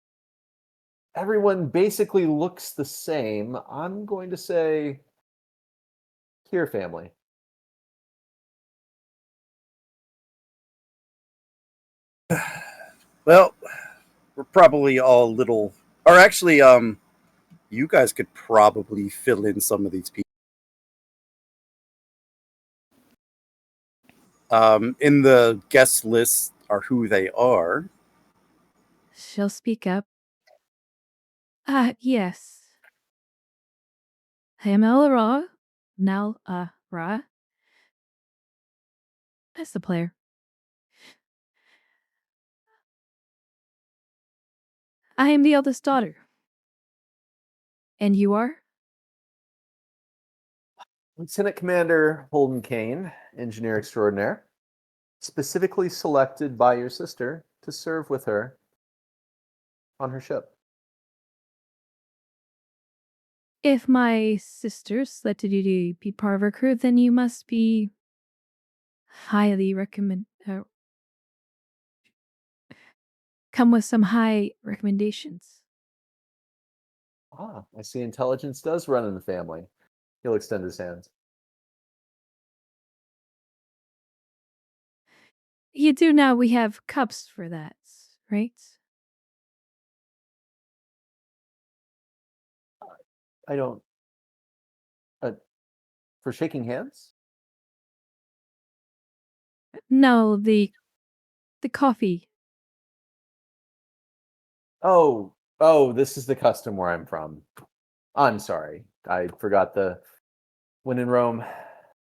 everyone basically looks the same, I'm going to say Keir family. Well, we're probably all a little, or actually, you guys could probably fill in some of these people. In the guest list are who they are. She'll speak up. Yes. I am Elra. Ra. That's the player. I am the eldest daughter. And you are? Lieutenant Commander Holden Kane, engineer extraordinaire, specifically selected by your sister to serve with her on her ship. If my sister selected you to be part of her crew, then you must be highly come with some high recommendations. I see intelligence does run in the family. He'll extend his hands. You do know we have cups for that, right? I don't. For shaking hands? No, the coffee. Oh, this is the custom where I'm from. I'm sorry. I forgot the when in Rome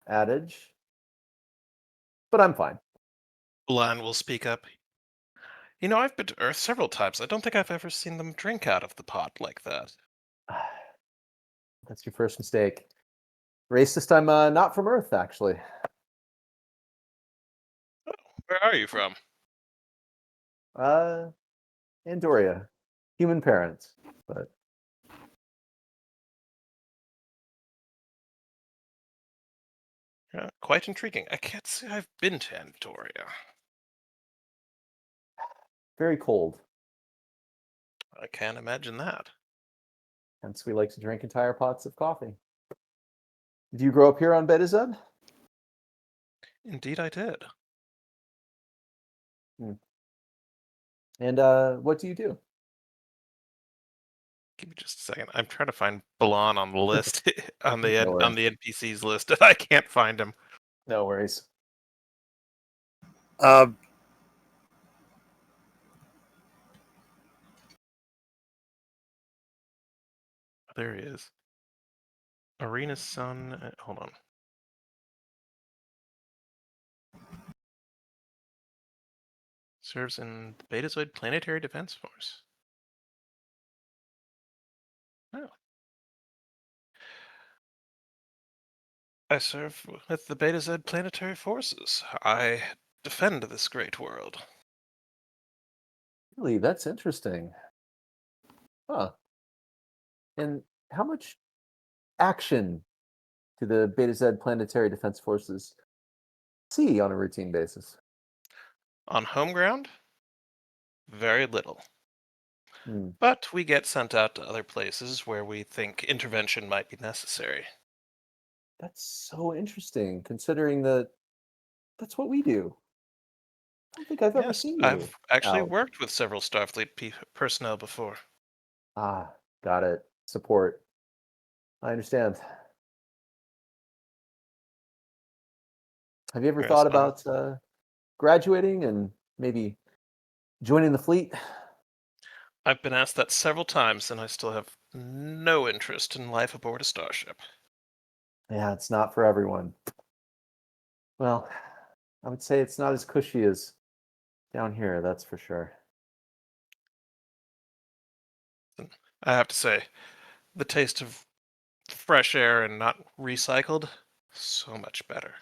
adage. But I'm fine. Lan will speak up. I've been to Earth several times. I don't think I've ever seen them drink out of the pot like that. That's your first mistake. Racist, I'm not from Earth, actually. Where are you from? Andoria. Human parents. But Quite intriguing. I can't say I've been to Antoria. Very cold. I can't imagine that. Hence, we like to drink entire pots of coffee. Did you grow up here on Betazed? Indeed, I did. And what do you do? Give me just a second. I'm trying to find Balan on the list on the No on worries. the NPCs list, and I can't find him. No worries. Uh, There he is. Arena's son. Hold on. Serves in the Betazoid Planetary Defense Force. Oh. I serve with the Betazoid Planetary Forces. I defend this great world. Really, that's interesting. Huh. And how much action do the Betazed Planetary Defense Forces see on a routine basis? On home ground, very little. Hmm. But we get sent out to other places where we think intervention might be necessary. That's so interesting, considering that that's what we do. I don't think I've ever Yes, seen you I've actually out. worked with several Starfleet personnel before. Ah, got it. Support. I understand. Have you ever Yes, thought about graduating and maybe joining the fleet? I've been asked that several times, and I still have no interest in life aboard a starship. Yeah, it's not for everyone. Well, I would say it's not as cushy as down here, that's for sure. I have to say, the taste of fresh air and not recycled, so much better.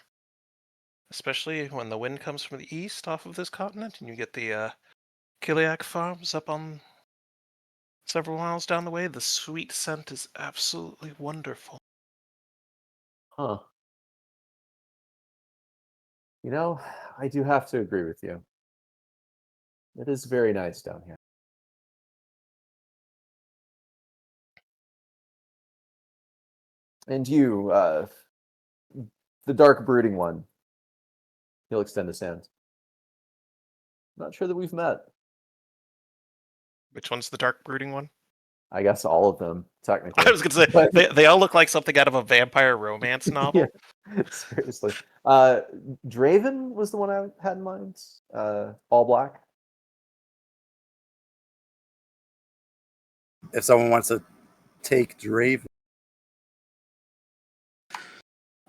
Especially when the wind comes from the east off of this continent, and you get the Kiliak farms up on several miles down the way. The sweet scent is absolutely wonderful. Huh. You know, I do have to agree with you. It is very nice down here. And you, the dark brooding one, he'll extend his hand. Not sure that we've met. Which one's the dark brooding one? I guess all of them, technically. I was gonna say But they all look like something out of a vampire romance novel. yeah, seriously. Draven was the one I had in mind. All black. if someone wants to take Drave,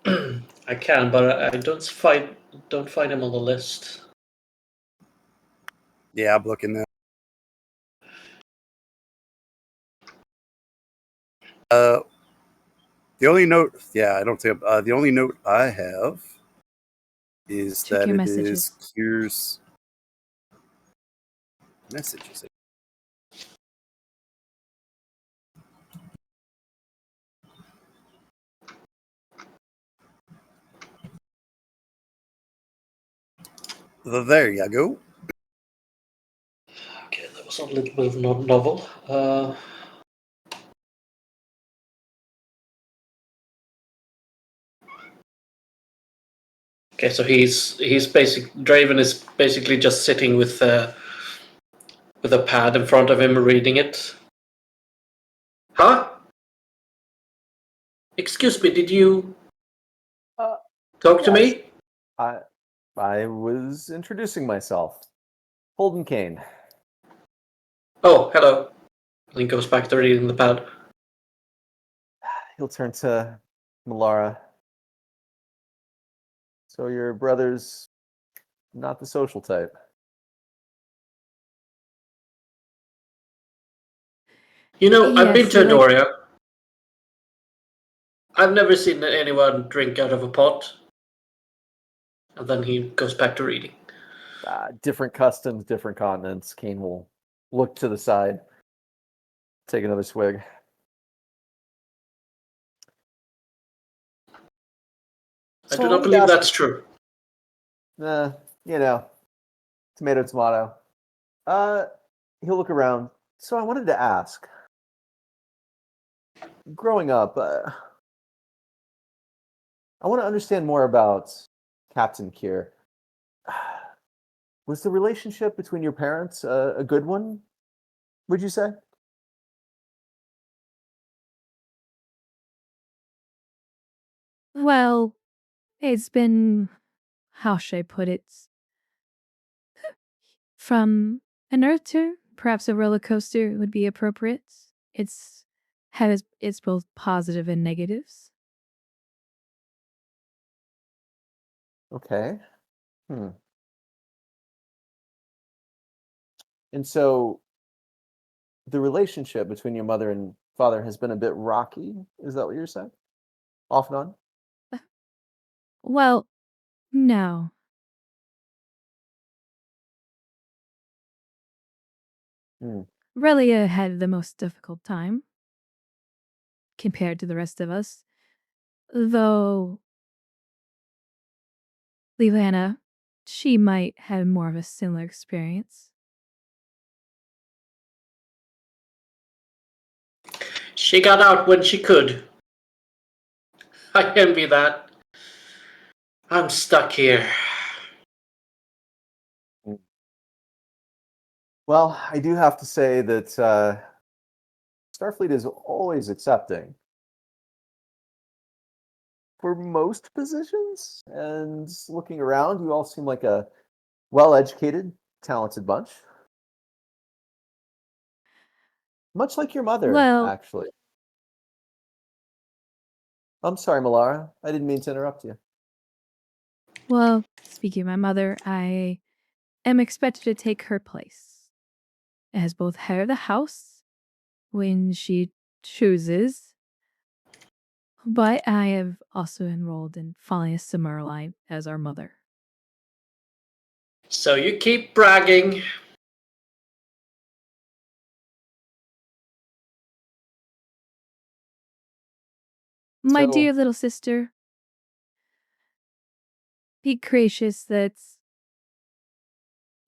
I can, but I don't find him on the list. yeah, I'm looking at. The only note, yeah, I don't think. The only note I have is Check that your it messages. is Keir's messages. There you go. Okay, that was a little bit of novel. Okay, so Draven is basically just sitting with a pad in front of him, reading it. Huh? Excuse me, did you Uh, talk to yes. me? I was introducing myself. Holden Kane. Oh, hello. And he goes back to reading the pad. He'll turn to Malara. So your brother's not the social type. You know, I've been Yes, to he like Adoria. I've never seen anyone drink out of a pot. And then he goes back to reading. Different customs, different continents. Kane will look to the side, take another swig. I So do I not wanted to believe ask- that's true. You know, tomato, tomato. He'll look around. So I wanted to ask, growing up, I want to understand more about Captain Keir. Was the relationship between your parents a good one, would you say? Well, it's been, how should I put it? From an earth tour, perhaps a roller coaster would be appropriate. It's both positive and negatives. Okay. And so the relationship between your mother and father has been a bit rocky. Is that what you're saying? Off and on? Well, no. Hmm. Relia had the most difficult time compared to the rest of us, though Lilana, she might have more of a similar experience. She got out when she could. I envy that. I'm stuck here. Well, I do have to say that Starfleet is always accepting for most positions. And looking around, you all seem like a well-educated, talented bunch. Much like your mother, Well- actually. I'm sorry, Malara. I didn't mean to interrupt you. Well, speaking of my mother, I am expected to take her place as both head of the house when she chooses, but I have also enrolled in following a similar line as our mother. So you keep bragging. My So- dear little sister, be gracious that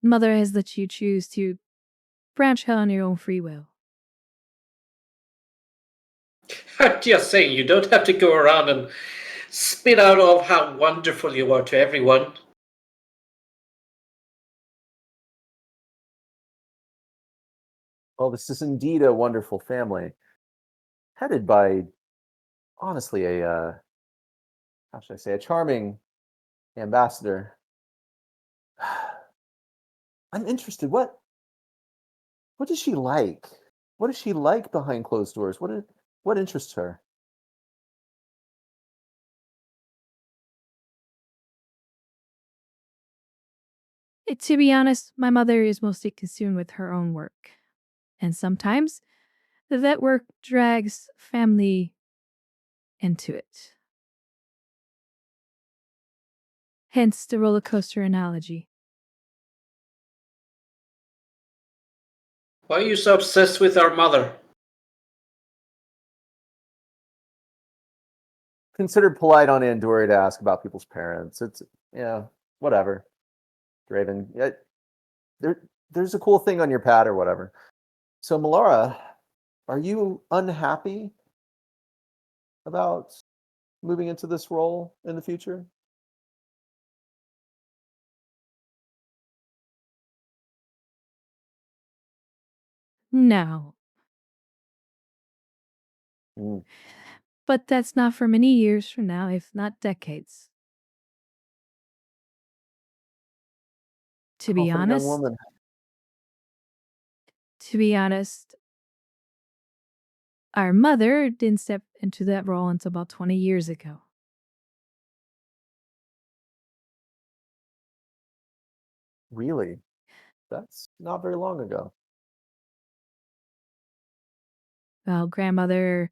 mother has let you choose to branch out on your own free will. I'm just saying, you don't have to go around and spit out of how wonderful you are to everyone. Well, this is indeed a wonderful family, headed by, honestly, how should I say, a charming ambassador. I'm interested. What does she like? What does she like behind closed doors? What interests her? To be honest, my mother is mostly consumed with her own work. And sometimes that work drags family into it. Hence the roller coaster analogy. Why are you so obsessed with our mother? Considered polite on Andorra to ask about people's parents. It's whatever. Draven, there's a cool thing on your pad or whatever. So Melara, are you unhappy about moving into this role in the future? No. Mm. But that's not for many years from now, if not decades. To be Confident young honest, woman. our mother didn't step into that role until about 20 years ago. Really? That's not very long ago. Well, grandmother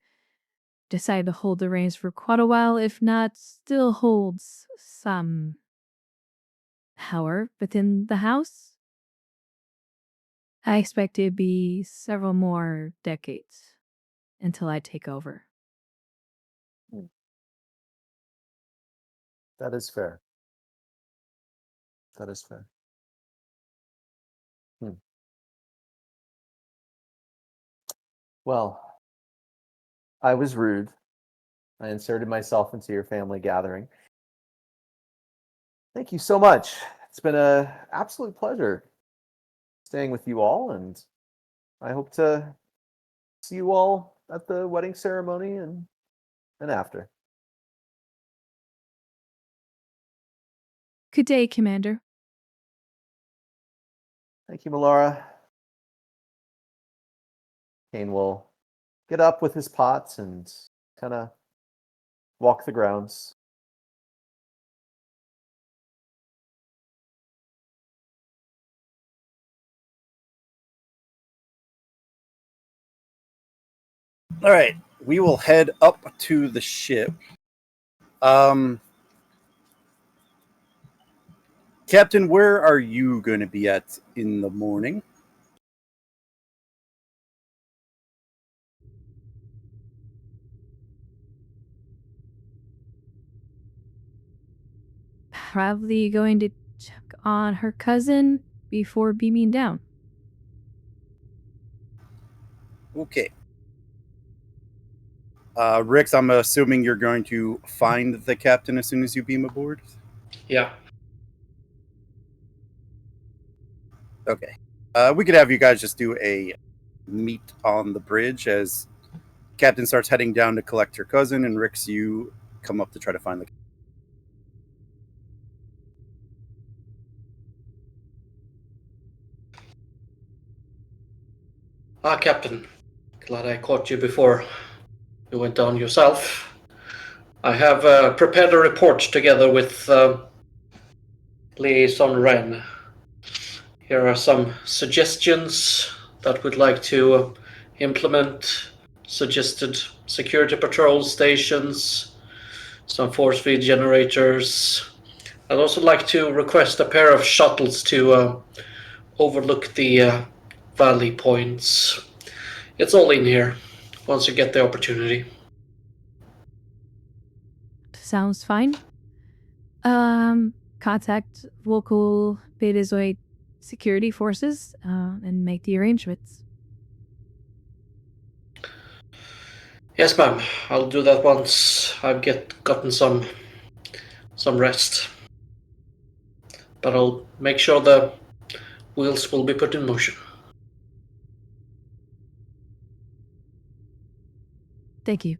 decided to hold the reins for quite a while, if not still holds some power within the house. I expect it to be several more decades until I take over. That is fair. That is fair. Well, I was rude. I inserted myself into your family gathering. Thank you so much. It's been an absolute pleasure staying with you all, and I hope to see you all at the wedding ceremony and after. Good day, Commander. Thank you, Melara. Kane will get up with his pots and kind of walk the grounds. All right, we will head up to the ship. Captain, where are you going to be at in the morning? Probably going to check on her cousin before beaming down. Okay. Rix, I'm assuming you're going to find the captain as soon as you beam aboard? Yeah. Okay. We could have you guys just do a meet on the bridge as Captain starts heading down to collect her cousin, and Rix, you come up to try to find the. Captain. Glad I caught you before you went down yourself. I have prepared a report together with Liaison Ren. Here are some suggestions that we'd like to implement. Suggested security patrol stations, some force feed generators. I'd also like to request a pair of shuttles to overlook the valley points. It's all in here once you get the opportunity. Sounds fine. Contact local Betazoid security forces and make the arrangements. Yes, ma'am. I'll do that once I've gotten some rest. But I'll make sure the wheels will be put in motion. Thank you,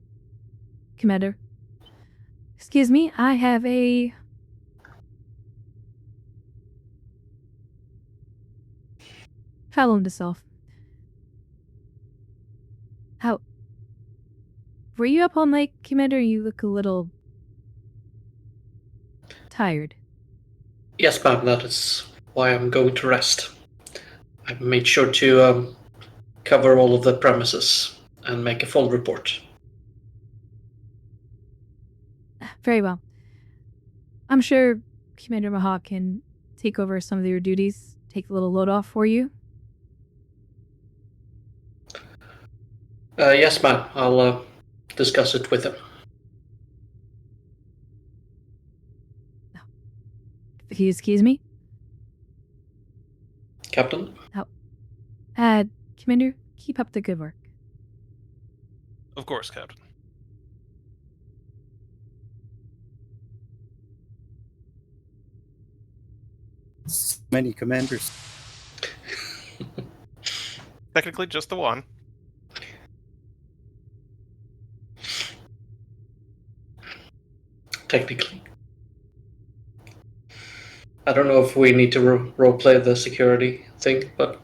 Commander. Excuse me, I have a... problem to solve. How... Were you up all night, Commander? You look a little... tired. Yes, ma'am. That is why I'm going to rest. I've made sure to cover all of the premises and make a full report. Very well. I'm sure Commander Mahawk can take over some of your duties, take a little load off for you. Yes, ma'am. I'll discuss it with him. If you excuse me. Captain? Commander, keep up the good work. Of course, Captain. So many commanders. Technically, just the one. Technically. I don't know if we need to roleplay the security thing, but...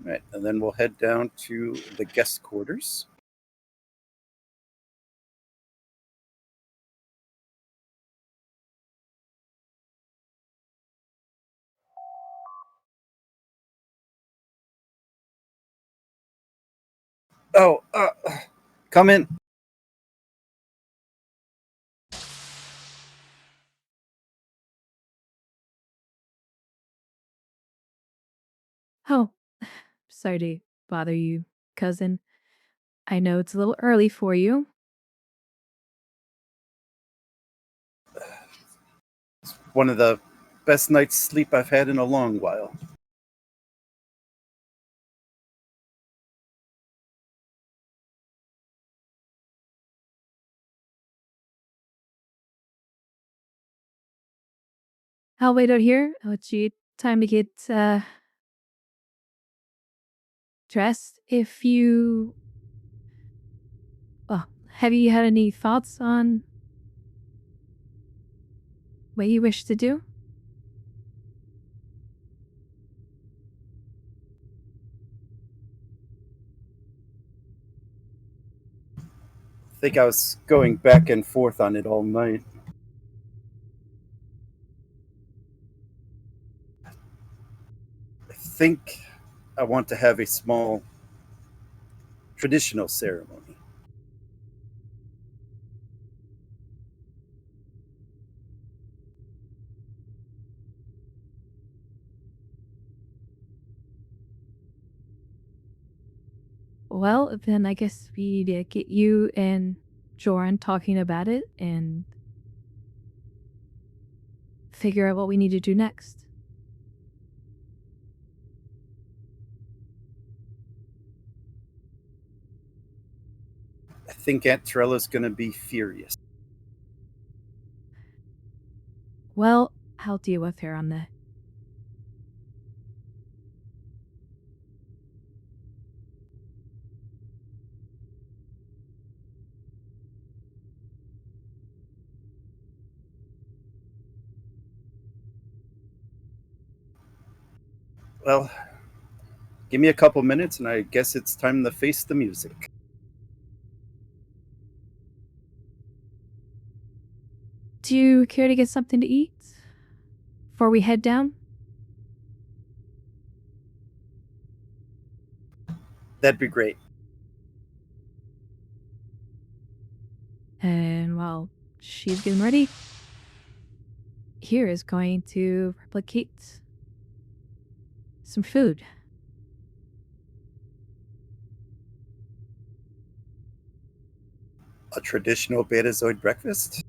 Right, and then we'll head down to the guest quarters. Oh, come in. Oh, sorry to bother you, cousin. I know it's a little early for you. It's one of the best night's sleep I've had in a long while. I'll wait out here. I'll let you time to get dressed. If you... Well, have you had any thoughts on what you wish to do? I think I was going back and forth on it all night. I think I want to have a small traditional ceremony. Well, then I guess we get you and Joran talking about it and figure out what we need to do next. I think Aunt Torella's going to be furious. Well, I'll deal with her on that. Well, give me a couple minutes and I guess it's time to face the music. Do you care to get something to eat before we head down? That'd be great. And while she's getting ready, Keir is going to replicate some food. A traditional Betazoid breakfast?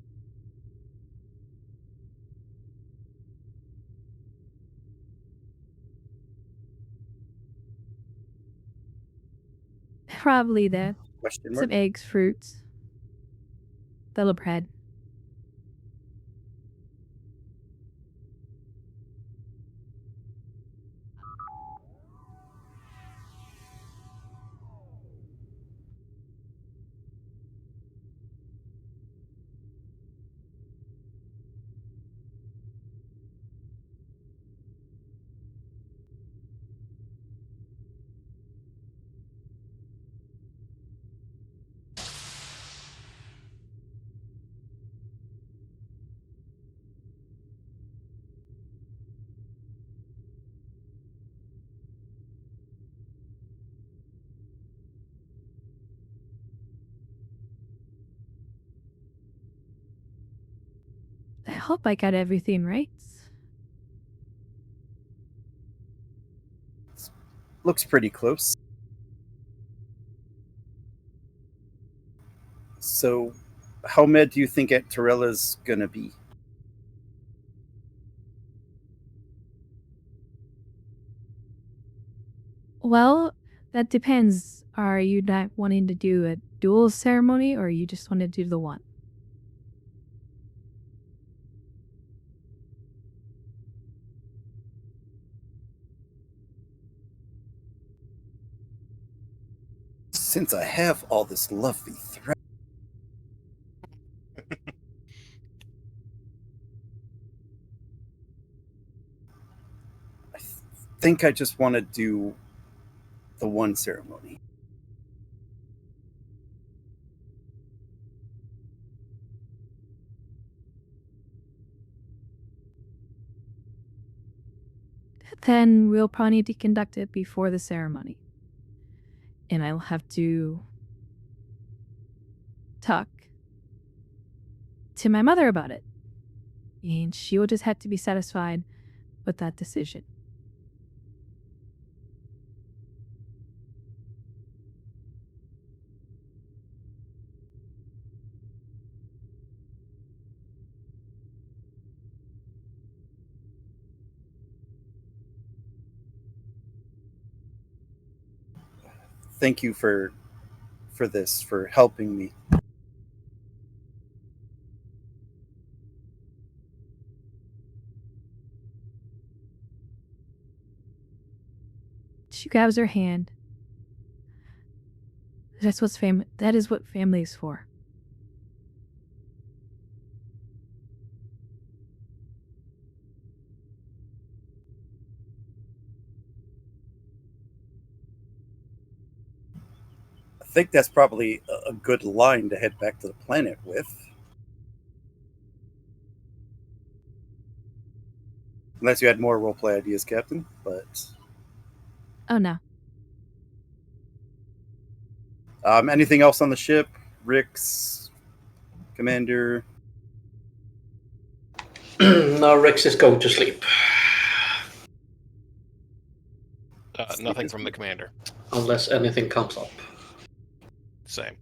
Probably that. Question mark? Some eggs, fruits, a little bread. I hope I got everything right. Looks pretty close. So, how mad do you think Aunt Torella's gonna be? Well, that depends. Are you not wanting to do a dual ceremony or you just want to do the one? Since I have all this lovely thread, I think I just want to do the one ceremony. Then we'll probably need to conduct it before the ceremony. And I'll have to talk to my mother about it. And she will just have to be satisfied with that decision. thank you for this, for helping me. She grabs her hand. That is what family is for. I think that's probably a good line to head back to the planet with. Unless you had more roleplay ideas, Captain, but... Oh no. Anything else on the ship? Rick's commander? Now Rex is going to sleep. Nothing from the commander. Unless anything comes up. Same.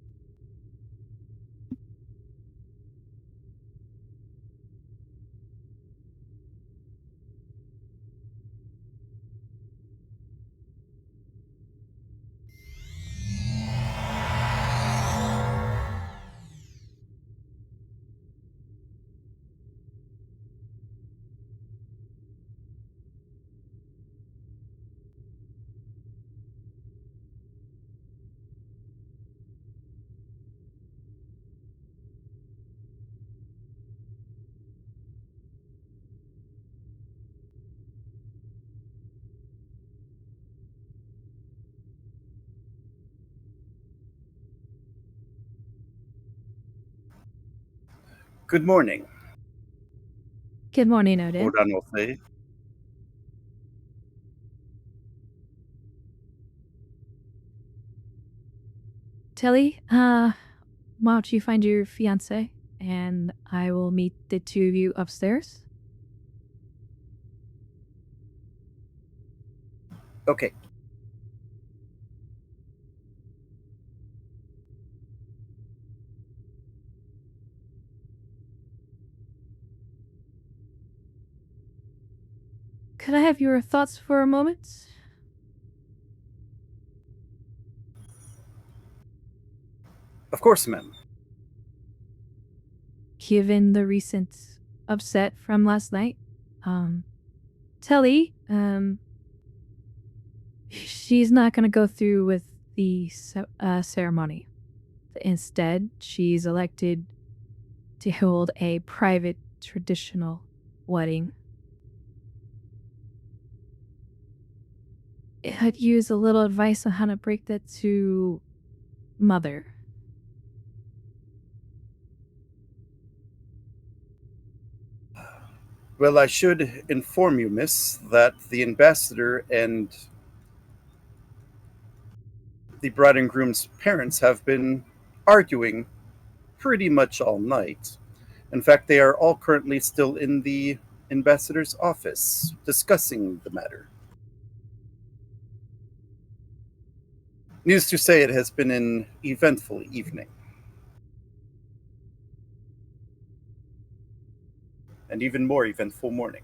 Good morning. Good morning, Odin. Ordan will say. Telly, why don't you find your fiance, and I will meet the two of you upstairs? Okay. Could I have your thoughts for a moment? Of course, ma'am. Given the recent upset from last night, Telly, she's not gonna go through with the ceremony. Instead, she's elected to hold a private traditional wedding. I'd use a little advice on how to break that to Mother. Well, I should inform you, miss, that the ambassador and the bride and groom's parents have been arguing pretty much all night. In fact, they are all currently still in the ambassador's office discussing the matter. Needless to say, it has been an eventful evening. And even more eventful morning.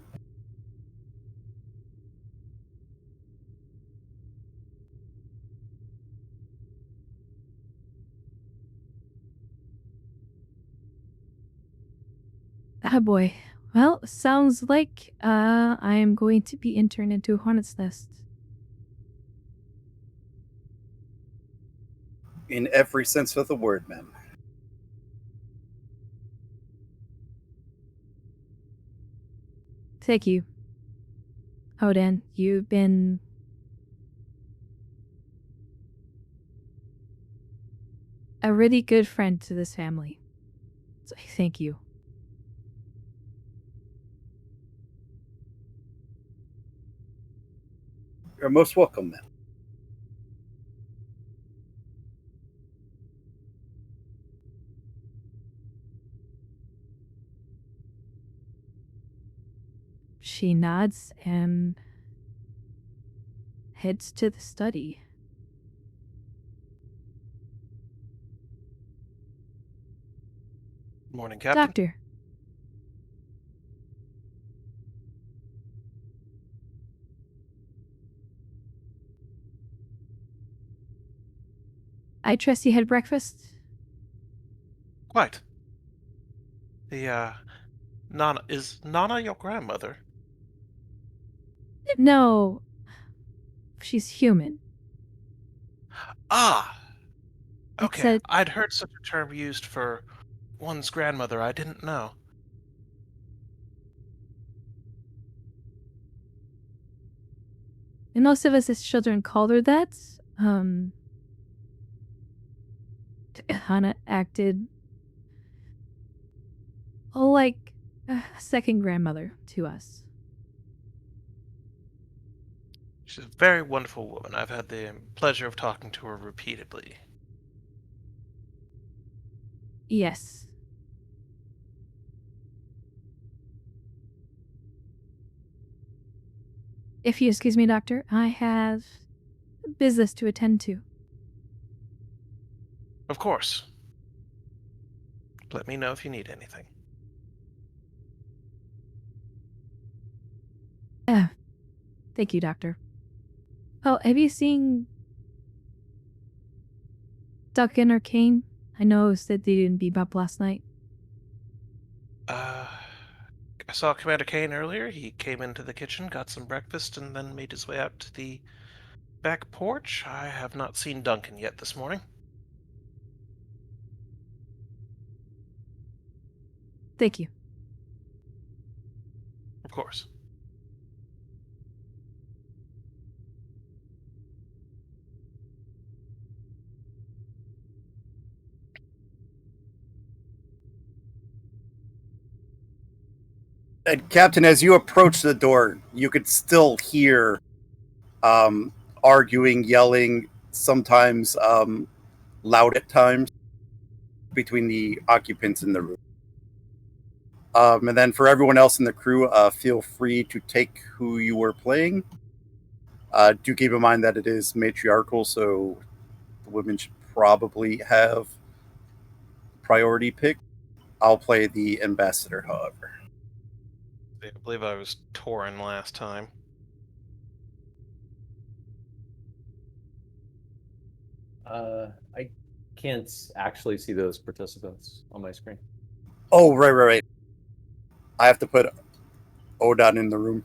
Ah, boy. Well, sounds like I am going to be interned into a hornet's nest. In every sense of the word, ma'am. Thank you. Odin, you've been a really good friend to this family. So thank you. You're most welcome, ma'am. She nods and heads to the study. Morning, Captain. Doctor. I trust you had breakfast? Quite. Is Nana your grandmother? No. She's human. Ah! It's Okay, a I'd heard such a term used for one's grandmother. I didn't know. And most of us as children called her that. Hannah acted like a second grandmother to us. She's a very wonderful woman. I've had the pleasure of talking to her repeatedly. Yes. If you excuse me, Doctor, I have business to attend to. Of course. Let me know if you need anything. Thank you, Doctor. Oh, have you seen Duncan or Kane? I noticed that they didn't beep up last night. I saw Commander Kane earlier. He came into the kitchen, got some breakfast, and then made his way out to the back porch. I have not seen Duncan yet this morning. Thank you. Of course. And Captain, as you approach the door, you could still hear arguing, yelling, sometimes loud at times between the occupants in the room. And then for everyone else in the crew, feel free to take who you were playing. Do keep in mind that it is matriarchal, so the women should probably have priority pick. I'll play the ambassador, however. I believe I was Torin last time. I can't actually see those participants on my screen. Oh, right. I have to put Odon in the room.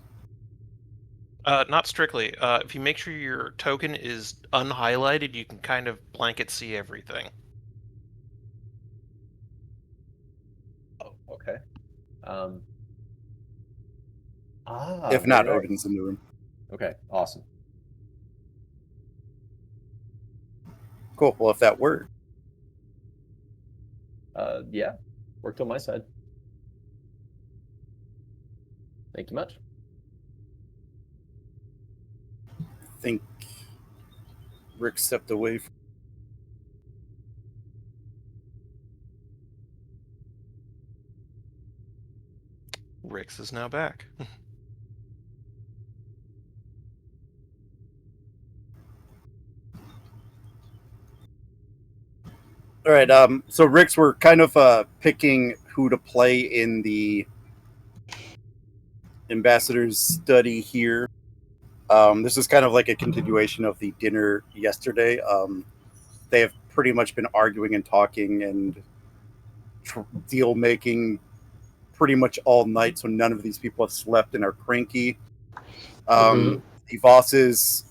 Not strictly. If you make sure your token is unhighlighted, you can kind of blanket see everything. Oh, okay. If not, very Odin's in the room. okay, awesome. Cool. Well, if that works. Yeah, worked on my side. Thank you much. I think Rick stepped away. Rix is now back. All right. So Rick's were kind of picking who to play in the ambassador's study here. This is kind of like a continuation of the dinner yesterday. They have pretty much been arguing and talking and deal making pretty much all night, so none of these people have slept and are cranky. The bosses.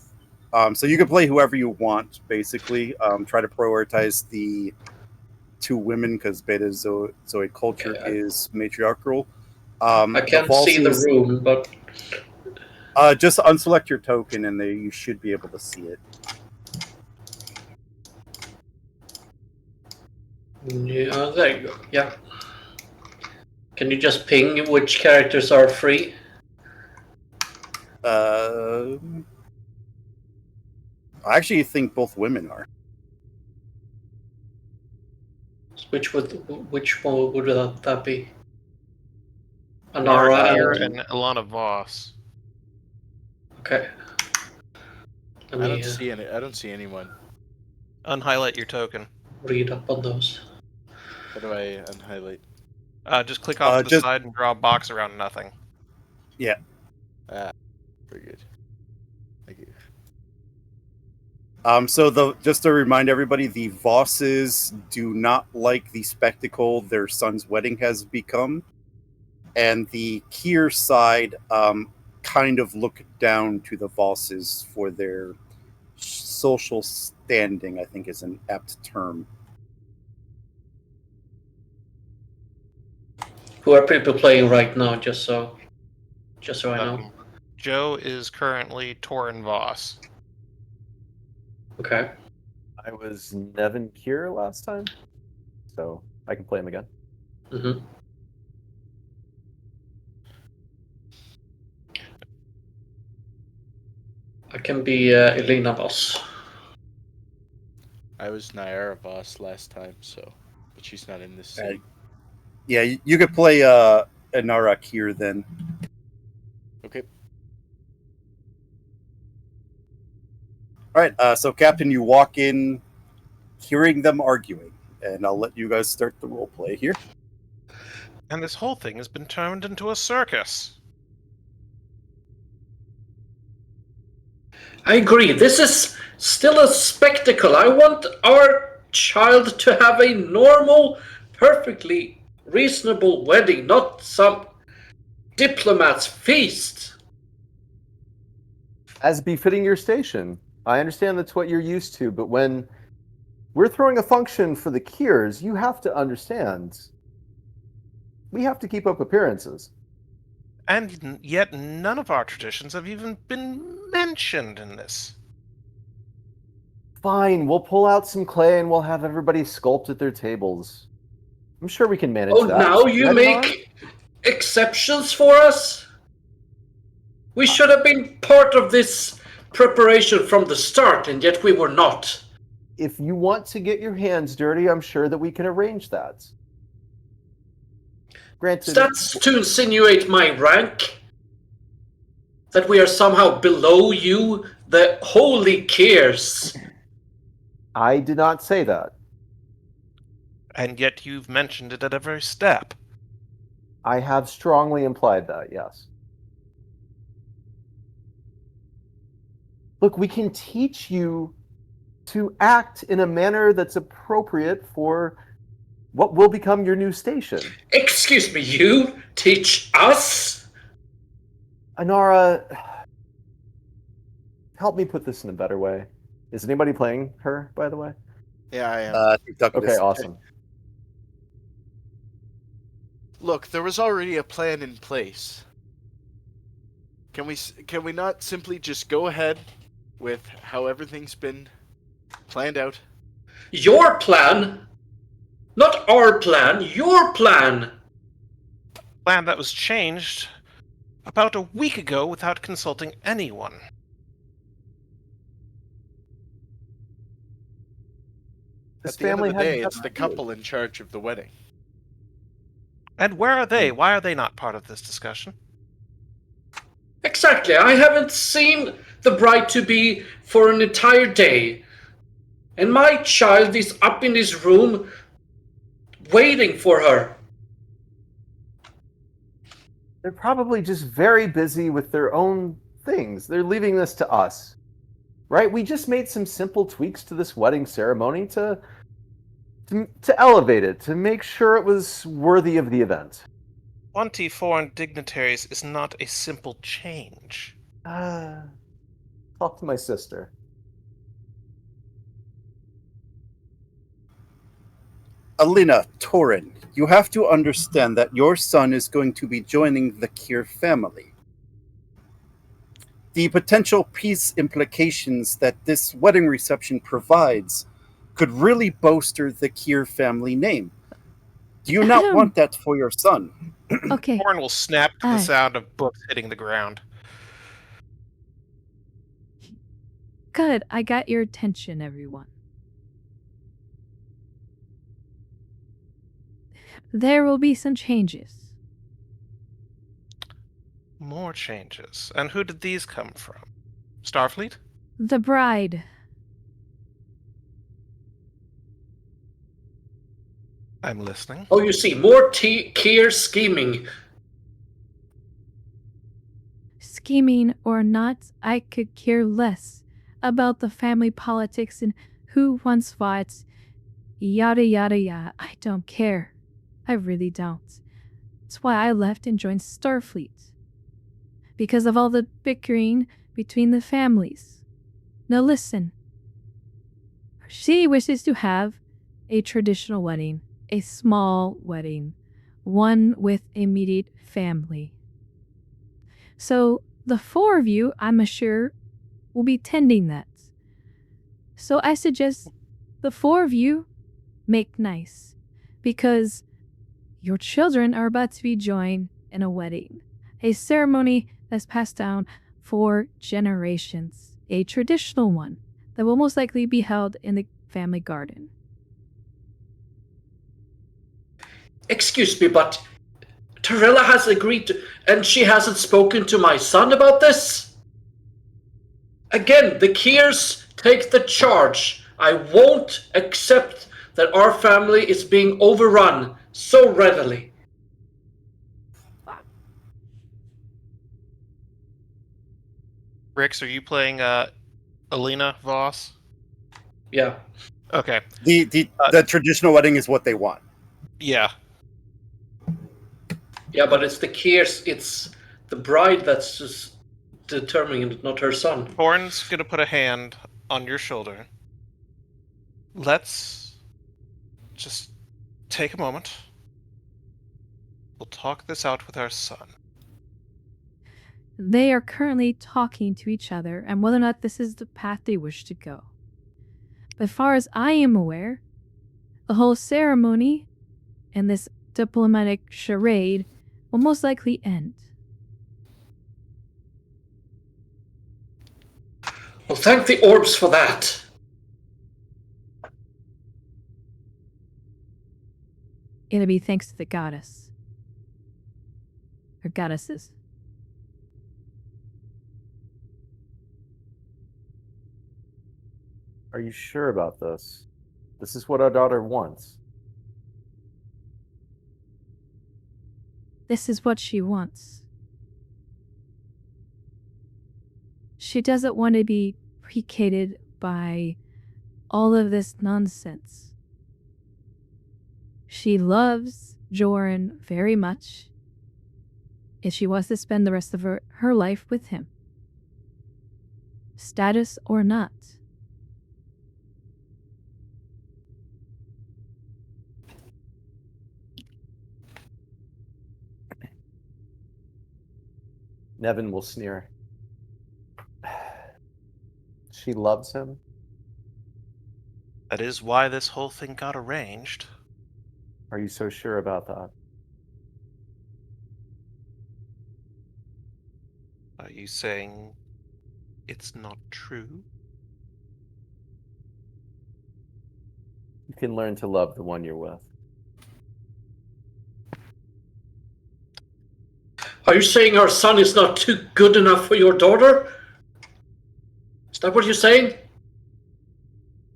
So you can play whoever you want, basically. Try to prioritize the two women because Beta Zoe culture is matriarchal. I can't see the room, but just unselect your token and you should be able to see it. yeah, there you go. Yeah. Can you just ping which characters are free? I actually think both women are. Which one would that be? Nara Keir Anara and Ilana Voss. Okay. Let I me don't see anyone. Unhighlight your token. read up on those. How do I unhighlight? Just click off to the Just- side and draw a box around nothing. Ah, very good. Thank you. Just to remind everybody, the Vosses do not like the spectacle their son's wedding has become, and the Keir side kind of look down to the Vosses for their social standing, I think is an apt term. Who are people playing right now? Just so I know. Joe is currently Torin Voss. Okay. I was Nevin Keir last time, so I can play him again. Mm-hmm. I can be Elena Voss. I was Nyara Voss last time, but she's not in this scene. Yeah, you could play Inara Keir then. Okay. All right, so Captain, you walk in, hearing them arguing, and I'll let you guys start the role play here. And this whole thing has been turned into a circus. I agree. This is still a spectacle. I want our child to have a normal, perfectly reasonable wedding, not some diplomat's feast. As befitting your station. I understand that's what you're used to, but when we're throwing a function for the Keirs, you have to understand. We have to keep up appearances. And yet none of our traditions have even been mentioned in this. Fine, we'll pull out some clay and we'll have everybody sculpt at their tables. I'm sure we can manage that. Oh, now you make exceptions for us? We should have been part of this preparation from the start, and yet we were not. If you want to get your hands dirty, I'm sure that we can arrange that. Granted, That's to insinuate my rank? That we are somehow below you, the holy Keirs? I did not say that. And yet you've mentioned it at every step. I have strongly implied that, yes. Look, we can teach you to act in a manner that's appropriate for what will become your new station. Excuse me, you teach us? Inara, help me put this in a better way. Is anybody playing her, by the way? Yeah, I am. Okay, awesome. Look, there was already a plan in place. Can we not simply just go ahead with how everything's been planned out? Your plan? Not our plan, your plan! Plan that was changed about a week ago without consulting anyone. This At the end of family the had day, nothing it's the to do with it. couple in charge of the wedding. And where are they? Why are they not part of this discussion? Exactly, I haven't seen the bride-to-be for an entire day. And my child is up in his room waiting for her. They're probably just very busy with their own things. They're leaving this to us. Right? We just made some simple tweaks to this wedding ceremony to elevate it, to make sure it was worthy of the event. 20 foreign dignitaries is not a simple change. Talk to my sister. Alina, Torin, you have to understand that your son is going to be joining the Keir family. The potential peace implications that this wedding reception provides could really bolster the Keir family name. Do you not want that for your son? Okay. Torin will snap to the sound of books hitting the ground. Good. I got your attention, everyone. There will be some changes. More changes. And who did these come from? Starfleet? The bride. I'm listening. Oh, you see, more Keir scheming. Scheming or not, I could care less about the family politics and who wants what, yada yada yada. I don't care. I really don't. That's why I left and joined Starfleet. Because of all the bickering between the families. Now listen. She wishes to have a traditional wedding, a small wedding, one with immediate family. So the four of you, I'm sure, will be tending that. So I suggest the four of you make nice, because your children are about to be joined in a wedding, a ceremony that's passed down for generations, a traditional one that will most likely be held in the family garden. Excuse me, but Torella has agreed to, and she hasn't spoken to my son about this? Again, the Keirs take the charge. I won't accept that our family is being overrun so readily. Rix, are you playing Alina Voss? Yeah. Okay. The traditional wedding is what they want. Yeah. Yeah, but it's the Keirs, it's the bride that's just determining it, not her son. Horn's gonna put a hand on your shoulder. Let's just take a moment. We'll talk this out with our son. They are currently talking to each other and whether or not this is the path they wish to go. But as far as I am aware, the whole ceremony and this diplomatic charade will most likely end. Well, thank the orbs for that. It'll be thanks to the goddess. Or goddesses. Are you sure about this? This is what our daughter wants. This is what she wants. She doesn't want to be placated by all of this nonsense. She loves Joran very much, and she wants to spend the rest of her life with him. Status or not. Nevin will sneer. She loves him? That is why this whole thing got arranged. Are you so sure about that? Are you saying it's not true? You can learn to love the one you're with. Are you saying our son is not too good enough for your daughter? Is that what you're saying?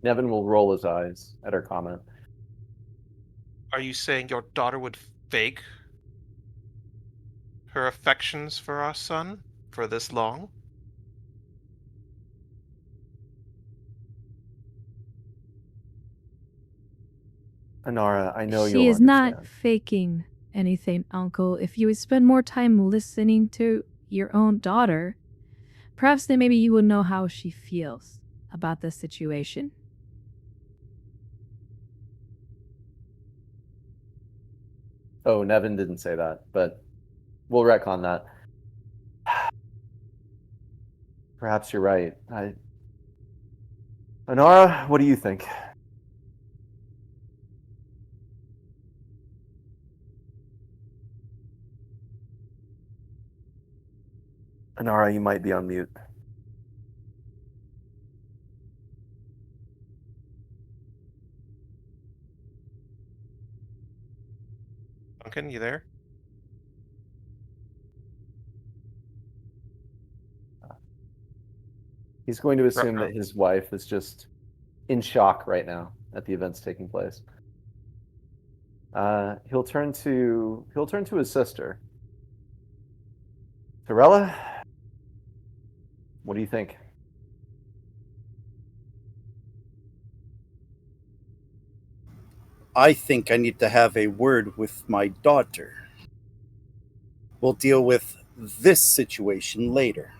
Nevin will roll his eyes at her comment. Are you saying your daughter would fake her affections for our son for this long? Anara, I know She you'll is not understand. faking anything, Uncle. If you would spend more time listening to your own daughter, perhaps then maybe you would know how she feels about the situation. Oh, Nevin didn't say that, but we'll retcon that. Perhaps you're right. Anara, what do you think? Anara, you might be on mute. Duncan, you there? He's going to assume Uh-oh. that his wife is just in shock right now at the events taking place. He'll turn to his sister. Torella, what do you think? I think I need to have a word with my daughter. We'll deal with this situation later.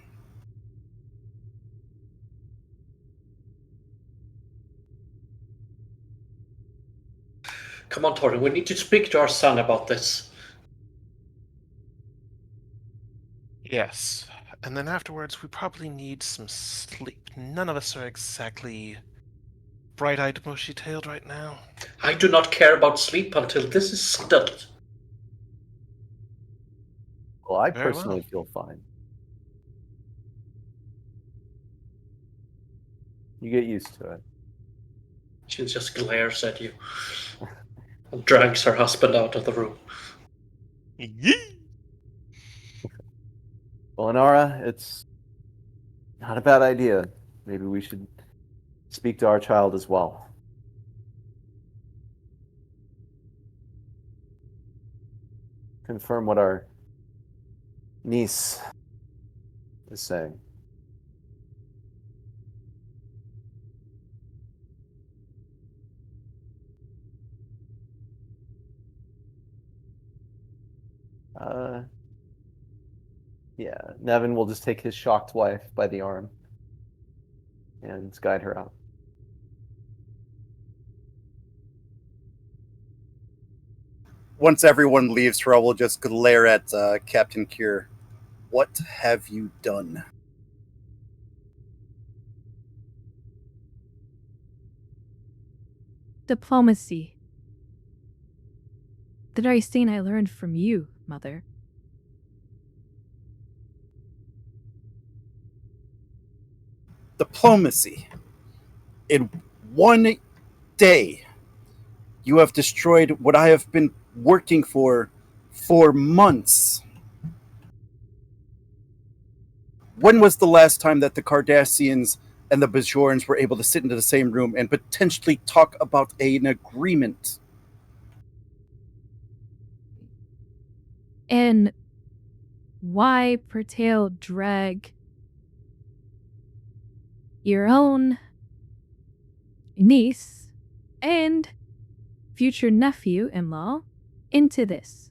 Come on, Tori, we need to speak to our son about this. Yes. And then afterwards, we probably need some sleep. None of us are exactly bright-eyed, bushy-tailed right now. I do not care about sleep until this is settled. Well, I Very personally well. feel fine. You get used to it. She just glares at you and drags her husband out of the room. Well, Inara, it's not a bad idea. Maybe we should speak to our child as well. Confirm what our niece is saying. Yeah, Nevin will just take his shocked wife by the arm and guide her out. Once everyone leaves, Terrell will just glare at Captain Keir. What have you done? Diplomacy. The very thing I learned from you, Mother. Diplomacy. In one day, you have destroyed what I have been working for months. When was the last time that the Cardassians and the Bajorans were able to sit into the same room and potentially talk about an agreement? And why, Pertale, drag your own niece and future nephew-in-law into this?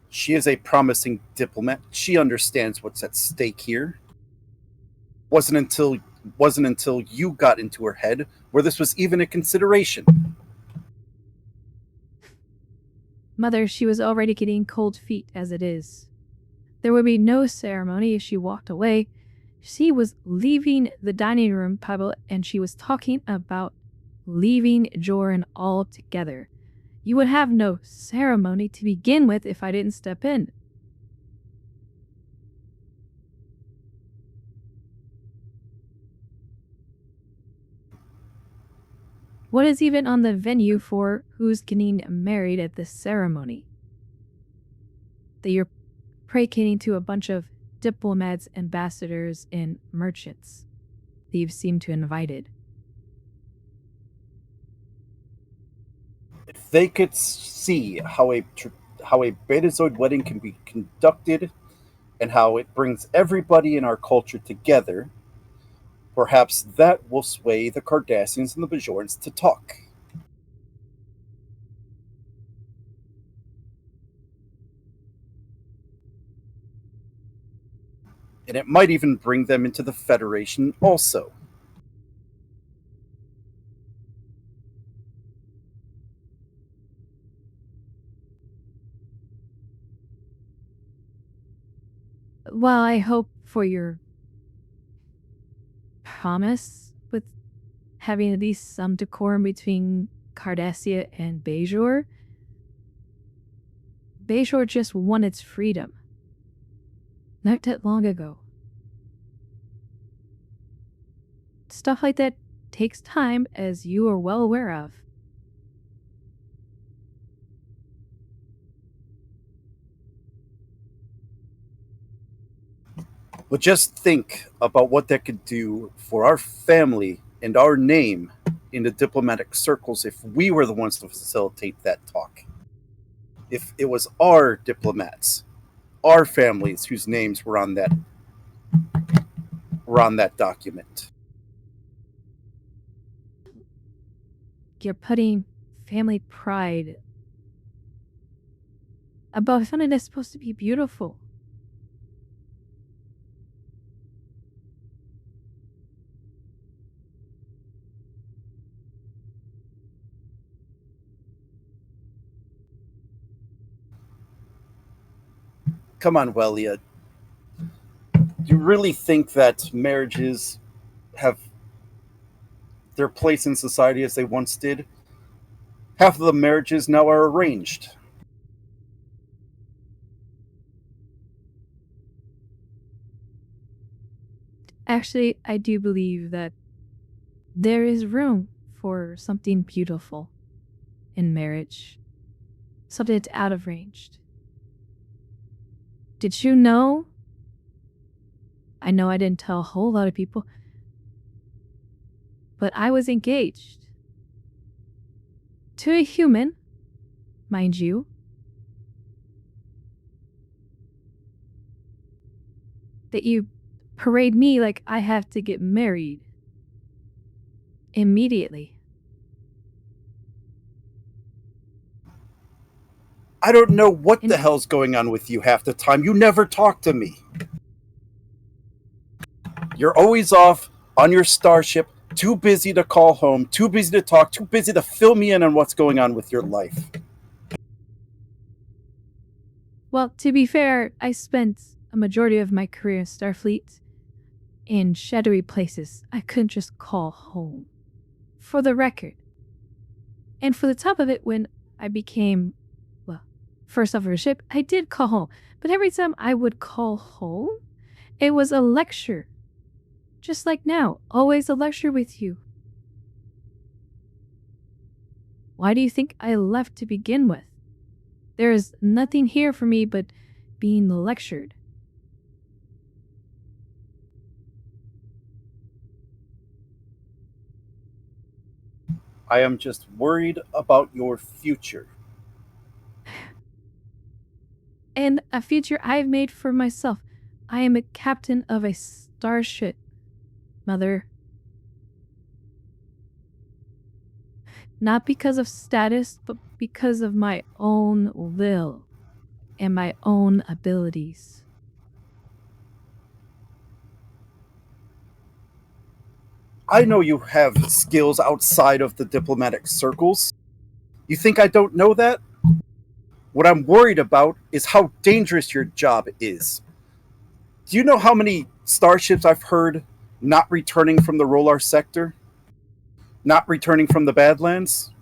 She is a promising diplomat. She understands what's at stake here. Wasn't until you got into her head where this was even a consideration. Mother, she was already getting cold feet as it is. There would be no ceremony if she walked away. She was leaving the dining room, Pablo, and she was talking about leaving Joran altogether. You would have no ceremony to begin with if I didn't step in. What is even on the venue for who's getting married at this ceremony? That you're placating to a bunch of diplomats, ambassadors, and merchants that you've seemed to invited. If they could see how a Betazoid wedding can be conducted and how it brings everybody in our culture together, perhaps that will sway the Cardassians and the Bajorans to talk. And it might even bring them into the Federation also. Well, I hope for your promise with having at least some decorum between Cardassia and Bajor. Bajor just won its freedom. Not that long ago. Stuff like that takes time, as you are well aware of. But just think about what that could do for our family and our name in the diplomatic circles if we were the ones to facilitate that talk. If it was our diplomats, our families whose names were on were on that document. You're putting family pride above something that's supposed to be beautiful. Come on, Welia. Do you really think that marriages have their place in society as they once did? Half of the marriages now are arranged. Actually, I do believe that there is room for something beautiful in marriage, something that's out of range. Did you know? I know I didn't tell a whole lot of people, but I was engaged to a human, mind you. That you parade me like I have to get married immediately. I don't know what the And- hell's going on with you half the time. You never talk to me. You're always off on your starship, too busy to call home, too busy to talk, too busy to fill me in on what's going on with your life. Well, to be fair, I spent a majority of my career in Starfleet in shadowy places. I couldn't just call home. For the record. And for the top of it, when I became, well, first officer of a ship, I did call home. But every time I would call home, it was a lecture. Just like now, always a lecture with you. Why do you think I left to begin with? There is nothing here for me but being lectured. I am just worried about your future. And a future I've made for myself. I am a captain of a starship, Mother. Not because of status, but because of my own will and my own abilities. I know you have skills outside of the diplomatic circles. You think I don't know that? What I'm worried about is how dangerous your job is. Do you know how many starships I've heard not returning from the Rolar sector? Not returning from the Badlands?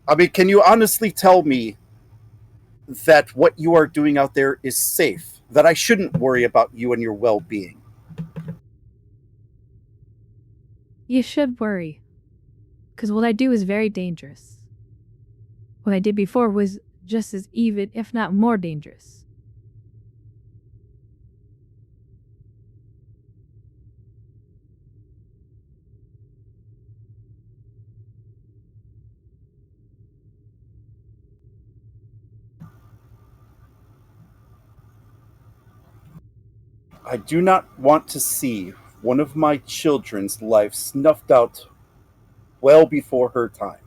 I mean, can you honestly tell me that what you are doing out there is safe? That I shouldn't worry about you and your well being? You should worry, because what I do is very dangerous. What I did before was just as even, if not more dangerous. I do not want to see one of my children's life snuffed out well before her time.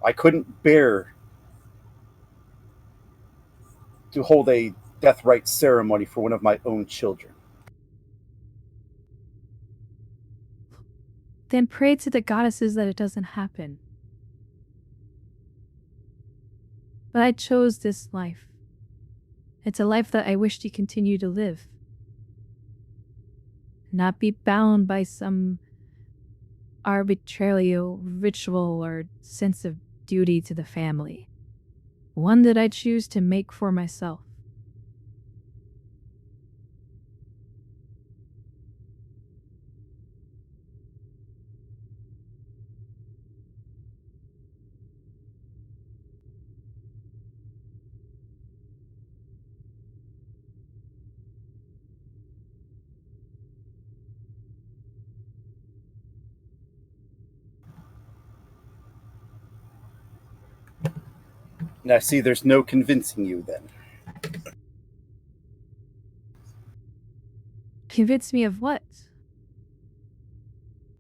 I couldn't bear to hold a death rite ceremony for one of my own children. Then pray to the goddesses that it doesn't happen. But I chose this life. It's a life that I wish to continue to live. Not be bound by some arbitrary ritual or sense of duty to the family. One that I choose to make for myself. And I see there's no convincing you then. Convince me of what?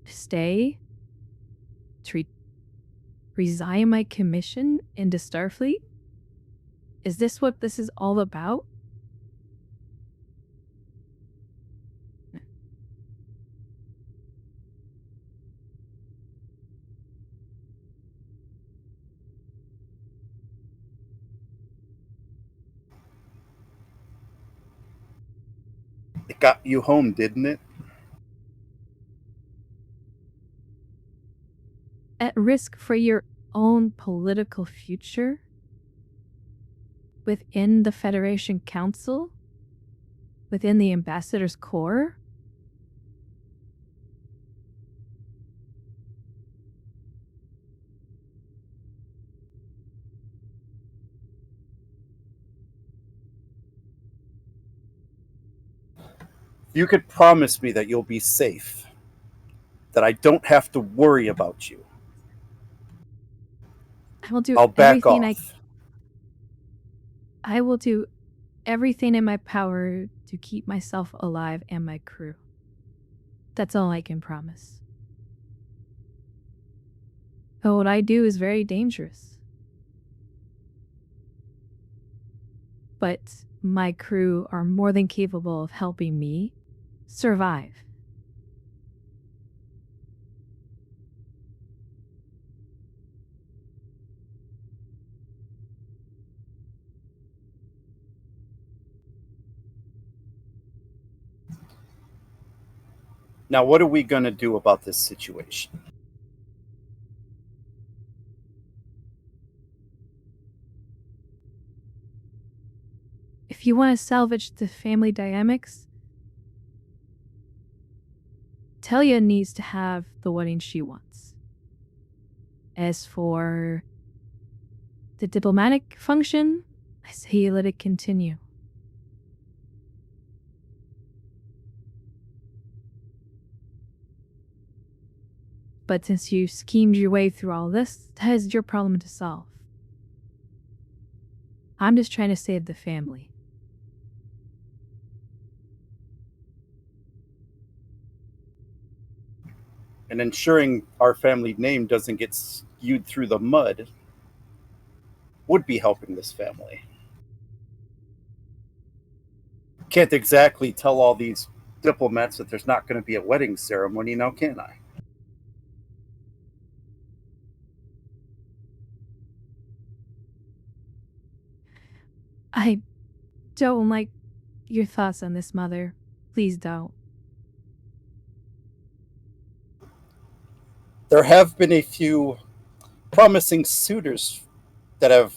To stay? To resign my commission into Starfleet? Is this what this is all about? It got you home, didn't it? At risk for your own political future? Within the Federation Council? Within the Ambassador's Corps? You could promise me that you'll be safe, that I don't have to worry about you. I will do I'll back everything off. I will do everything in my power to keep myself alive and my crew. That's all I can promise. But what I do is very dangerous. But my crew are more than capable of helping me survive. Now, what are we going to do about this situation? If you want to salvage the family dynamics, Talia needs to have the wedding she wants. As for the diplomatic function, I say let it continue. But since you schemed your way through all this, that is your problem to solve. I'm just trying to save the family. And ensuring our family name doesn't get skewed through the mud would be helping this family. Can't exactly tell all these diplomats that there's not going to be a wedding ceremony now, can I? I don't like your thoughts on this, Mother. Please don't. There have been a few promising suitors that have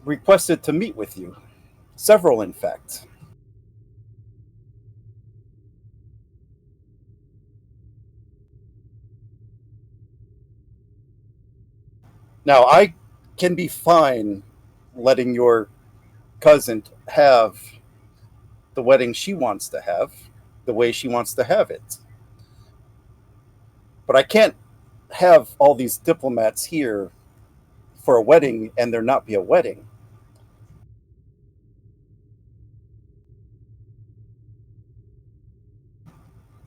requested to meet with you. Several, in fact. Now, I can be fine letting your cousin have the wedding she wants to have, the way she wants to have it. But I can't have all these diplomats here for a wedding and there not be a wedding.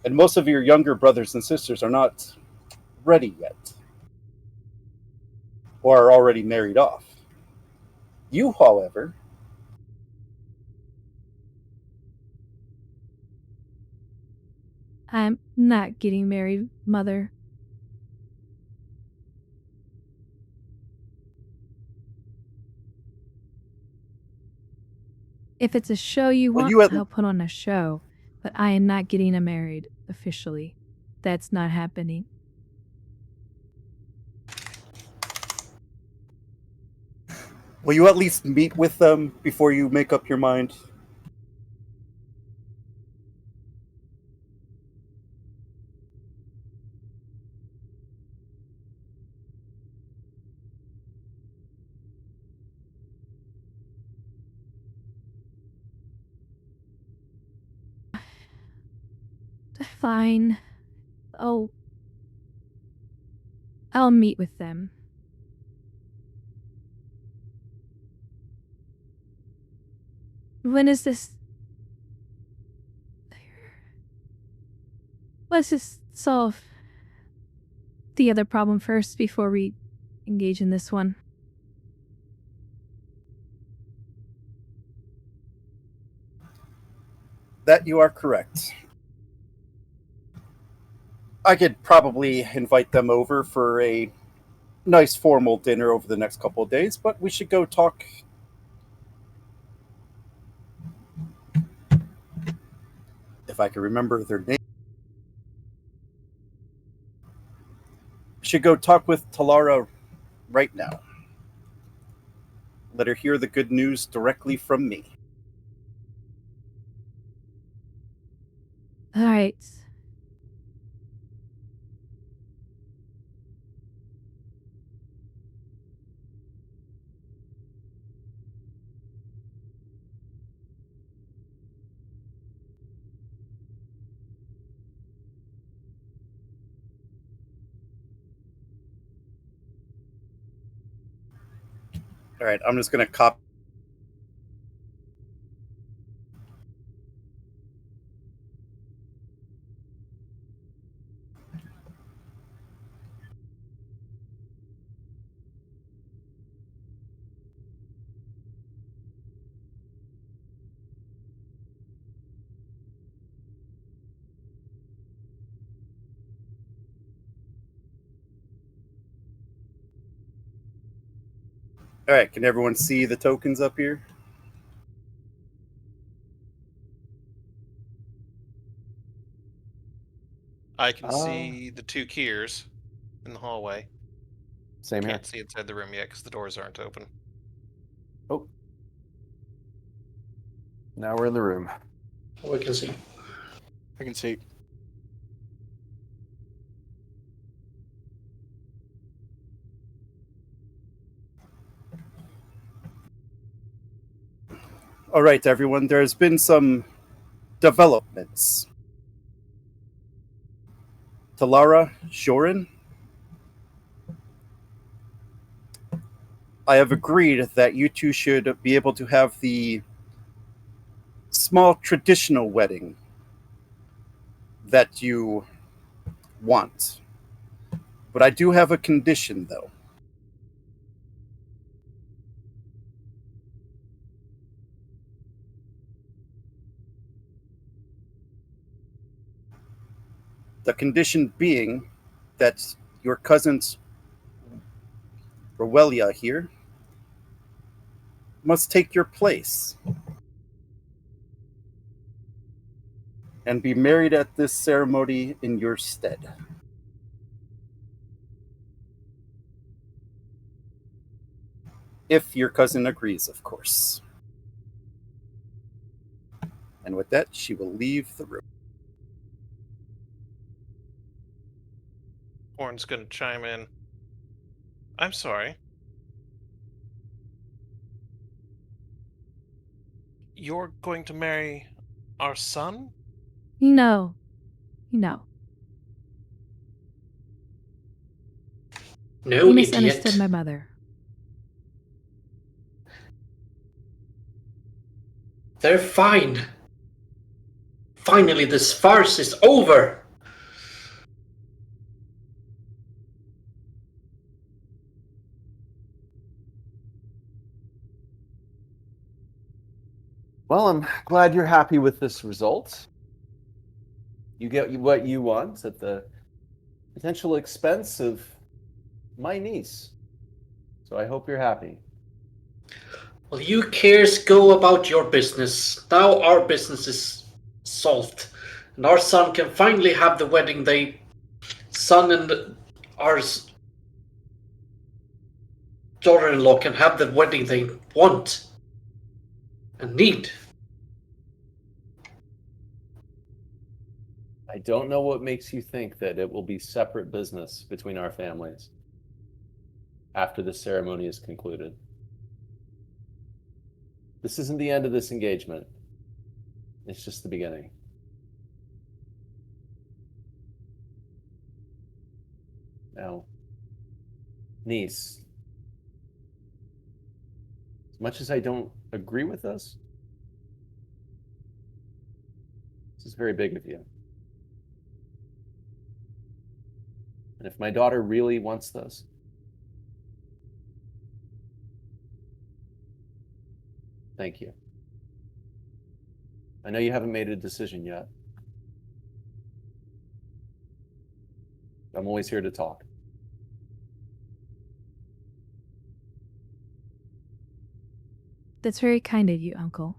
And most of your younger brothers and sisters are not ready yet, or are already married off. You, however, I'm not getting married, Mother. If it's a show you Well, want, I'll put on a show. But I am not getting married officially. That's not happening. will you at least meet with them before you make up your mind? Fine. Oh, I'll meet with them. When is this? Let's just solve the other problem first before we engage in this one. That you are correct. I could probably invite them over for a nice formal dinner over the next couple of days, but we should go talk. If I can remember their name. Should go talk with Talara right now. Let her hear the good news directly from me. All right. All right, I'm just going to copy. All right, can everyone see the tokens up here? I can see the two Keirs in the hallway. Same here. Can't see inside the room yet because the doors aren't open. Oh. Now we're in the room. We can see. I can see. All right, everyone, there's been some developments. Talara, Shorin, I have agreed that you two should be able to have the small traditional wedding that you want. But I do have a condition, though. The condition being that your cousin's Rowelia here must take your place and be married at this ceremony in your stead. If your cousin agrees, of course. And with that, she will leave the room. Horn's gonna chime in. I'm sorry. You're going to marry our son? No. No. No, You misunderstood idiot. my mother. They're fine. Finally, this farce is over. Well, I'm glad you're happy with this result. You get what you want at the potential expense of my niece. So I hope you're happy. Well, you Keirs go about your business. Now our business is solved. And our son can finally have the wedding son and our daughter-in-law can have the wedding they want and need. I don't know what makes you think that it will be separate business between our families after the ceremony is concluded. This isn't the end of this engagement. It's just the beginning. Now, niece. As much as I don't agree with this is very big of you. And if my daughter really wants this, thank you. I know you haven't made a decision yet. I'm always here to talk. That's very kind of you, Uncle.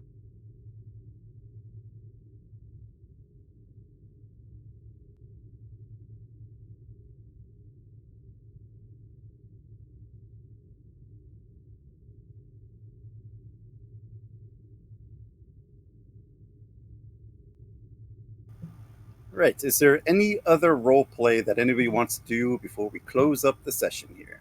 Right. Is there any other role play that anybody wants to do before we close up the session here?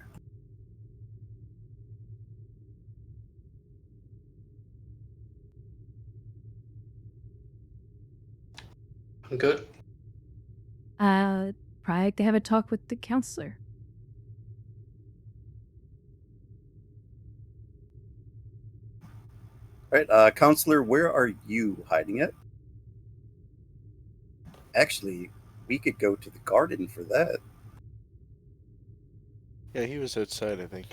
I'm good. Probably like to have a talk with the counselor. Right. Counselor, where are you hiding it? Actually, we could go to the garden for that. Yeah, he was outside, I think.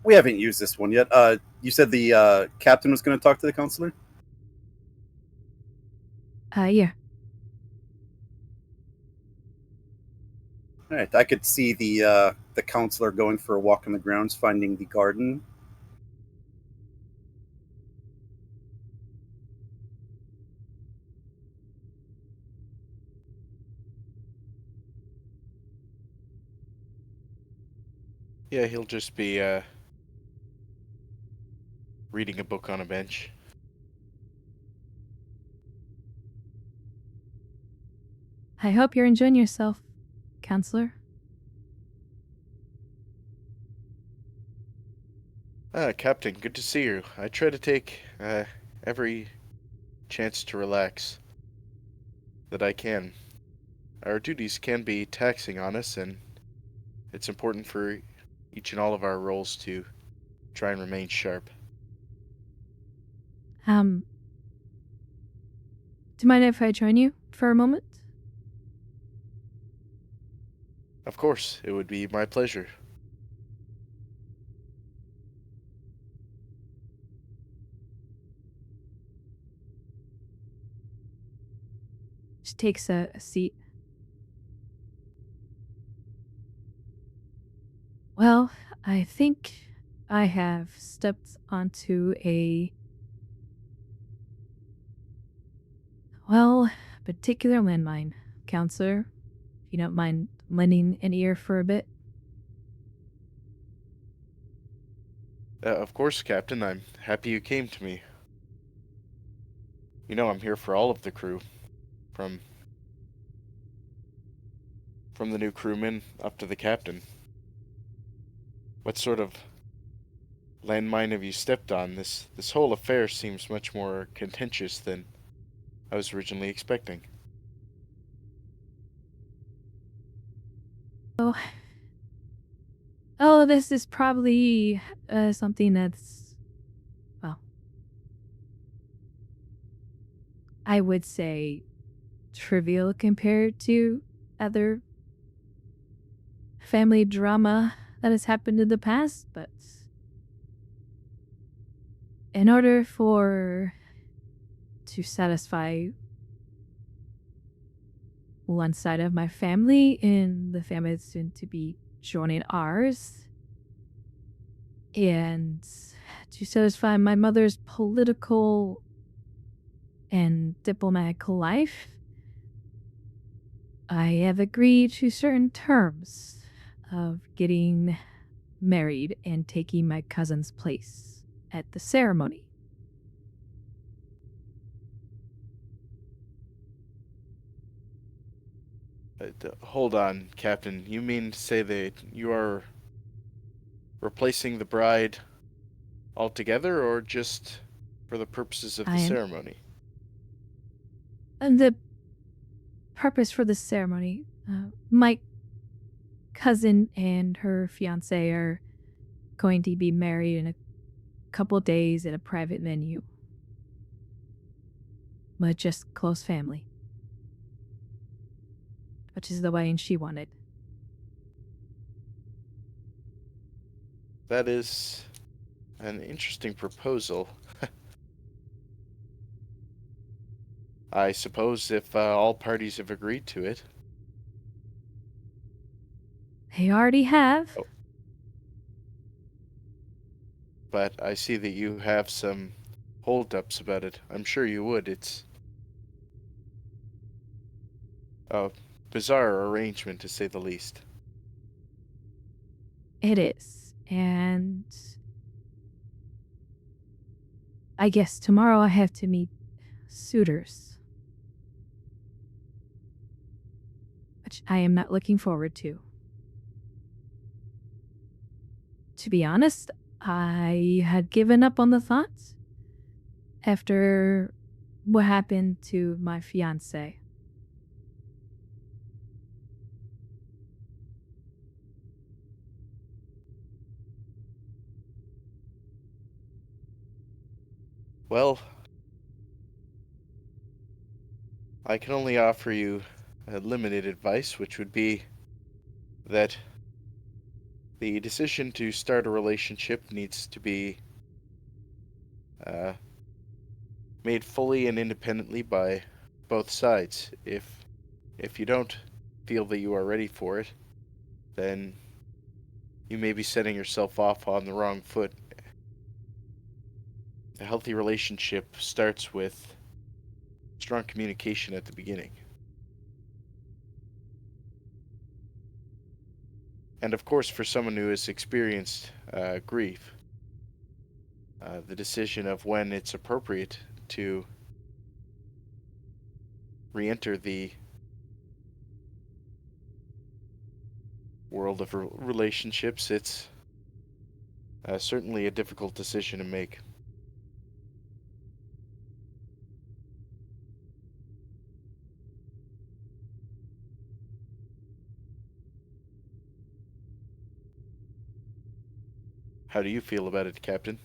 We haven't used this one yet. You said the captain was going to talk to the counselor? Yeah. All right. I could see the counselor going for a walk on the grounds, finding the garden. Yeah, he'll just be reading a book on a bench. I hope you're enjoying yourself, counselor. Captain, good to see you. I try to take every chance to relax that I can. Our duties can be taxing on us, and it's important for each and all of our roles to try and remain sharp. Do you mind if I join you for a moment? Of course, it would be my pleasure. She takes a seat. Well, I think I have stepped onto a, particular landmine, counselor. If you don't mind lending an ear for a bit. Of course, Captain, I'm happy you came to me. You know I'm here for all of the crew, from the new crewman up to the captain. What sort of landmine have you stepped on? This whole affair seems much more contentious than I was originally expecting. Oh, this is probably something that's, well, I would say trivial compared to other family drama that has happened in the past, but in order to satisfy one side of my family and the family that's soon to be joining ours, and to satisfy my mother's political and diplomatic life, I have agreed to certain terms of getting married and taking my cousin's place at the ceremony. Hold on, Captain. You mean to say that you are replacing the bride altogether, or just for the purposes of I the am. ceremony? And the purpose for the ceremony, my cousin and her fiance are going to be married in a couple days at a private venue. But just close family. Which is the wedding she wanted. That is an interesting proposal. I suppose if all parties have agreed to it. They already have. Oh. But I see that you have some hold-ups about it. I'm sure you would. It's a bizarre arrangement, to say the least. It is. And I guess tomorrow I have to meet suitors. Which I am not looking forward to. To be honest, I had given up on the thought after what happened to my fiance. Well, I can only offer you a limited advice, which would be that the decision to start a relationship needs to be made fully and independently by both sides. If you don't feel that you are ready for it, then you may be setting yourself off on the wrong foot. A healthy relationship starts with strong communication at the beginning. And of course, for someone who has experienced grief, the decision of when it's appropriate to re-enter the world of relationships, it's certainly a difficult decision to make. How do you feel about it, Captain?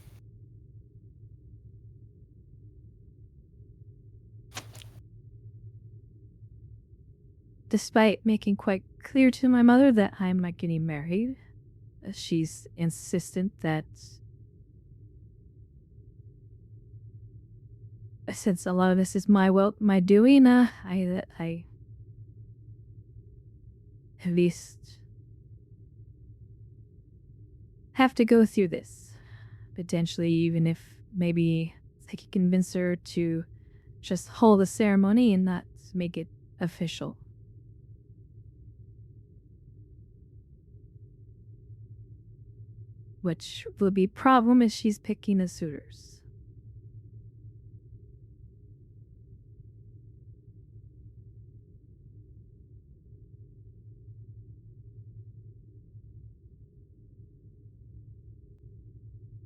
Despite making quite clear to my mother that I'm not getting married, she's insistent that since a lot of this is my doing, I at least have to go through this. Potentially, even if maybe I could convince her to just hold the ceremony and not make it official. Which will be a problem is she's picking the suitors.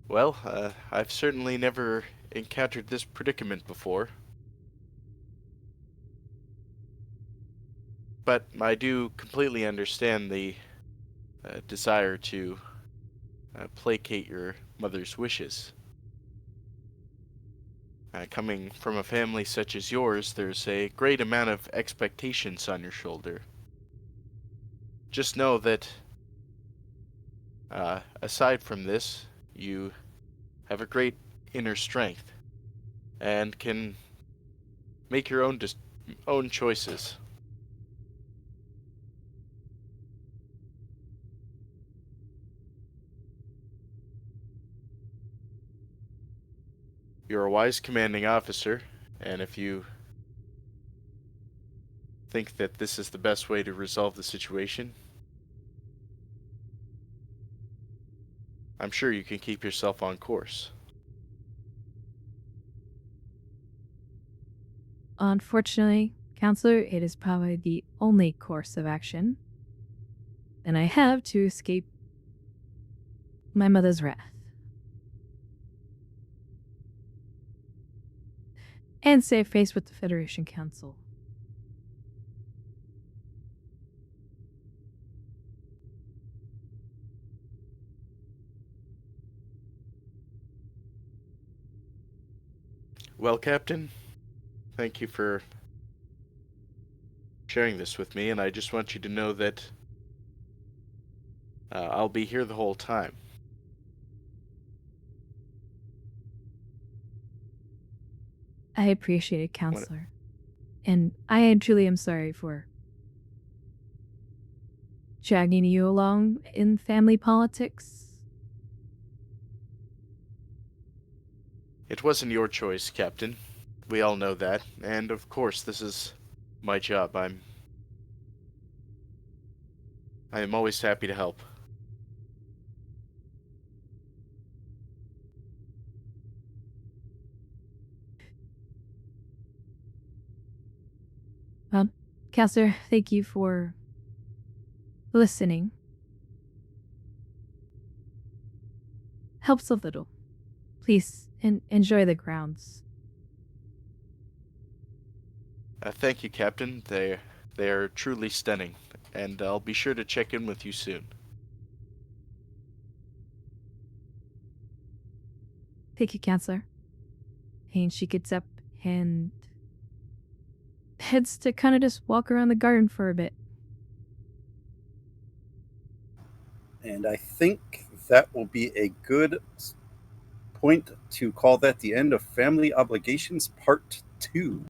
Well, I've certainly never encountered this predicament before. But I do completely understand the desire to placate your mother's wishes. Coming from a family such as yours, there's a great amount of expectations on your shoulder. Just know that, aside from this, you have a great inner strength and can make your own choices. You're a wise commanding officer, and if you think that this is the best way to resolve the situation, I'm sure you can keep yourself on course. Unfortunately, Counselor, it is probably the only course of action, and I have to escape my mother's wrath. and save face with the Federation Council. Well, Captain, thank you for sharing this with me, and I just want you to know that I'll be here the whole time. I appreciate it, Counselor. And I truly am sorry for dragging you along in family politics. It wasn't your choice, Captain. We all know that, and of course this is my job. I am always happy to help. Well, Counselor, thank you for listening. Helps a little. Please enjoy the grounds. Thank you, Captain. They are truly stunning, and I'll be sure to check in with you soon. Thank you, Counselor. And she gets up and heads to kind of just walk around the garden for a bit. And I think that will be a good point to call that the end of Family Obligations Part 2.